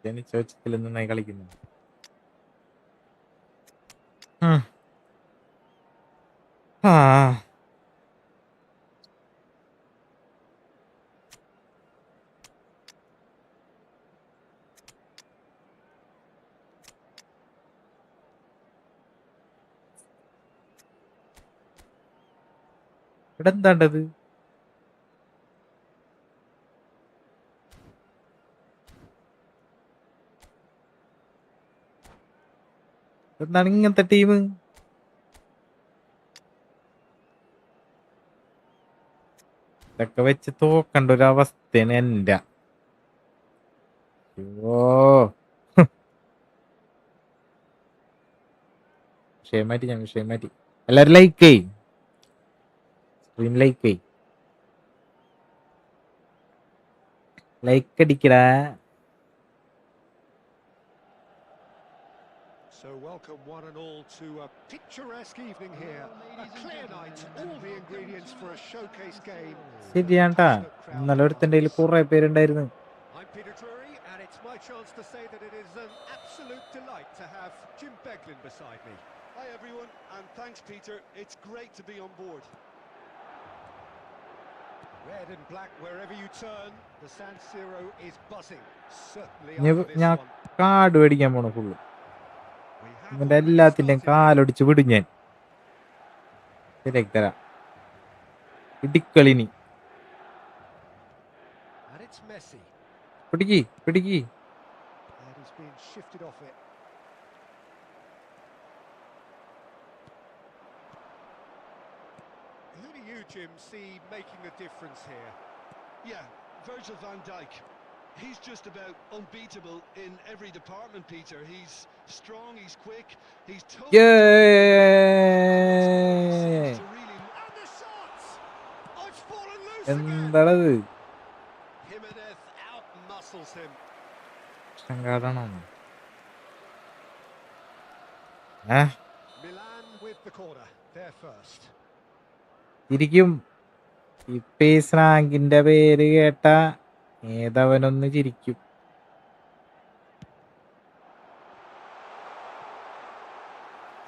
ജനിച്ച വെച്ചത്തിൽ നന്നായി കളിക്കുന്നു. ഇവിടെ എന്താണ്ടത്? എന്താണ് ഇങ്ങനത്തെ ടീം? ഇതൊക്കെ വെച്ച് തോക്കണ്ട ഒരു അവസ്ഥയാണ് എന്റെ. ഓ വിഷയം മാറ്റി, ഞാൻ വിഷയം മാറ്റി. എല്ലാരും ലൈക്ക് സ്ട്രീം ലൈക്ക് അടിക്കടാ.
So welcome one and all to a picturesque evening here. A clear night, all the ingredients for a showcase game.
ശരിയാണ്ടാ, ഇന്നലെ ഒരുത്തൻ്റെ കയ്യിൽ കുറെ പേരുണ്ടായിരുന്നു.
I'm Peter Drury, and it's my chance to say that it is an absolute delight to have Jim Beglin beside me.
Hi everyone, and thanks Peter. It's great to be on board.
Red and black wherever you turn, the San Siro is buzzing. Certainly
ഞാൻ
after this one.
കാട് മേടിക്കാൻ പോണ full.
We have
ഇവന്റെ
already
എല്ലാത്തിന്റെയും
started.
കാലൊടിച്ച് വിടും ഞാൻ. ശരിയാക്കി തരാം. ഇടിക്കളിനി
And it's Messi.
പിടിക്ക്.
And he's been shifted off it. Who do you, Jim, see making the difference here?
Yeah, Virgil van Dijk. He's just about unbeatable in every department, Peter. He's strong, he's quick, he's totally...
Yeah.
And the shot! Oh, it's fallen loose again!
എന്താണത്?
Jimenez out-muscles him.
സങ്കടാണോ?
Milan with the corner, there first.
ചിരിക്കും. ഇപ്പൊ ഈ സ്രാങ്കിന്റെ പേര് കേട്ട ഏതവനൊന്ന് ചിരിക്കും.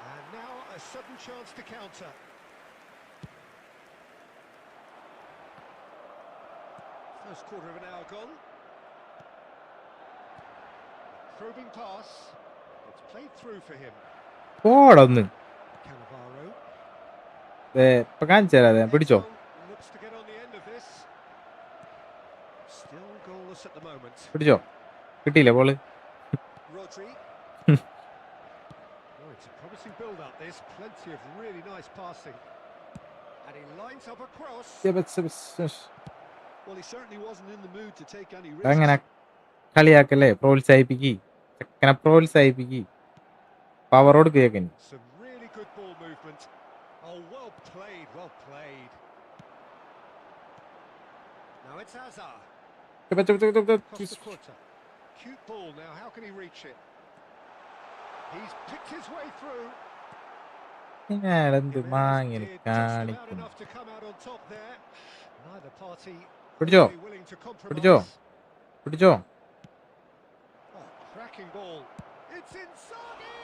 And now a sudden chance to counter. First quarter of an hour gone. Probing pass. It's played through for him.
പോടൊന്ന്.
Cannavaro.
ഇപ്പൊ കാണിച്ചു തരാതെ. പിടിച്ചോ.
Looks to get on the end of this. Still goalless at the moment.
പിടിച്ചോ. കിട്ടിയില്ലേ ball?
Rodri. Oh, it's a promising build-up. There's plenty of really nice passing. And he lines up a cross.
Well, he certainly wasn't in the mood to take any
അങ്ങനെ
risks.
കളിയാക്കല്ലേ? പ്രോത്സാഹിപ്പിക്കി. ചെക്കനെ പ്രോത്സാഹിപ്പിക്കി. Power കൊടുക്കുകയൊക്കെ.
Some really good ball movement. Oh, well played, well played. Now it's Hazard. Across the quarter. Cute ball now, how can he reach it? He's picked his way through.
ഞാനെന്ത്
Jimenez
മാങ്ങനെ
did just about
കാണിക്കും.
enough to come out on top there. Neither party
പിടിച്ചോ.
really willing to
പിടിച്ചോ.
compromise.
പിടിച്ചോ.
Oh, cracking ball. It's Inzaghi!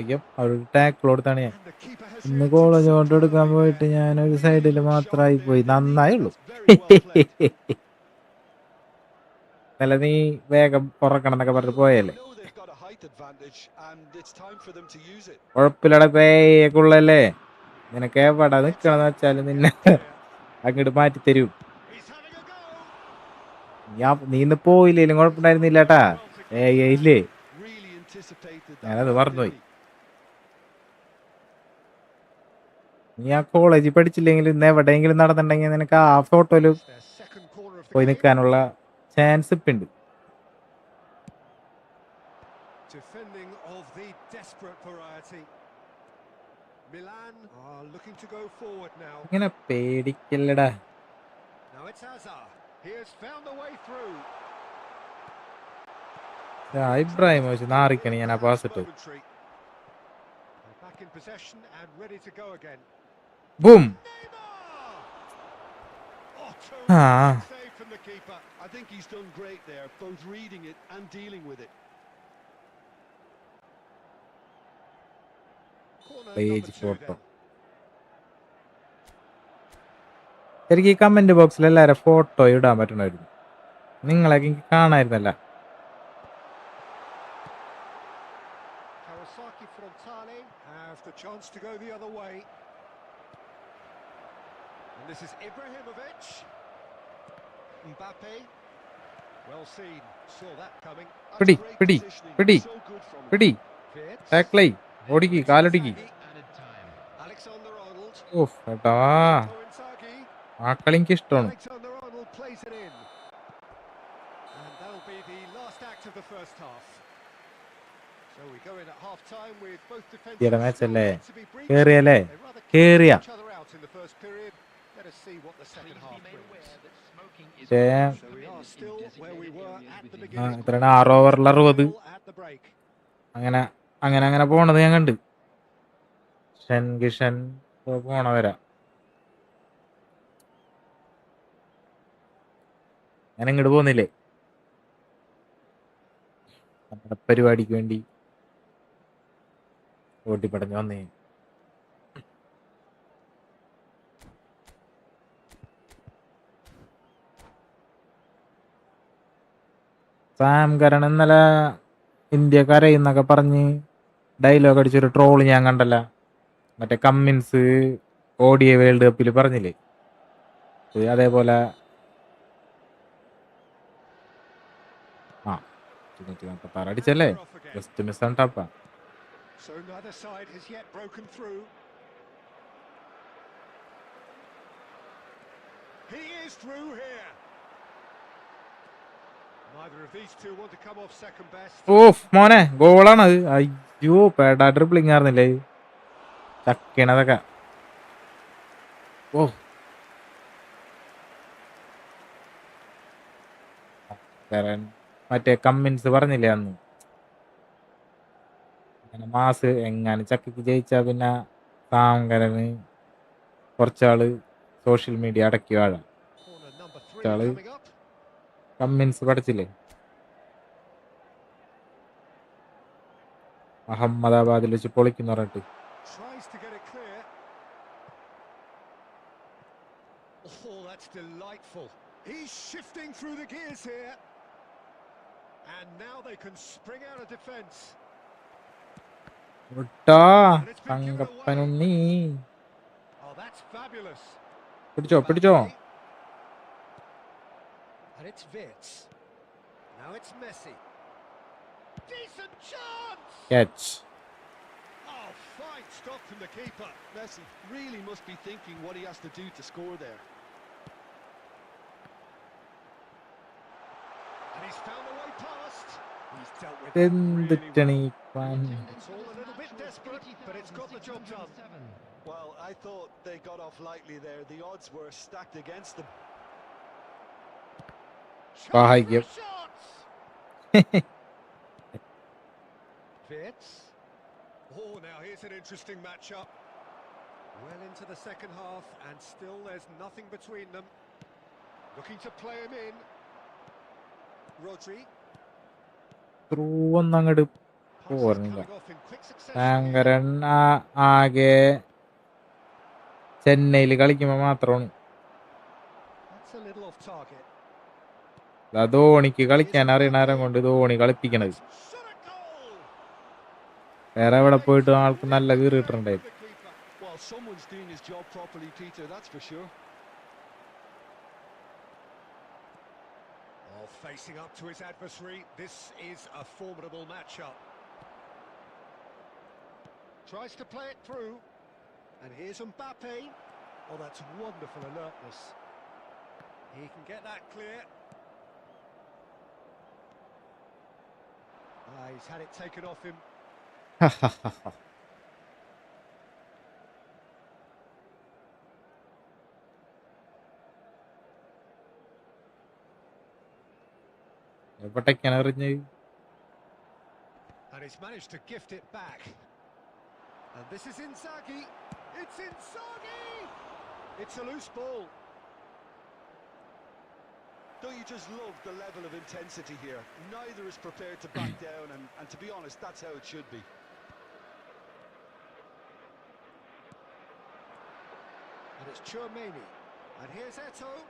അയ്യം ഒരു tackle കൊടുത്താണ് ഞാൻ.
And the keeper has
ഇന്ന്
reacted
college കൊണ്ട് എടുക്കാൻ
superbly
പോയിട്ട്
there.
ഞാനൊരു
Really
സൈഡിൽ
good shot
മാത്രമായി
there.
പോയി.
Indeed,
നന്നായുള്ളൂ.
that's very well played.
അല്ല നീ വേഗം പുറക്കണം എന്നൊക്കെ പറഞ്ഞ്
Well, they
പോയല്ലേ.
know they've got a height advantage, and it's time for them to use it.
കുഴപ്പമില്ലടാ പേക്കുള്ളല്ലേ. നിനക്ക് എവിടെ നിക്കണെന്ന്
Getting
വെച്ചാല് നിന്നെ
out clear.
അങ്ങോട്ട് മാറ്റി തരും.
He's having a go.
നീ ഇന്ന് പോയില്ലേലും കുഴപ്പമുണ്ടായിരുന്നില്ലാട്ടാ.
Well to keep that.
ഇല്ലേ
Really anticipated that
ഞാനത്
well,
മറന്നുപോയി.
didn't he?
നീ ആ കോളേജിൽ പഠിച്ചില്ലെങ്കിൽ ഇന്ന് എവിടെയെങ്കിലും നടന്നിട്ടുണ്ടെങ്കിൽ നിനക്ക് ആ ഫോട്ടോയില്
It's their second corner of the
പോയി
game.
നിൽക്കാനുള്ള ചാൻസ് ഇപ്പൊ ഉണ്ട്.
Defending of the desperate variety. Milan are looking to go forward now.
ഇങ്ങനെ പേടിക്കല്ലടാ.
Now it's Hazard. He has found a way through.
Ibrahim വെച്ച് നാറിക്കണി ഞാൻ ആ പാസ് ഇട്ടത്.
Momentary. They're back in possession and ready to go again.
Boom.
Neymar! Oh,
Ah.
terrific save from the keeper.
I think he's done great there, both reading it and dealing with it.
Corner
Page
number 2
photo.
then.
ശരിക്കും ഈ comment ബോക്സിൽ എല്ലാവരും photo ഇടാൻ പറ്റണമായിരുന്നു. നിങ്ങളൊക്കെ എനിക്ക് കാണായിരുന്നല്ല.
Kawasaki Frontale have the chance to go the other way. And this is Ibrahimovic. Mbappe. Well seen. Saw that coming.
പിടി
Great
പിടി
positioning.
പിടി
So good from him.
പിടി
Wirtz.
ടാക്ലൈ ഓടിക്കി കാലൊടിക്കി.
Added time.
Alexander-Arnold.
Of ഏട്ടാ
Inzaghi.
ആ കളി എനിക്ക് ഇഷ്ടമാണ്.
Alexander-Arnold plays it in. And that'll be the last act of the first half. So we go in at half time with both defenses
ഈയിടെ match അല്ലേ?
still to be breached.
കേറിയല്ലേ
They rather
കേറിയ.
each other out in the first period. Let us see what the second
Please be
half
made
brings.
aware that smoking is
പക്ഷേ
So we are still where we were at the beginning.
എത്രയാണ് 6 ഓവറിൽ 60
At the break.
അങ്ങനെ അങ്ങനെ അങ്ങനെ പോണത് ഞാൻ കണ്ട്. കിഷൻ പോണവരാ ഞാൻ ഇങ്ങോട്ട് പോന്നില്ലേ നമ്മുടെ പരിപാടിക്ക് വേണ്ടി ഓട്ടിപ്പടഞ്ഞ് വന്നേ. സാം കരൺ ഇന്നലെ ഇന്ത്യക്കാരെന്നൊക്കെ പറഞ്ഞ് ഡയലോഗ് അടിച്ചൊരു ട്രോള് ഞാൻ കണ്ടല്ല. മറ്റേ കമ്മിൻസ് ഓഡിയ വേൾഡ് കപ്പിൽ പറഞ്ഞില്ലേ, അതേപോലെ ആ 146 അടിച്ചല്ലേ, ജസ്റ്റ് മിസ് ആണ് ടപ്പാ.
So neither side has yet broken through. He is through here. Neither of these two want to come off second best.
Of മോനെ ഗോളാണത്. അയ്യോ പേടാ ഡ്രിബ്ലിംഗ് ആയിരുന്നില്ലേ ചക്കണതൊക്കെ. ഓ മറ്റേ കമ്മിൻസ് പറഞ്ഞില്ലേ അന്ന്, അങ്ങനെ മാസ് എങ്ങാനും ചക്കക്ക് ജയിച്ചാ പിന്നെ സാങ്കരന് കുറച്ചാള് സോഷ്യൽ മീഡിയ അടക്കി വാഴാം.
Corner number 3
കുറച്ചാള്
coming up.
Cummins പഠിച്ചില്ലേ, അഹമ്മദാബാദിൽ വെച്ച് പൊളിക്കുന്ന പറഞ്ഞിട്ട്.
Tries to get it clear. Oh, that's delightful. He's shifting through the gears here. And now they can spring out of defence.
തങ്കപ്പനുണ്ണി
Oh, that's fabulous.
പിടിച്ചോ പിടിച്ചോ.
And it's Wirtz. Now it's Messi. Decent chance.
Catch.
Oh, fine stop from the keeper.
Messi really must be thinking what he has to do to score there.
And he's found a way past. He's dealt with
എന്തിട്ടണി
It's all a little bit desperate, but it's got the job done.
Well, I thought they got off lightly there. The odds were stacked against them.
ഭാഗ്യം.
Shots. Wirtz. Oh, now here's an interesting matchup. Well into the second half, and still there's nothing between them. Looking to play him in. Rodri.
Through ഒന്നങ്ങട്
Passes
ഓർമ്മയില്ല.
coming off in quick succession here.
Shankaran ആകെ ചെന്നൈയിൽ കളിക്കുമ്പോൾ മാത്രമാണ്
That's a little off target.
ധോണിക്ക് കളിക്കാൻ അറിയണാരം കൊണ്ട് Dhoni കളിപ്പിക്കണത്.
Shot at goal.
വേറെ എവിടെ പോയിട്ട് ആൾക്ക് നല്ല കീറിയിട്ടുണ്ടായിരുന്നു.
Well, someone's doing his job properly, Peter, that's for sure.
Oh, facing up to his adversary, this is a formidable matchup. Tries to play it through, and here's Mbappe. Oh, that's wonderful alertness. He can get that clear. He's had it taken off him.
എവിടേക്കാണ് എറിഞ്ഞത്?
And he's managed to gift it back. And this is Inzaghi. It's Inzaghi! It's a loose ball.
Don't you just love the level of intensity here? Neither is prepared to back down, and to be honest, that's how it should be.
And it's Tchouameni. And here's Eto'o.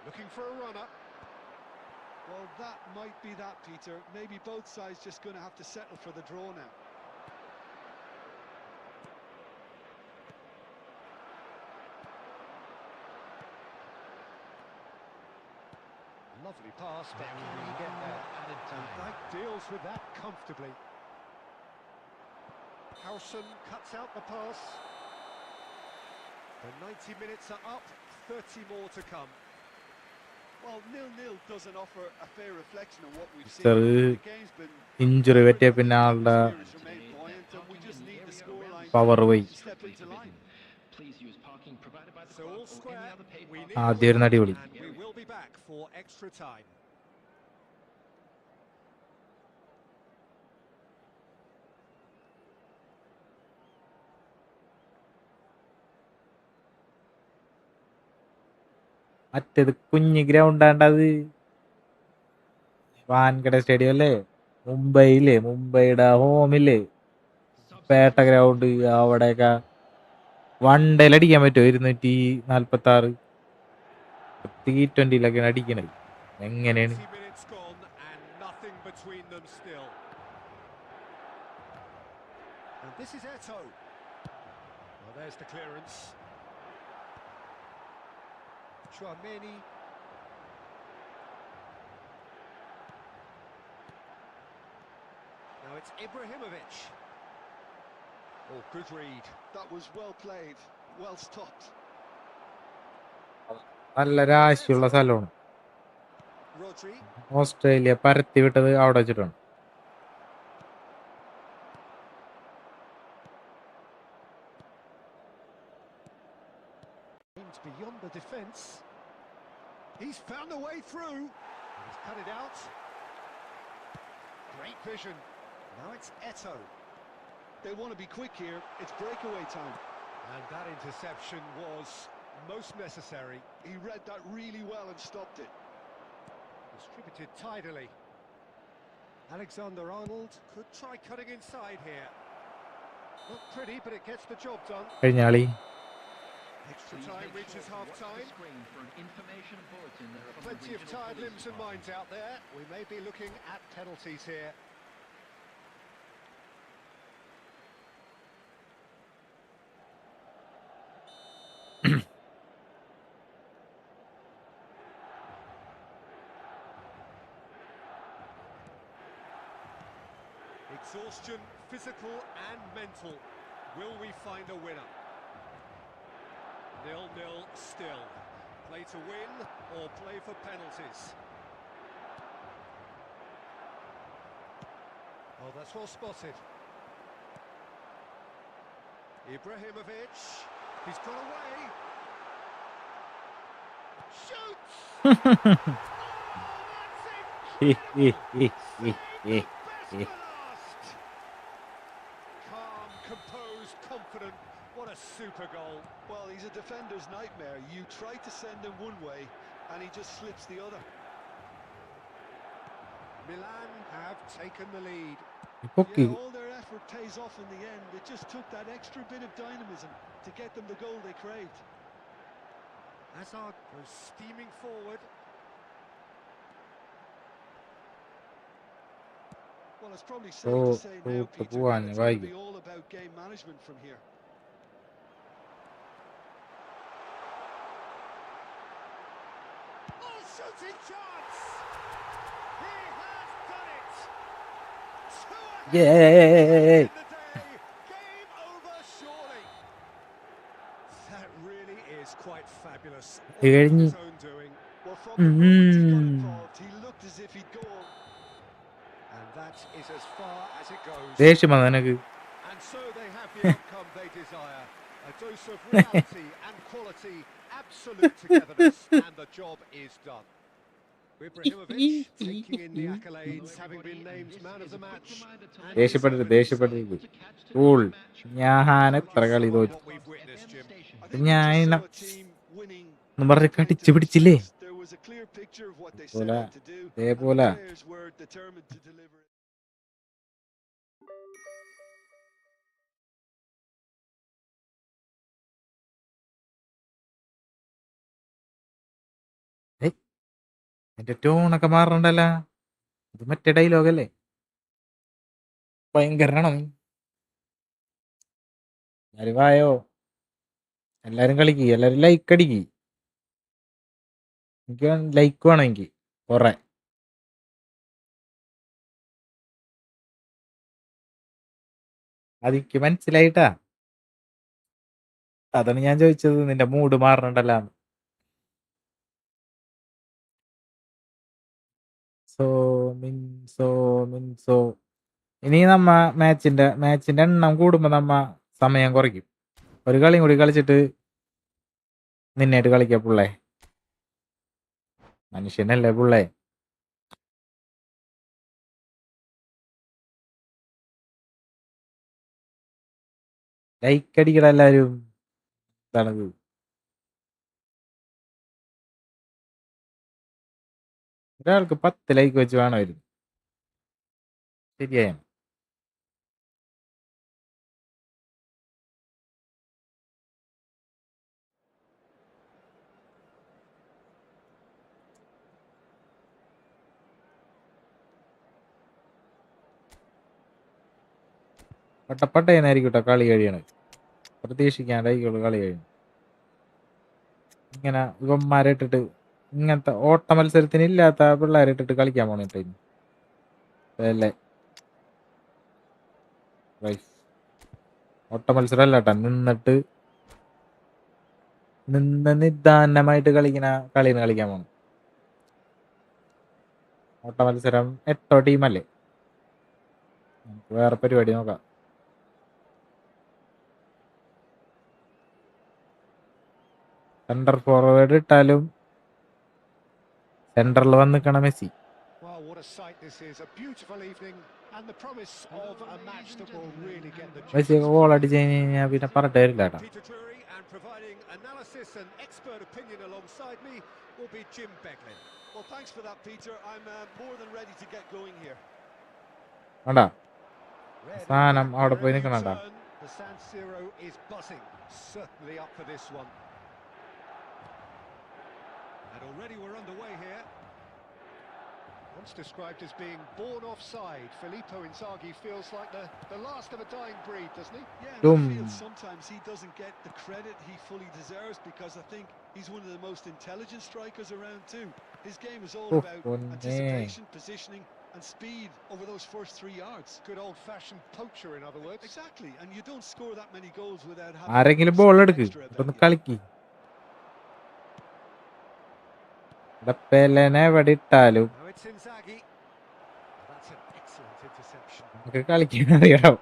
Looking for a runner.
Well, that might be that, Peter. Maybe both sides just going to have to settle for the draw now.
Lovely pass, but
There will
can
be
he get
1
there?
minute added
And
time.
that deals with that comfortably. Harrison cuts out the pass. The 90 minutes are up, 30 more to come.
Well, 0-0 doesn't offer a fair reflection of what we've seen.
Sir,
The game's been
injury പറ്റിയ പിന്നെ ആളുടെ
spirits remain buoyant, and we just need the scoreline
power പോയി.
to step into line.
Please use parking provided by the
So
club
all
or any
square,
other paid
we
parking.
need a
ആദ്യം ഒരു
win,
അടിപൊളി.
and we will be back for extra time.
മറ്റേത് കുഞ്ഞ് ഗ്രൗണ്ടാണ്ടത് വാൻകട stadium അല്ലേ, മുംബൈയുടെ ഹോമില്ലേ, Pettah ground. അവിടെയൊക്കെ വണ്ടേൽ അടിക്കാൻ പറ്റുമോ? 246 T20 അടിക്കണത് എങ്ങനെയാണ്?
90 minutes gone and nothing between them still. And this is Eto'o. Well, there's the clearance. Tchouameni. Now it's Ibrahimovic. Oh, good read.
That was well played, well stopped.
നല്ല രാശിയുള്ള സ്ഥലമാണ്.
Rodri.
Australia പരത്തി വിട്ടത് അവിടെ വെച്ചിട്ടാണ്.
Aims beyond the defence. He's found a way through. And he's cut it out. Great vision. Now it's Eto'o.
They want to be quick here. It's breakaway time.
And that interception was most necessary.
He read that really well and stopped it.
Distributed tidily. Alexander-Arnold could try cutting inside here. Not pretty, but it gets the job done.
കഴിഞ്ഞ കളി
Extra
Please
time
make
reaches
sure to watch the
half-time.
screen for an information bulletin from the
Plenty of
regional
tired
police
limbs and
department.
minds out there. We may be looking at penalties here. Exhaustion, physical and mental. Will we find a winner? 0-0 still. Play to win or play for penalties? Oh, that's well spotted. Ibrahimovic. He's got away. Shoots! Oh, that's incredible! Calm, composed, confident. What a super goal.
Well, he's a defender's nightmare. You try to send him one way, and he just slips the other.
Milan have taken the lead.
പൊക്കി
Yeah, all their effort pays off in the end. It just took that extra bit of dynamism to get them the goal they craved.
Hazard goes steaming forward.
Well, it's probably safe to say now, Peter, that it's going to be all about game management from here.
Oh, shooting chance! He has done it!
Yay!
In the day, game over surely. That really is quite fabulous. All of his own doing.
Well, from the moment he got involved, he looked as if he'd go on.
And that is as far as it goes.
ദേഷ്യം വന്നു നിനക്ക്.
And so they have the outcome they desire. A dose of reality and quality, absolute togetherness, and the job is done. Ibrahimovic taking in the accolades, having been named man of the match.
ദേഷ്യപ്പെടരുത്. Cool. ഞാൻ എത്ര കളി തോറ്റു.
What we've witnessed, Jim.
ഞാൻ എന്ന് പറഞ്ഞ് കടിച്ചു പിടിച്ചില്ലേ. ഇതേപോലെ എന്റെ ടോണൊക്കെ മാറണ്ടല്ല. ഇത് മറ്റേ ഡയലോഗല്ലേ, ഭയങ്കരാണോ നീ? എല്ലാരും വായോ, എല്ലാരും കളിക്ക്, എല്ലാരും ലൈക്ക് അടിക്ക്. എനിക്ക് ലൈക്ക് വേണം, എനിക്ക് കൊറേ. അതെനിക്ക് മനസ്സിലായിട്ടാ, അതാണ് ഞാൻ ചോദിച്ചത്. നിന്റെ മൂഡ് മാറണ്ടല്ല. സോ ഇനി നമ്മ മാച്ചിന്റെ എണ്ണം കൂടുമ്പോ നമ്മ സമയം കുറയ്ക്കും. ഒരു കളിയും കൂടി കളിച്ചിട്ട് നിന്നായിട്ട് കളിക്കാം പുള്ളേ. മനുഷ്യനല്ലേ പുള്ളേ. ലൈക്ക് അടിക്കട എല്ലാരും. ഇതാണത്. ഒരാൾക്ക് 10 ലൈക്ക് വെച്ച് വേണമായിരുന്നു. ശരിയായ പട്ടപ്പട്ടയെന്നായിരിക്കും കേട്ടോ കളി കഴിയണത്. പ്രതീക്ഷിക്കാണ്ടായിരിക്കുള്ളൂ കളി കഴിയണം. ഇങ്ങനെ ഇവന്മാരെ ഇട്ടിട്ട്, ഇങ്ങനത്തെ ഓട്ട മത്സരത്തിന് ഇല്ലാത്ത പിള്ളേരെ ഇട്ടിട്ട് കളിക്കാൻ പോണിട്ട് അല്ലേ. ഓട്ട മത്സരം അല്ല കേട്ടാ, നിന്ന് നിദാനമായിട്ട് കളിക്കുന്ന കളിന്ന് കളിക്കാൻ പോണം. ഓട്ട മത്സരം 8 ടീമല്ലേ. നമുക്ക് വേറെ പരിപാടി നോക്കാം. സെന്റർ ഫോർവേഡ് ഇട്ടാലും സെന്ററിൽ വന്ന് നിൽക്കണം Messi.
Well, what a sight this is. A beautiful evening and the promise of a match that will really get the
Messi
juices
goal അടിച്ചു കഴിഞ്ഞാൽ പിന്നെ പറഞ്ഞിട്ട് കാര്യമില്ല കേട്ടാ.
Peter Drury, and providing analysis and expert opinion alongside me will be Jim Beglin.
Well, thanks for that, Peter. I'm more than ready to get going here.
വേണ്ടാ സാധനം അവിടെ പോയി നിൽക്കണണ്ട.
The San Siro is buzzing. Certainly up for this one. And already we're underway here. Once described as being born offside, Filippo Inzaghi feels like the last of a dying breed, doesn't he?
Yeah, and I feel sometimes he doesn't get the credit he fully deserves, because I think he's one of the most intelligent strikers around too. His game is all about anticipation, positioning and speed over those first 3 yards.
Good old-fashioned poacher, in other words.
Exactly, and you don't score that many goals without having
ആരെങ്കിലും ball എടുക്ക്, ഒന്ന് കളിക്ക്. പെലെനെ എവിടെ ഇട്ടാലും നമുക്ക് കളിക്കാൻ അറിയണം.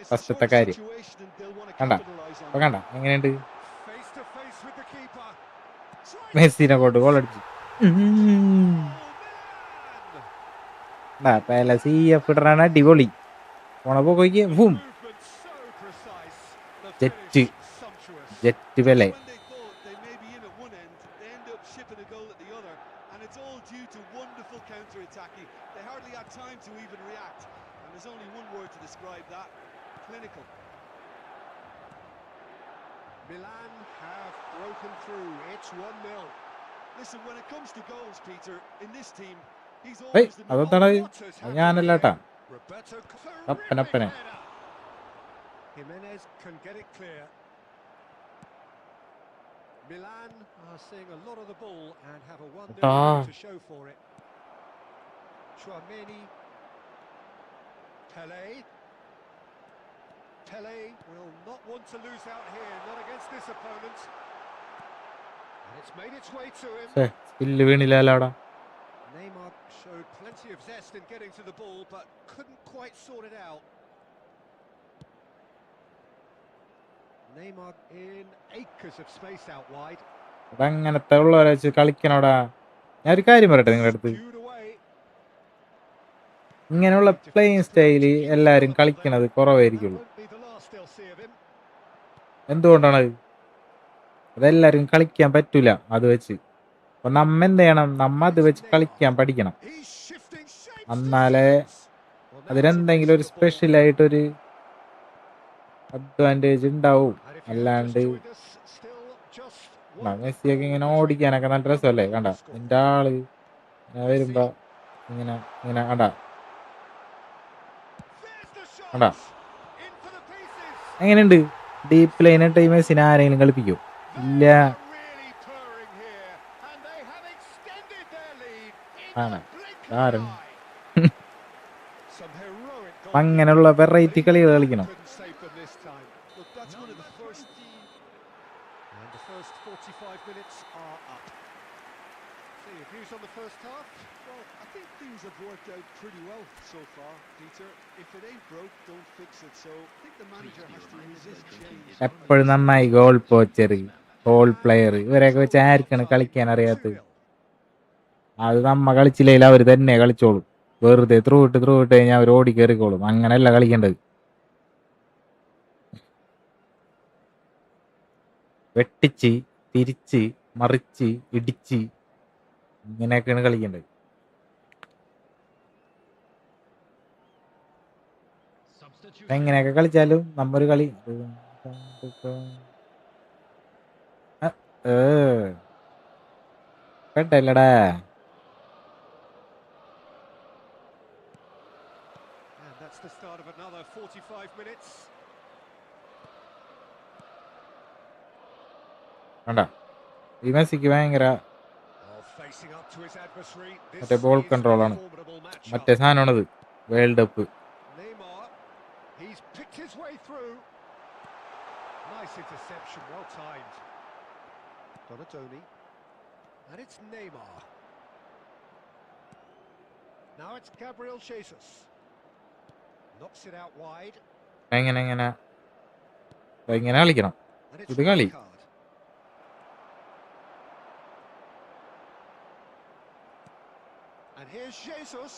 ഫസ്റ്റത്തെ കാര്യം കണ്ട എങ്ങനെയുണ്ട്. മെസ്സിനെ കൊണ്ട് ഗോൾ അടിച്ചു. പെല CF ഇടണ അടിപൊളി. പോണപ്പോക്ക് ഫും ജെറ്റ് Pele.
time to even react. And there's only one word to describe that: clinical.
Milan have broken through. It's 1-0.
Listen, when it comes to goals, Peter, in this team, he's
Hey,
always the
അതെന്താണ്
What has happened
ഞാനല്ലാട്ടാ
here? Roberto,
അപ്പനപ്പനെ
terrific header. Jimenez can get it clear. Milan are seeing a lot of the ball and have a 1-0 lead to show for it. Chouameni, Pele will not want to lose out here, not against this opponent. And it's made its way to him.
Skill വീണില്ലല്ലോ അവിടെ.
Neymar showed plenty of zest in getting to the ball, but couldn't quite sort it out. Neymar in acres of space out wide.
അങ്ങനത്തെ ഉള്ളവരെ വെച്ച് കളിക്കണോടാ. ഞാൻ ഒരു കാര്യം പറയട്ടെ നിങ്ങളുടെ അടുത്ത്,
Skewed away.
ഇങ്ങനെയുള്ള പ്ലേയിങ് സ്റ്റൈല് എല്ലാരും കളിക്കണത്
That
കുറവായിരിക്കുള്ളൂ.
won't be the last they'll see of him.
എന്തുകൊണ്ടാണ് അതെല്ലാരും കളിക്കാൻ പറ്റൂല അത് വെച്ച്. അപ്പൊ നമ്മ എന്ത് ചെയ്യണം, നമ്മ അത് വെച്ച് കളിക്കാൻ പഠിക്കണം.
He's shifting shapes.
എന്നാലേ അതിനെന്തെങ്കിലും ഒരു സ്പെഷ്യൽ ആയിട്ടൊരു അഡ്വാൻറ്റേജ് ഉണ്ടാവും. അല്ലാണ്ട് മെസ്സിയൊക്കെ ഇങ്ങനെ ഓടിക്കാനൊക്കെ നല്ല രസമല്ലേ. കണ്ട നിന്റെ ആള് ഇങ്ങനെ വരുമ്പോ ഇങ്ങനെ ഇങ്ങനെ കണ്ട കണ്ട എങ്ങനെയുണ്ട്. ഡീപ്പ് ലൈനായിട്ട് ഈ മെസ്സിനെ ആരെങ്കിലും കളിപ്പിക്കൂ? ഇല്ല. ആണ് കാരണം അങ്ങനെയുള്ള വെറൈറ്റി കളികൾ കളിക്കണം.
And the first 45 minutes are up. So your views on the first half?
Well, I think things have worked out pretty well so far, Peter. If it ain't broke, don't fix it. So I think the manager has to resist change.
എപ്പോഴും നന്നായി goal poacher, goal player ഇവരെയൊക്കെ വെച്ച് ആർക്കാണ് കളിക്കാൻ അറിയാത്തത്? അത് നമ്മ കളിച്ചില്ലെങ്കിൽ അവർ തന്നെ കളിച്ചോളും. വെറുതെ ത്രൂ ഇട്ട് കഴിഞ്ഞാൽ അവർ ഓടി കയറിക്കോളും. അങ്ങനെയല്ല കളിക്കേണ്ടത്. വെട്ടിച്ച് തിരിച്ച് മറിച്ച് ഇടിച്ച് ഇങ്ങനെയൊക്കെയാണ് കളിക്കേണ്ടത്. എങ്ങനെയൊക്കെ കളിച്ചാലും നമ്മൊരു കളി കേട്ടല്ലടാ.
And that's the start of another 45 minutes.
കണ്ട ഈ മെസ്സിക്ക് ഭയങ്കര
Facing up to his adversary.
മറ്റേ ബോൾ കൺട്രോളാണ്. മറ്റേ സാധനമാണത് world cup.
Neymar, he's picked his way through. Nice interception, well timed. Donatoni, and it's Neymar. Now it's Gabriel Jesus. Knocks it out wide.
എങ്ങനെ കളിക്കണം
And it's
ഇത് കളി.
Rijkaard. And here's Jesus.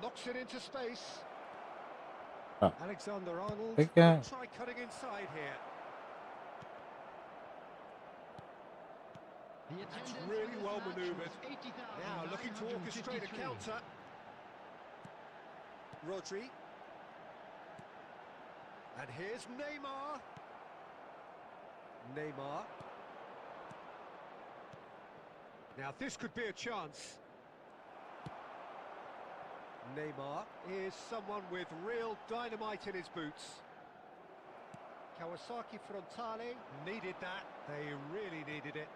Knocks it into space. Alexander-Arnold
Okay.
try cutting inside here. That's really well manoeuvred. Now looking to orchestrate a counter. Rodri. And here's Neymar. Now this could be a chance. Neymar is someone with real dynamite in his boots. Kawasaki Frontale needed that. They really needed it.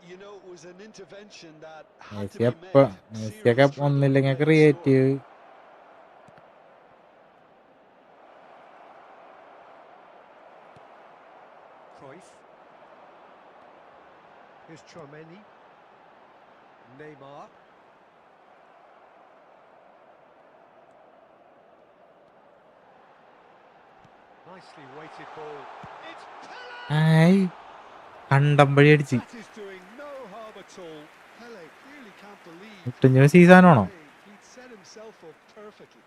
You know, it was an intervention that had to
മെസ്സിയൊക്കെ
be made.
ഒന്നില്ലെങ്കിൽ creative.
Cruyff. Here's Chouameni. Neymar. Nicely weighted ball. It's
ആയി കണ്ടം വഴി അടിച്ച്
that is doing no harm at all.
Pele clearly can't believe
മുട്ടഞ്ഞ സീസാനാണോ?
he'd set himself up perfectly.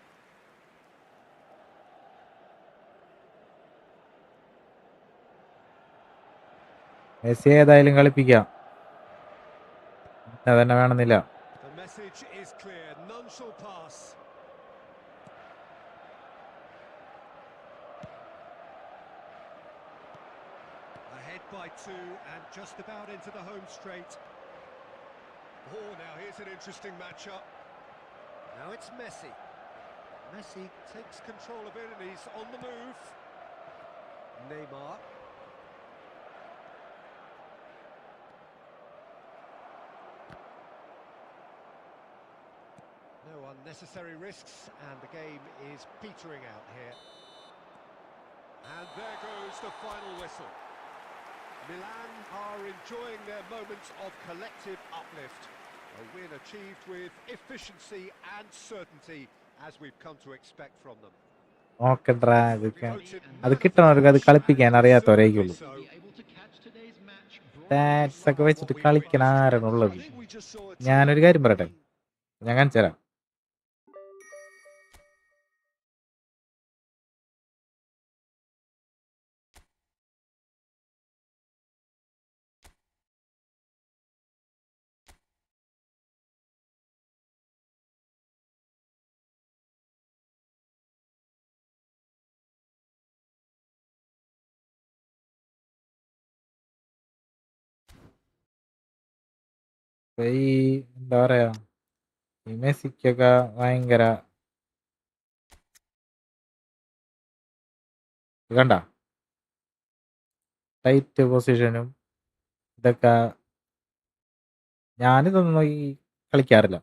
Messi ഏതായാലും കളിപ്പിക്കാം, അതന്നെ വേണമെന്നില്ല.
The message is clear. None crucial pass. Ahead by 2 and just about into the home straight. Oh, now here's an interesting matchup. Now it's Messi. Messi takes control of it and he's on the move. Neymar. No unnecessary risks and the game is petering out here. And there goes the final whistle. Milan are enjoying their moment of collective uplift. A win achieved with efficiency and certainty, as we've come to expect from them.
നോക്കണ്ടാ
Voted
അത്
man of the
കിട്ടണവർക്ക് അത്
match,
കളിപ്പിക്കാൻ
and
അറിയാത്തവരായിരിക്കുള്ളൂ.
deservedly so.
Be able to catch today's match
stats ഒക്കെ
Well,
വെച്ചിട്ട്
what we've
കളിക്കണ
witnessed here
ആരാണുള്ളത്?
I think we just saw a
ഞാനൊരു
team
കാര്യം പറയട്ടെ,
being
ഞാൻ കാണിച്ചു തരാം. ഇപ്പൊ ഈ എന്താ പറയാ, ഈ മെസ്സിക്കൊക്കെ ഭയങ്കര കണ്ട ടൈറ്റ് പൊസിഷനും ഇതൊക്കെ ഞാനിതൊന്നും ഈ കളിക്കാറില്ല.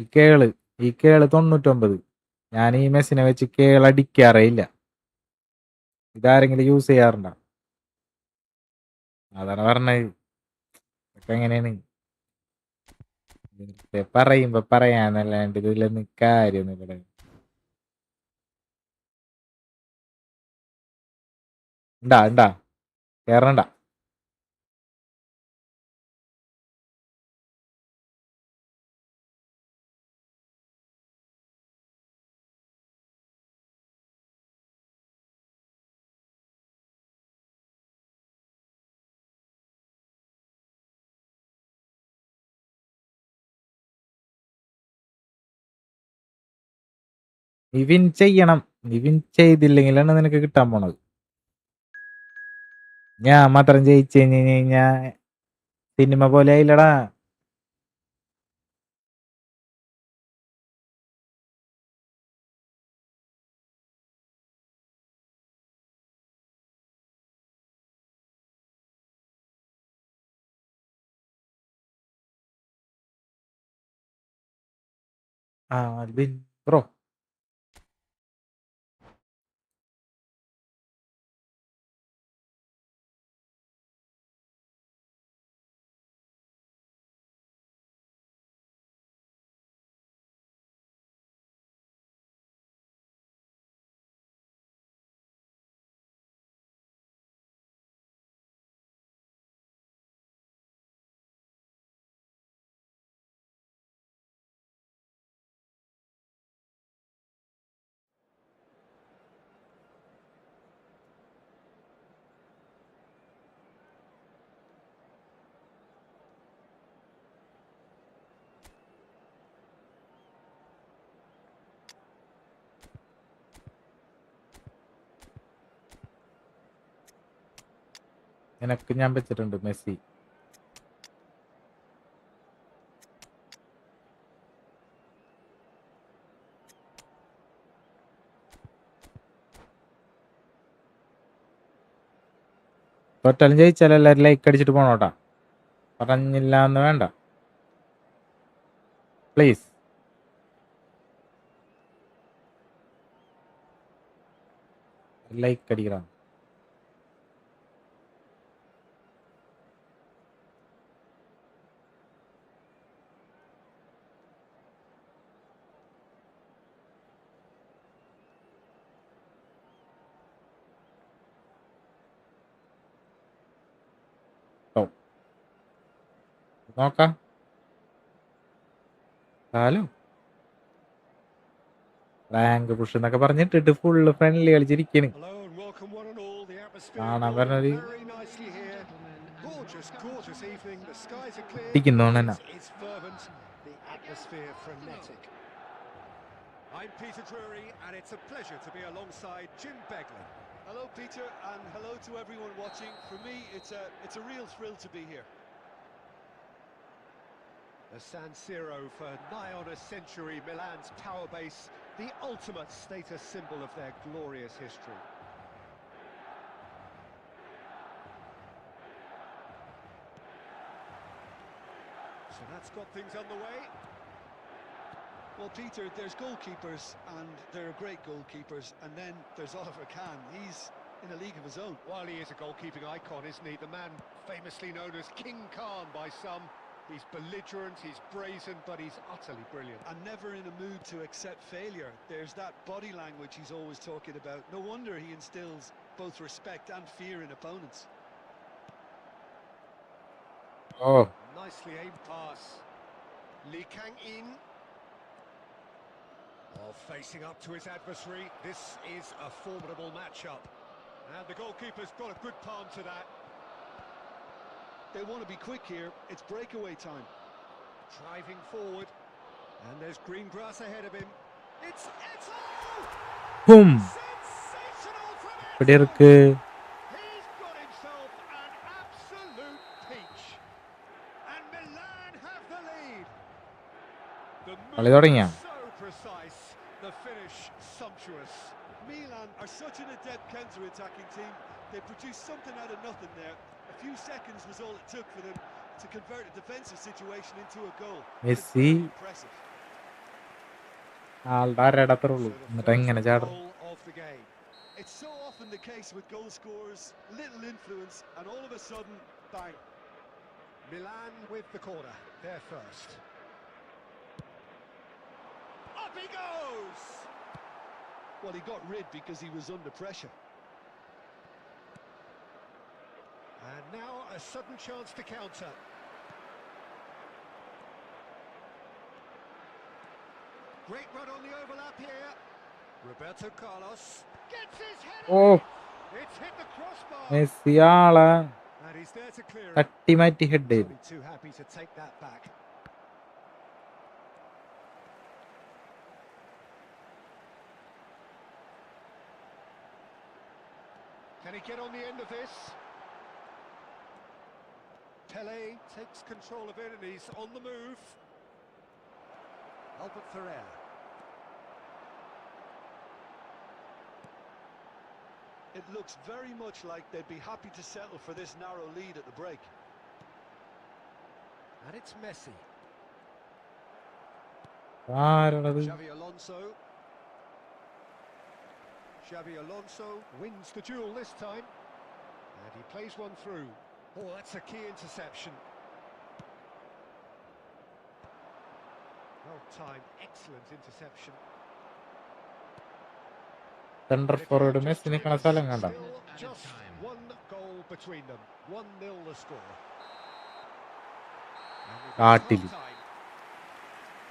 ഈ കേള് 99, ഞാൻ ഈ മെസ്സിനെ വെച്ച് കേളടിക്കാറേ ഇല്ല. ഇതാരെങ്കിലും യൂസ് ചെയ്യാറുണ്ടോ? അതാണ് പറഞ്ഞത്. ഇതൊക്കെ എങ്ങനെയാണ് വെറുതെ പറയുമ്പോ പറയാന്നല്ലാണ്ട് ഇതിലൊന്നും കാര്യമൊന്നുമില്ല. ഉണ്ടാ കേറണ്ട. നീ വിൻ ചെയ്യണം. നീ വിൻ ചെയ്തില്ലെങ്കിലാണ് നിനക്ക് കിട്ടാൻ പോണത്. ഞാൻ മാത്രം ജയിച്ചു കഴിഞ്ഞാ സിനിമ പോലെ ആയില്ലടാ. ആൽബിൻ ബ്രോ, നിനക്ക് ഞാൻ വെച്ചിട്ടുണ്ട് മെസ്സി. തോറ്റാലും ജയിച്ചാലും എല്ലാവരും ലൈക്ക് അടിച്ചിട്ട് പോണോട്ടാ. പറഞ്ഞില്ല എന്ന് വേണ്ട, പ്ലീസ്. ലൈക്ക് അടിക്കണം. ഓ, നോക്കാം. ഹലോ, റാങ്ക് പുഷ് എന്നൊക്കെ പറഞ്ഞിട്ടിട്ട് ഫുള്ള് ഫ്രണ്ട്ലി കളിച്ചിരിക്കണ്.
Hello and welcome one and all, the atmosphere
കാണാൻ
building
പറഞ്ഞൊരു
very nicely here. Gorgeous evening. The skies are clear.
ഇരിക്കുന്നോണ്ട് തന്നെ.
It is fervent. The atmosphere frenetic. I'm Peter Drury, and it's a pleasure to be alongside Jim Beglin.
Hello, Peter, and hello to everyone watching. For me, it's a real thrill to be here.
The San Siro for nigh on a century, Milan's power base, the ultimate status symbol of their glorious history. So that's got things underway.
Well, Peter, there's goalkeepers, and there are great goalkeepers, and then there's Oliver Kahn. He's in a league of his own.
While he is a goalkeeping icon, isn't he? The man famously known as King Khan by some. He's belligerent, he's brazen, but he's utterly brilliant.
And never in a mood to accept failure. There's that body language he's always talking about. No wonder he instills both respect and fear in opponents.
Oh,
Nicely aimed pass. Lee Kang-in. Oh, facing up to his adversary. This is a formidable matchup. And the goalkeeper's got a good palm to that.
They want to be quick here. It's breakaway time.
Driving forward. And there's green grass ahead of him. It's Eto!
boom.
Sensational from Eto!
இப்படி இருக்கு.
He's got himself an absolute peach. And Milan have the lead. The
കളി
move
തുടങ്ങിയാ?
is so precise. The finish sumptuous.
Milan are such an adept counter-attacking team. They produced something out of nothing there. A few seconds was all it took for them to convert a defensive situation into a goal. It's
Messi
very impressive.
ആളുടെ അരടത്രേ ഉള്ളൂ.
So the
എന്നിട്ട് എങ്ങനെ
first
ചാടും?
goal of the game.
It's so often the case with goal scorers, little influence, and all of a sudden, bang.
Milan with the corner. They're first. Up he goes!
Well, he got rid because he was under pressure.
And now a sudden chance to counter. Great run on the overlap here. Roberto Carlos gets his head
oh,
on. It's hit the crossbar.
Messi ആളെ
And he's there to clear it.
തട്ടി മാറ്റി head ചെയ്തു.
Only too happy to take that back. Can he get on the end of this? Pele takes control of it and he's on the move. Albert Ferrer.
It looks very much like they'd be happy to settle for this narrow lead at the break.
And it's Messi.
ആരാണത്?
Xabi Alonso wins the duel this time. And he plays one through. Oh, that's a key interception. Well timed, excellent interception.
Centre forward Messi നിൽക്കണ സ്ഥലം കണ്ട?
Still just one goal between them. 1-0 the score. And we've got
കാട്ടില്.
half-time.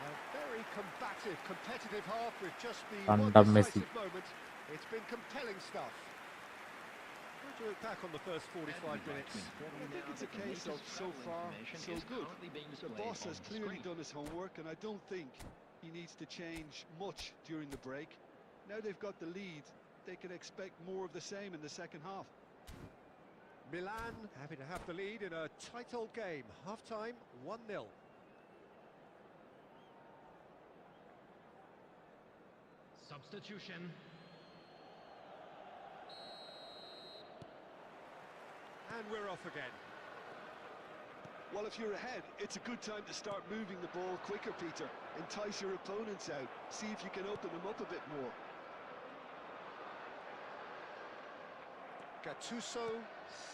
A very combative, competitive half with just the one
കണ്ടം Messi.
decisive moment. It's been compelling stuff. We'll do it back on the first 45 minutes.
I think it's a case of so far, so good. The boss has clearly done his homework, and I don't think he needs to change much during the break. Now they've got the lead, they can expect more of the same in the second half.
Milan happy to have the lead in a tight old game. Half-time, 1-0.
Substitution.
And we're off again.
Well, if you're ahead, it's a good time to start moving the ball quicker, Peter. Entice your opponents out. See if you can open them up a bit more.
Gattuso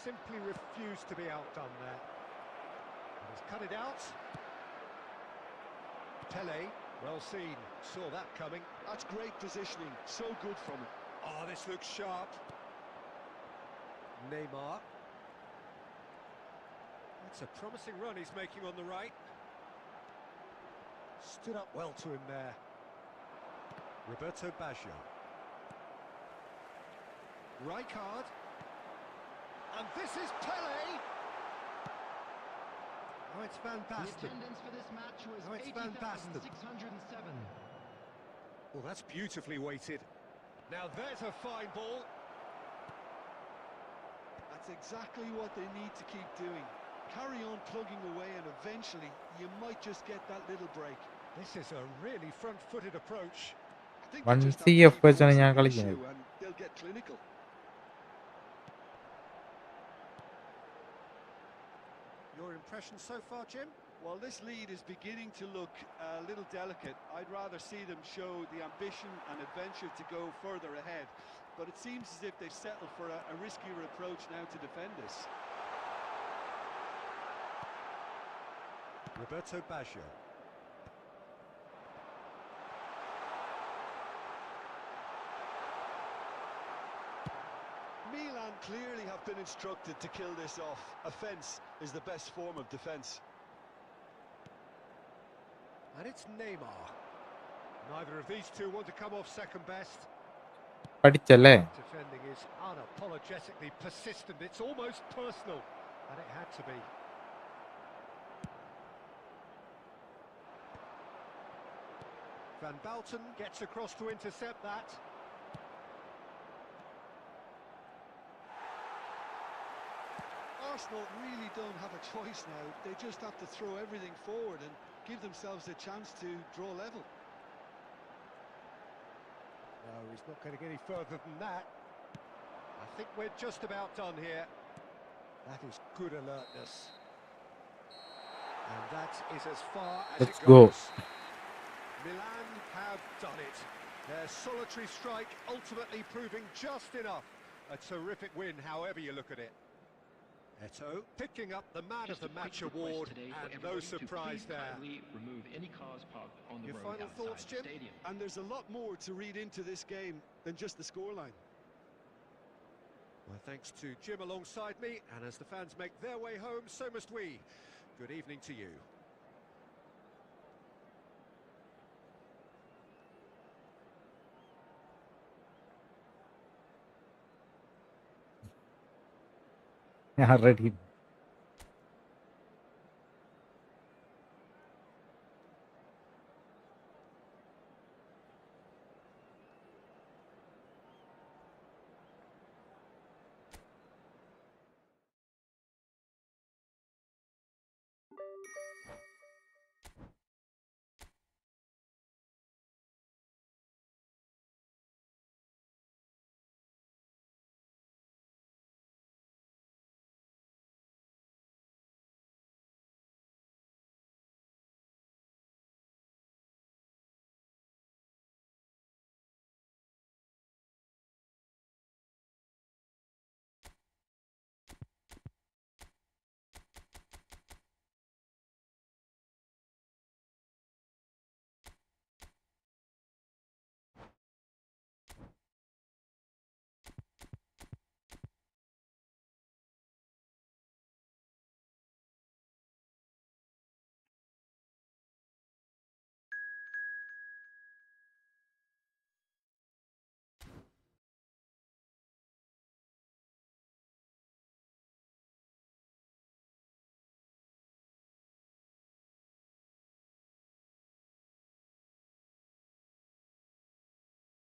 simply refused to be outdone there. And he's cut it out. Pele, well seen, saw that coming.
That's great positioning. So good from him.
Oh, this looks sharp. Neymar. That's a promising run he's making on the right. Stood up well to him there. Roberto Baggio. Rijkaard. And this is Pele. Oh, it's Van
The
Basten.
attendance for this match was
Oh, it's Van Basten.
80,607.
Well, that's beautifully weighted. Now there's a fine ball.
That's exactly what they need to keep doing. Carry on plugging away and eventually you might just get that little break.
This is a really front-footed approach.
I think
One
they just have
CF
to keep
വെച്ചാണ്
forcing
ഞാൻ
the
കളിക്കുന്നത്.
issue and they'll get clinical.
Your impression so far, Jim?
Well, this lead is beginning to look a little delicate. I'd rather see them show the ambition and adventure to go further ahead. But it seems as if they've settled for a riskier approach now to defend this.
Roberto Baggio.
Milan clearly have been instructed to kill this off. Offence is the best form of defence.
And it's Neymar. Neither of these two want to come off second best.
പഠിച്ചല്ലേ?
Defending is unapologetically persistent. It's almost personal. And it had to be. Van Balten gets across to intercept that.
Arsenal really don't have a choice now. They just have to throw everything forward and give themselves a chance to draw level.
No, he's not going to get any further than that. I think we're just about done here. That is good alertness. And that is as far as
Let's
it
go.
goes. Milan have done it. Their solitary strike ultimately proving just enough. A terrific win, however you look at it. Eto picking up the Man
Just
of
a
the Match
quick request
award,
today for
and no
everybody to
surprise
please
there.
kindly remove any cars parked on the
Your
road
final
outside
thoughts,
the
Jim?
stadium.
And there's a lot more to read into this game than just the scoreline.
Well, thanks to Jim alongside me, and as the fans make their way home, so must we. Good evening to you.
ഞാൻ ready.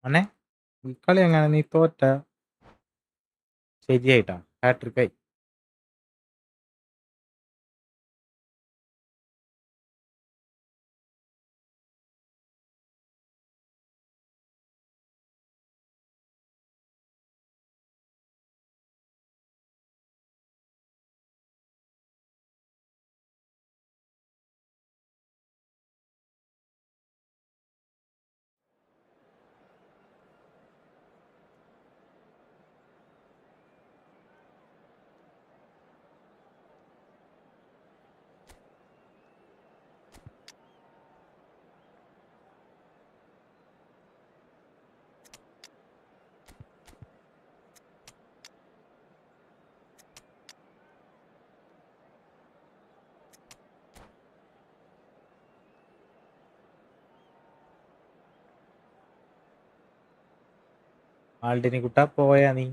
മോനെ, ഈ കളി എങ്ങനെ നീ തോറ്റ ശരിയായിട്ടാ? Hat trick ആയി. ആൾഡിനി കുട്ടാ പോയാ നീ?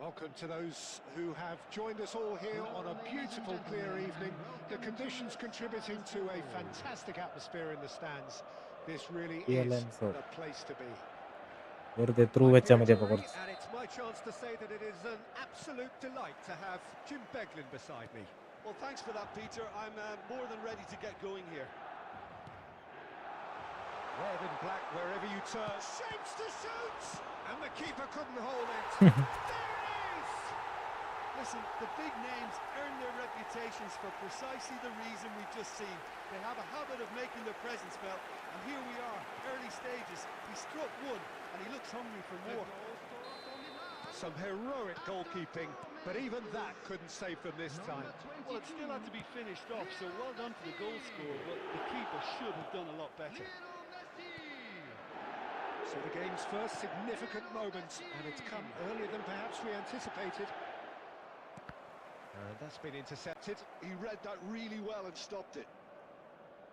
Welcome to those who have joined us all here on a beautiful, clear evening. The conditions contributing to a fantastic atmosphere in the stands. This really is the place to be.
വെറുതെ through
I'm
വെച്ചാൽ
here
മതി
to
അപ്പോൾ
read,
കുറച്ച്.
and it's my chance to say that it is an absolute delight to have Jim Beglin beside me.
Well, thanks for that, Peter. I'm more than ready to get going here.
Red and black wherever you turn. Shapes to shoot! And the keeper couldn't hold it. There it is!
Listen, the big names earn their reputations for precisely the reason we've just seen. They have a habit of making their presence felt, and here we are, early stages. He struck one, and he looks hungry for more.
Some heroic goalkeeping, but even that couldn't save them this time.
Well, it still had to be finished off, so well done to the goal scorer, but the keeper should have done a lot better.
So the game's first significant moment, and it's come earlier than perhaps we anticipated. That's been intercepted.
He read that really well and stopped it.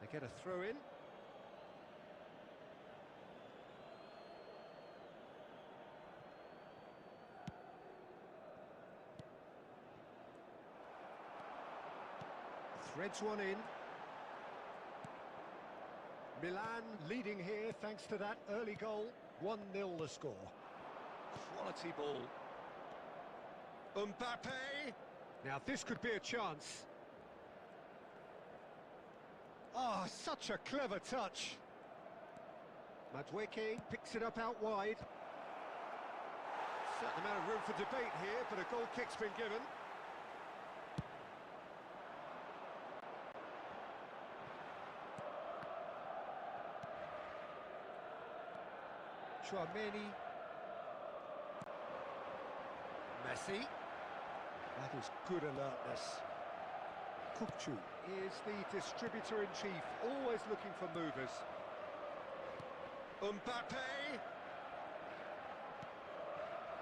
They get a throw in. Threads one in. Milan leading here thanks to that early goal. 1-0 the score. Quality ball. Mbappe! Now this could be a chance. Oh, such a clever touch. Madueke picks it up out wide. Certain amount of room for debate here, but a goal kick's been given. Chouameni. Messi. That is good alertness. Kupchu is the distributor-in-chief, always looking for movers. Mbappe!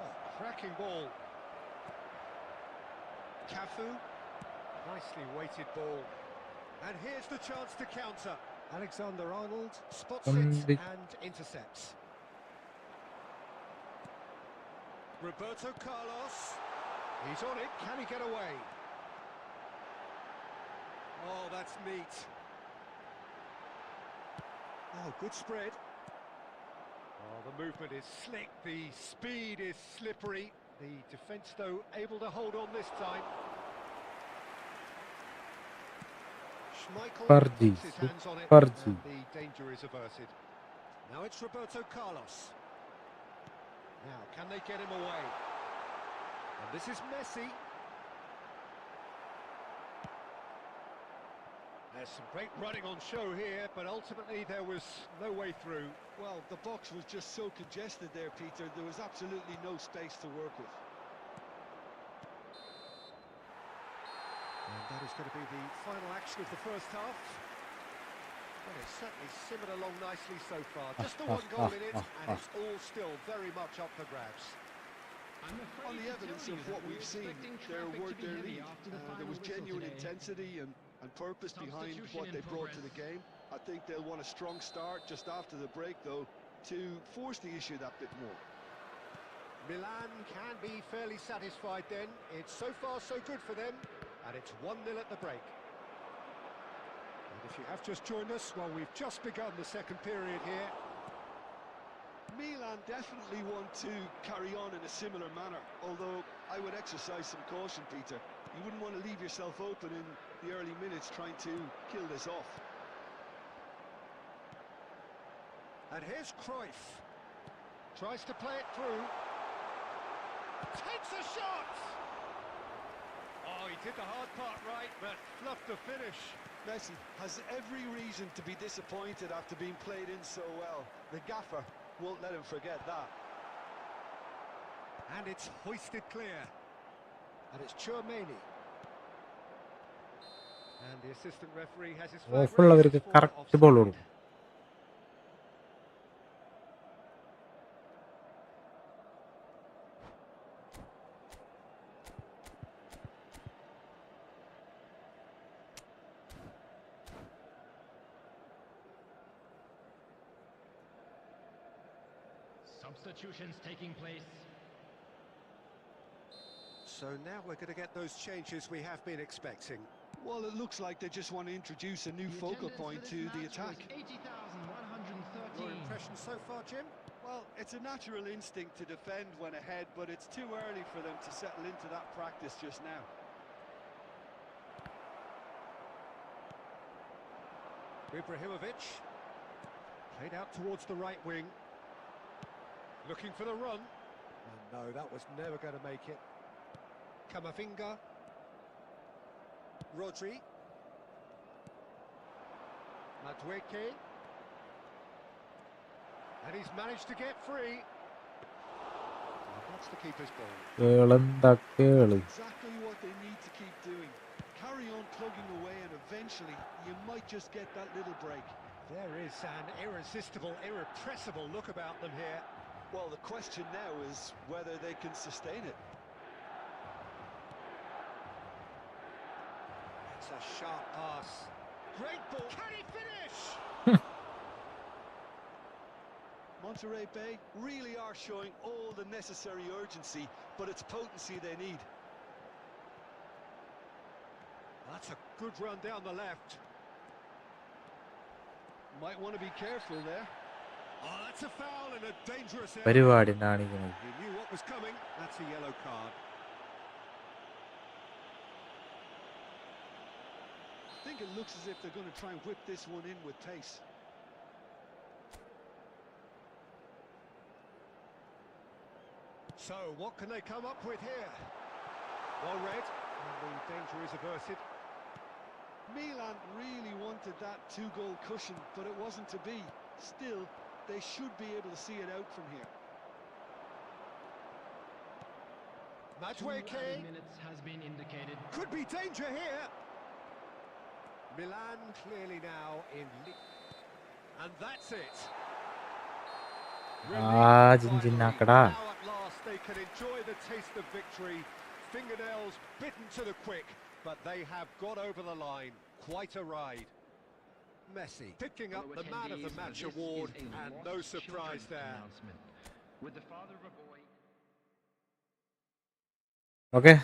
Oh, cracking ball. Cafu. Nicely weighted ball. And here's the chance to counter. Alexander-Arnold spots it and intercepts. Roberto Carlos. He's on it. Can he get away? Oh, that's neat. Oh, good spread. Oh, the movement is slick. The speed is slippery. The defence, though, able to hold on this time. Schmeichel puts his hands on it, and the danger is averted. Now it's Roberto Carlos. Now, can they get him away? And this is Messi. There's some great running on show here, but ultimately there was no way through.
Well, the box was just so congested there, Peter. There was absolutely no space to work with.
And that is going to be the final action of the first half. Well, it's certainly simmered along nicely so far. Just the one goal in it, and it's all still very much up for grabs.
On the evidence of what we've seen, there were their lead. There was genuine intensity and purpose behind what they brought to the game. I think they'll want a strong start just after the break, though, to force the issue that bit more.
Milan can be fairly satisfied then. It's so far so good for them, and it's 1-0 at the break. And if you have just joined us, well, we've just begun the second period here.
Milan definitely want to carry on in a similar manner, although I would exercise some caution, Peter. You wouldn't want to leave yourself open in the early minutes trying to kill this off.
And here's Cruyff. Tries to play it through. Takes a shot! Oh, he did the hard part right, but fluffed the finish.
Messi has every reason to be disappointed after being played in so well. The gaffer won't let him forget that.
And it's hoisted clear. And it's Chouameni. And the assistant referee has his flag raised for
correct
offside.
ball കൊടുക്കും.
Substitutions taking place.
So now we're going to get those changes we have been expecting.
Well, it looks like they just want to introduce a new focal point to the attack.
80,113.
Your impression so far, Jim?
Well, it's a natural instinct to defend when ahead, but it's too early for them to settle into that practice just now.
Ibrahimovic. Played out towards the right wing. Looking for the run. And no, that was never going to make it. Camavinga. Rodri. Madueke. And he's managed to get free. And that's the keeper's ball.
Exactly what they need to keep doing. Carry on plugging away and eventually you might just get that little break.
There is an irresistible, irrepressible look about them here.
Well, the question now is whether they can sustain it.
It's a sharp pass. Great ball. Can he finish?
Monterey Bay really are showing all the necessary urgency, but it's potency they need.
That's a good run down the left.
Might want to be careful there.
Oh, that's a foul in a dangerous area.
പരിപാടി കാണിക്കുന്നത്.
He knew what was coming. That's a yellow card.
I think it looks as if they're going to try and whip this one in with pace.
So, what can they come up with here? Well read. And the danger is averted.
Milan really wanted that two-goal cushion, but it wasn't to be. Still, they should be able to see it out from here.
2
Madueke.
added minutes has been indicated.
Could be danger here. Milan clearly now in lead. And that's it.
ജിഞ്ചിന്നാക്കടാ.
Now at last they can enjoy the taste of victory. Fingernails bitten to the quick, but they have got over the line. Quite a ride. Messi picking up the Man of the Match award, and no surprise there.
With the father of a boy.
Okay,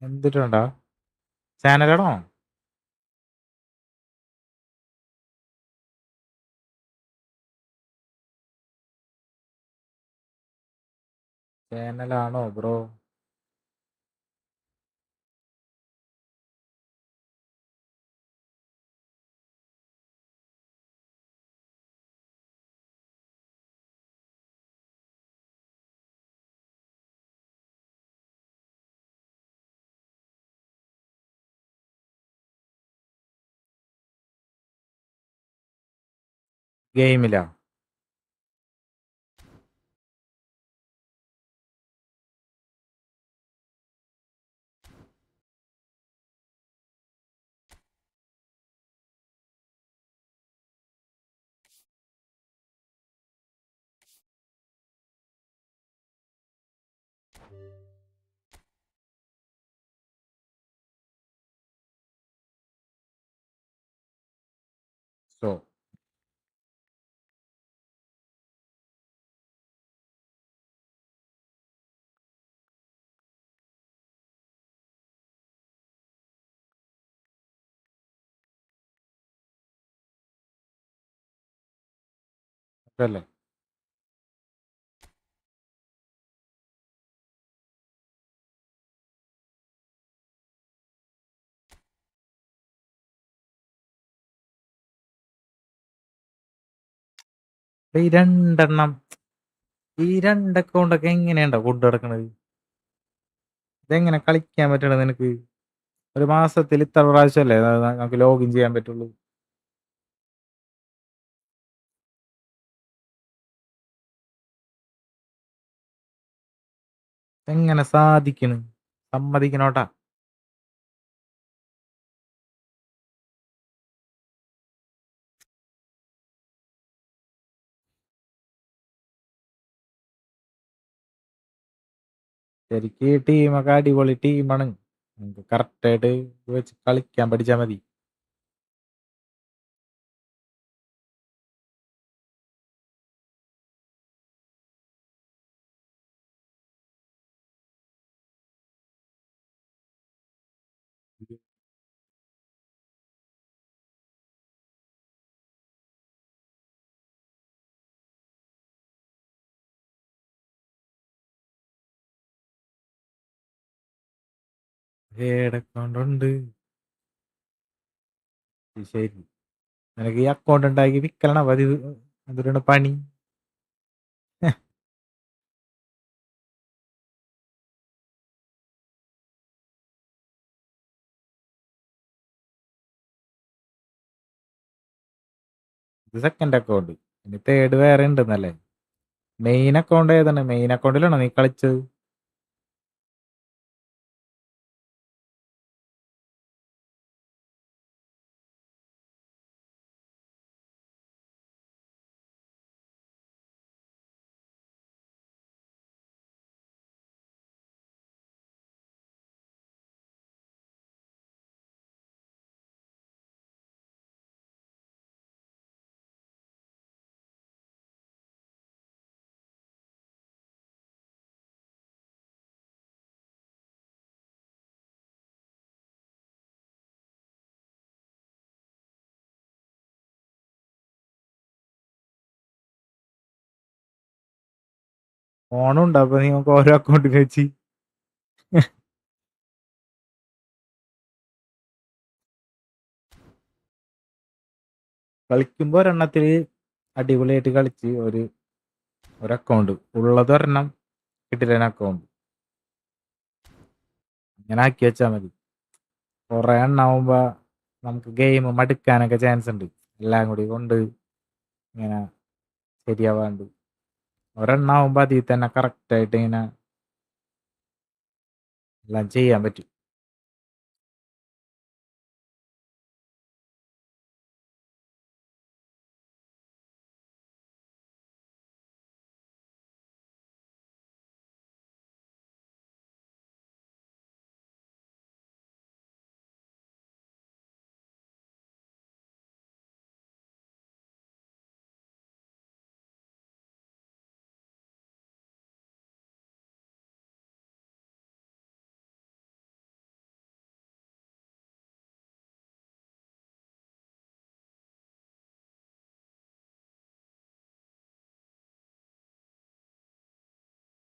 എന്തിട്ടാ ചാനലാണോ? ചാനലാണോ ബ്രോ? ഗെയിമിലാ? So അല്ലേ? ഈ രണ്ടെണ്ണം ഈ 2 അക്കൗണ്ടൊക്കെ എങ്ങനെയാണ്ടാ കൊണ്ട് നടക്കണത്? ഇതെങ്ങനെ കളിക്കാൻ പറ്റണത് നിനക്ക്? ഒരു മാസത്തിൽ ഇത്ര പ്രാവശ്യമല്ലേ നമുക്ക് ലോഗിൻ ചെയ്യാൻ പറ്റുള്ളൂ. എങ്ങനെ സാധിക്കണ്? സമ്മതിക്കണോട്ടാ. ശരിക്ക് ഈ ടീമൊക്കെ അടിപൊളി ടീമാണ്. നമുക്ക് കറക്റ്റായിട്ട് വെച്ച് കളിക്കാൻ പഠിച്ചാൽ മതി. ഏട് അക്കൗണ്ട് ഉണ്ട്? ശരി. നിനക്ക് ഈ അക്കൗണ്ട് ഉണ്ടാക്കി വിൽക്കലണ പതിവ്? എന്തിനാണ് പണി? ഇത് സെക്കൻഡ് അക്കൗണ്ട്. ഇനി തേർഡ് വേറെ ഉണ്ടെന്നല്ലേ? മെയിൻ അക്കൗണ്ട് ഏതാണ്? മെയിൻ അക്കൗണ്ടിലാണോ നീ കളിച്ചത്? ഫോണുണ്ടോ അപ്പൊ നീ നമുക്ക് ഓരോ അക്കൗണ്ടിൽ വെച്ച്? കളിക്കുമ്പോ ഒരെണ്ണത്തില് അടിപൊളിയായിട്ട് കളിച്ച് ഒരു അക്കൗണ്ട് ഉള്ളത് ഒരെണ്ണം കിട്ടില്ല അക്കൗണ്ട് അങ്ങനെ ആക്കി വെച്ചാൽ മതി. കുറെ എണ്ണാവുമ്പോ നമുക്ക് ഗെയിം മടുക്കാനൊക്കെ ചാൻസ് ഉണ്ട്. എല്ലാം കൂടി കൊണ്ട് ഇങ്ങനെ ശരിയാവാണ്ട് ഒരെണ്ണാവുമ്പോ അതിൽ തന്നെ കറക്റ്റ് ആയിട്ട് ഇങ്ങനെ എല്ലാം ചെയ്യാൻ പറ്റും.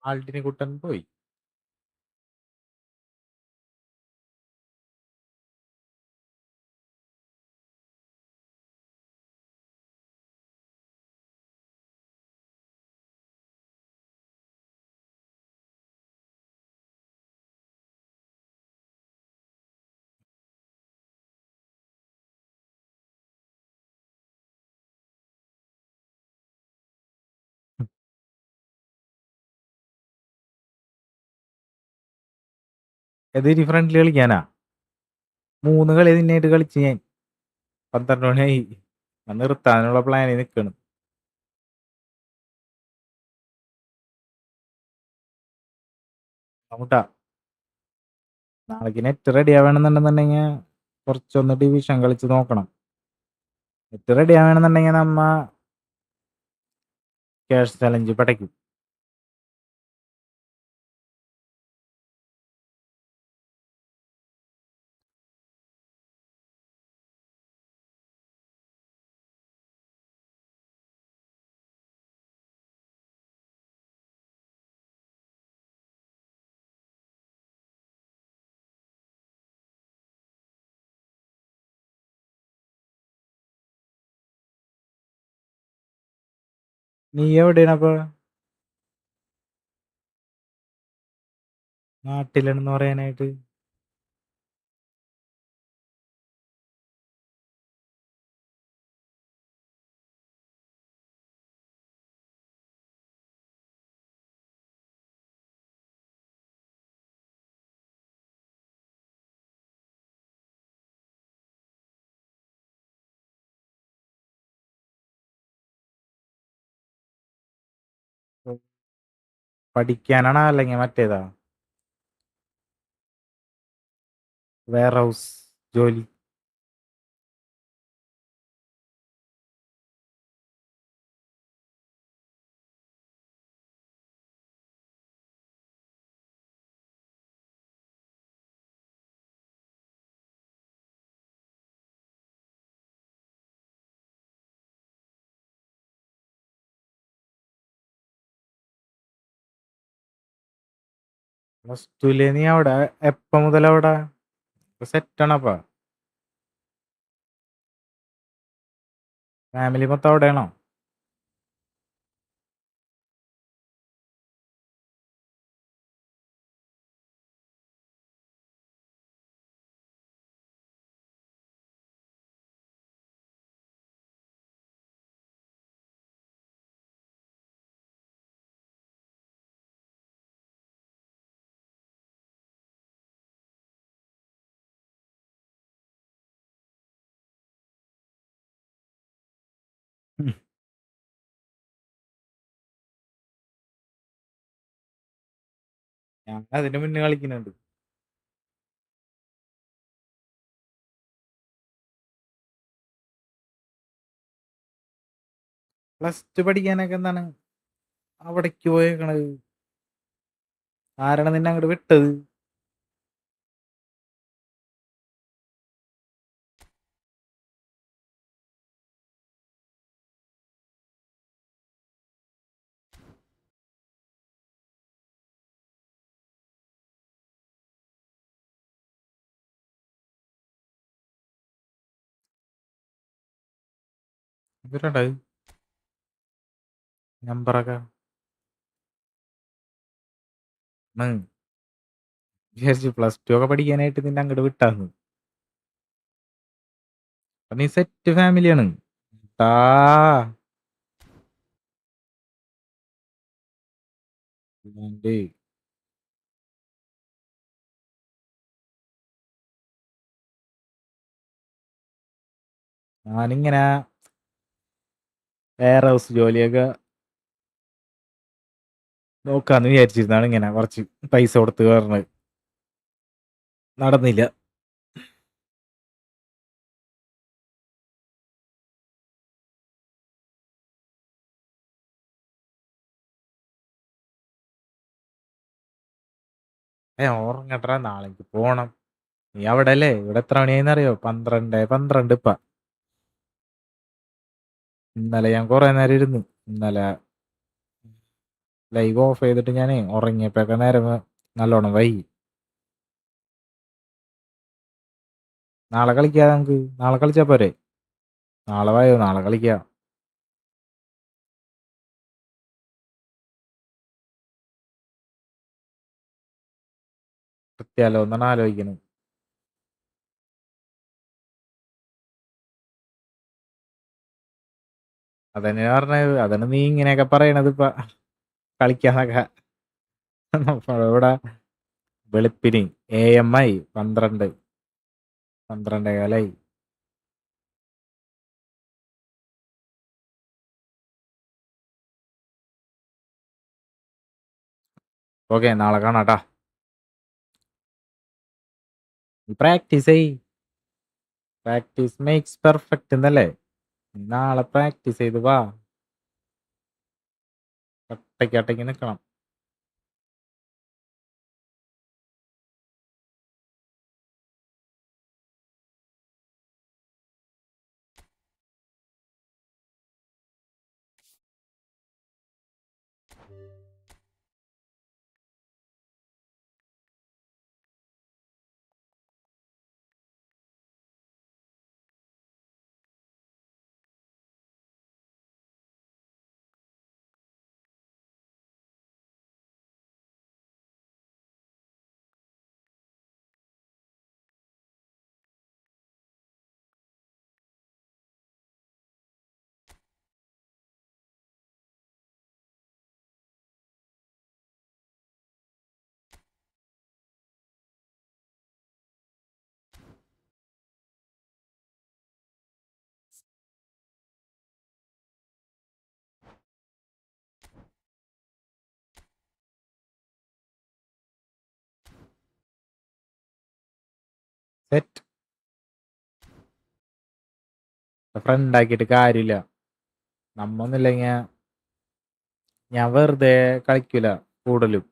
ആൾട്ടിനി കുട്ടൻ പോയി. ഏതൊരു ഫ്രണ്ട്ലി കളിക്കാനാ? 3 കളി നിന്നായിട്ട് കളിച്ച് ഞാൻ. 12 മണിയായി. ഞാൻ നിർത്താനുള്ള പ്ലാനിൽ നിൽക്കണം. നമുട്ടാ നാളേക്ക് നെറ്റ് റെഡി ആവണമെന്നുണ്ടെന്നുണ്ടെങ്കിൽ കുറച്ചൊന്ന് ഡിവിഷൻ കളിച്ച് നോക്കണം. നെറ്റ് റെഡി ആവണമെന്നുണ്ടെങ്കിൽ നമ്മ ക്യാഷ് ചലഞ്ച് പടയ്ക്കും. നീ എവിടെയാണ് അപ്പൊ? നാട്ടിലാണെന്ന് പറയാനായിട്ട്. പഠിക്കാനാണോ അല്ലെങ്കിൽ മറ്റേതാ? വെയർ ഹൗസ് ജോലി. പ്ലസ് ടുല് നീ അവിടെ എപ്പം മുതൽ അവിടെ സെറ്റാണപ്പാ? ഫാമിലി മൊത്തം അവിടെയാണോ? ഉം. ഞാൻ അതിന് മുന്നേ കളിക്കുന്നുണ്ട്. പ്ലസ് ടു പഠിക്കാനൊക്കെ എന്താണ് അവിടേക്ക് പോയേക്കണത്? ആരാണ് നിന്നെ അങ്ങോട്ട് വിട്ടത്? ഇവരുണ്ട് നമ്പറൊക്കെ. വിചാരിച്ചു പ്ലസ് ടു ഒക്കെ പഠിക്കാനായിട്ട് നിന്നെ അങ്ങോട്ട് വിട്ടാന്ന്. അപ്പൊ നീ സെറ്റ് ഫാമിലിയാണ്. ട്ടാ. ഇല്ലാണ്ട് ഞാനിങ്ങനെ വെയർ ഹൗസ് ജോലിയൊക്കെ നോക്കാന്ന് വിചാരിച്ചിരുന്നാണ് ഇങ്ങനെ കുറച്ച് പൈസ കൊടുത്ത് കയറണത്. നടന്നില്ല. ഉറങ്ങട്ടെ, നാളേക്ക് പോണം. നീ അവിടെ അല്ലേ? ഇവിടെ എത്ര മണിയായിന്ന് അറിയോ? 12 ഇപ്പ. ഇന്നലെ ഞാൻ കുറെ നേരം ഇരുന്നു. ഇന്നലെ ലൈവ് ഓഫ് ചെയ്തിട്ട് ഞാൻ ഉറങ്ങിയപ്പോഴൊക്കെ നേരം നല്ലോണം വൈകി. നാളെ കളിക്കാം നമുക്ക്. നാളെ കളിച്ചാ പോരെ? നാളെ വായോ, നാളെ കളിക്കാം. കൃത്യാലോ എന്നാണ് ആലോചിക്കുന്നത്. അതന്നെ പറഞ്ഞത്. അതന്നെ നീ ഇങ്ങനെയൊക്കെ പറയണത് ഇപ്പൊ കളിക്കാന്നൊക്കെ. ഇവിടെ വെളുപ്പിന് AM ആയി 12 12:15. ഓക്കെ, നാളെ കാണാട്ടാ. പ്രാക്ടീസ് ചെയ്. പ്രാക്ടീസ് മേക്സ് പെർഫെക്റ്റ് എന്നല്ലേ? നാളെ പ്രാക്ടീസ് ചെയ്ത് വാ. ഒട്ടയ്ക്ക് നിൽക്കണം. സെറ്റ്. ഫ്രണ്ട് ആക്കിയിട്ട് കാര്യമില്ല. നമ്മൊന്നുമില്ലെങ്കിൽ ഞാൻ വെറുതെ കളിക്കൂല കൂടുതലും.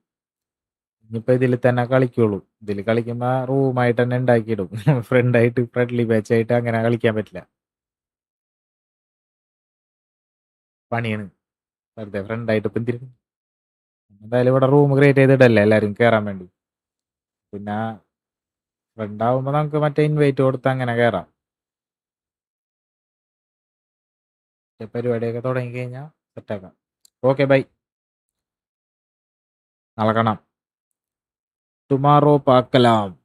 ഇനിയിപ്പോ ഇതിൽ തന്നെ കളിക്കുള്ളൂ. ഇതിൽ കളിക്കുമ്പോ റൂമായിട്ട് തന്നെ ഉണ്ടാക്കിയിടും. ഫ്രണ്ടായിട്ട് ഫ്രണ്ട്ലി ബാച്ചായിട്ട് അങ്ങനെ കളിക്കാൻ പറ്റില്ല. പണിയാണ്. വെറുതെ ഫ്രണ്ടായിട്ട് ഇപ്പം എന്തിനും. എന്തായാലും ഇവിടെ റൂം ക്രിയേറ്റ് ചെയ്തിടല്ലേ എല്ലാവരും കയറാൻ വേണ്ടി. പിന്നെ ഫ്രണ്ടാവുമ്പോ നമുക്ക് മറ്റേ ഇൻവൈറ്റ് കൊടുത്ത് അങ്ങനെ കയറാം. പരിപാടിയൊക്കെ തുടങ്ങി കഴിഞ്ഞാൽ സെറ്റാക്കാം. Okay bye. നാളെ കാണാം. ടുമാറോ പാക്കലാം.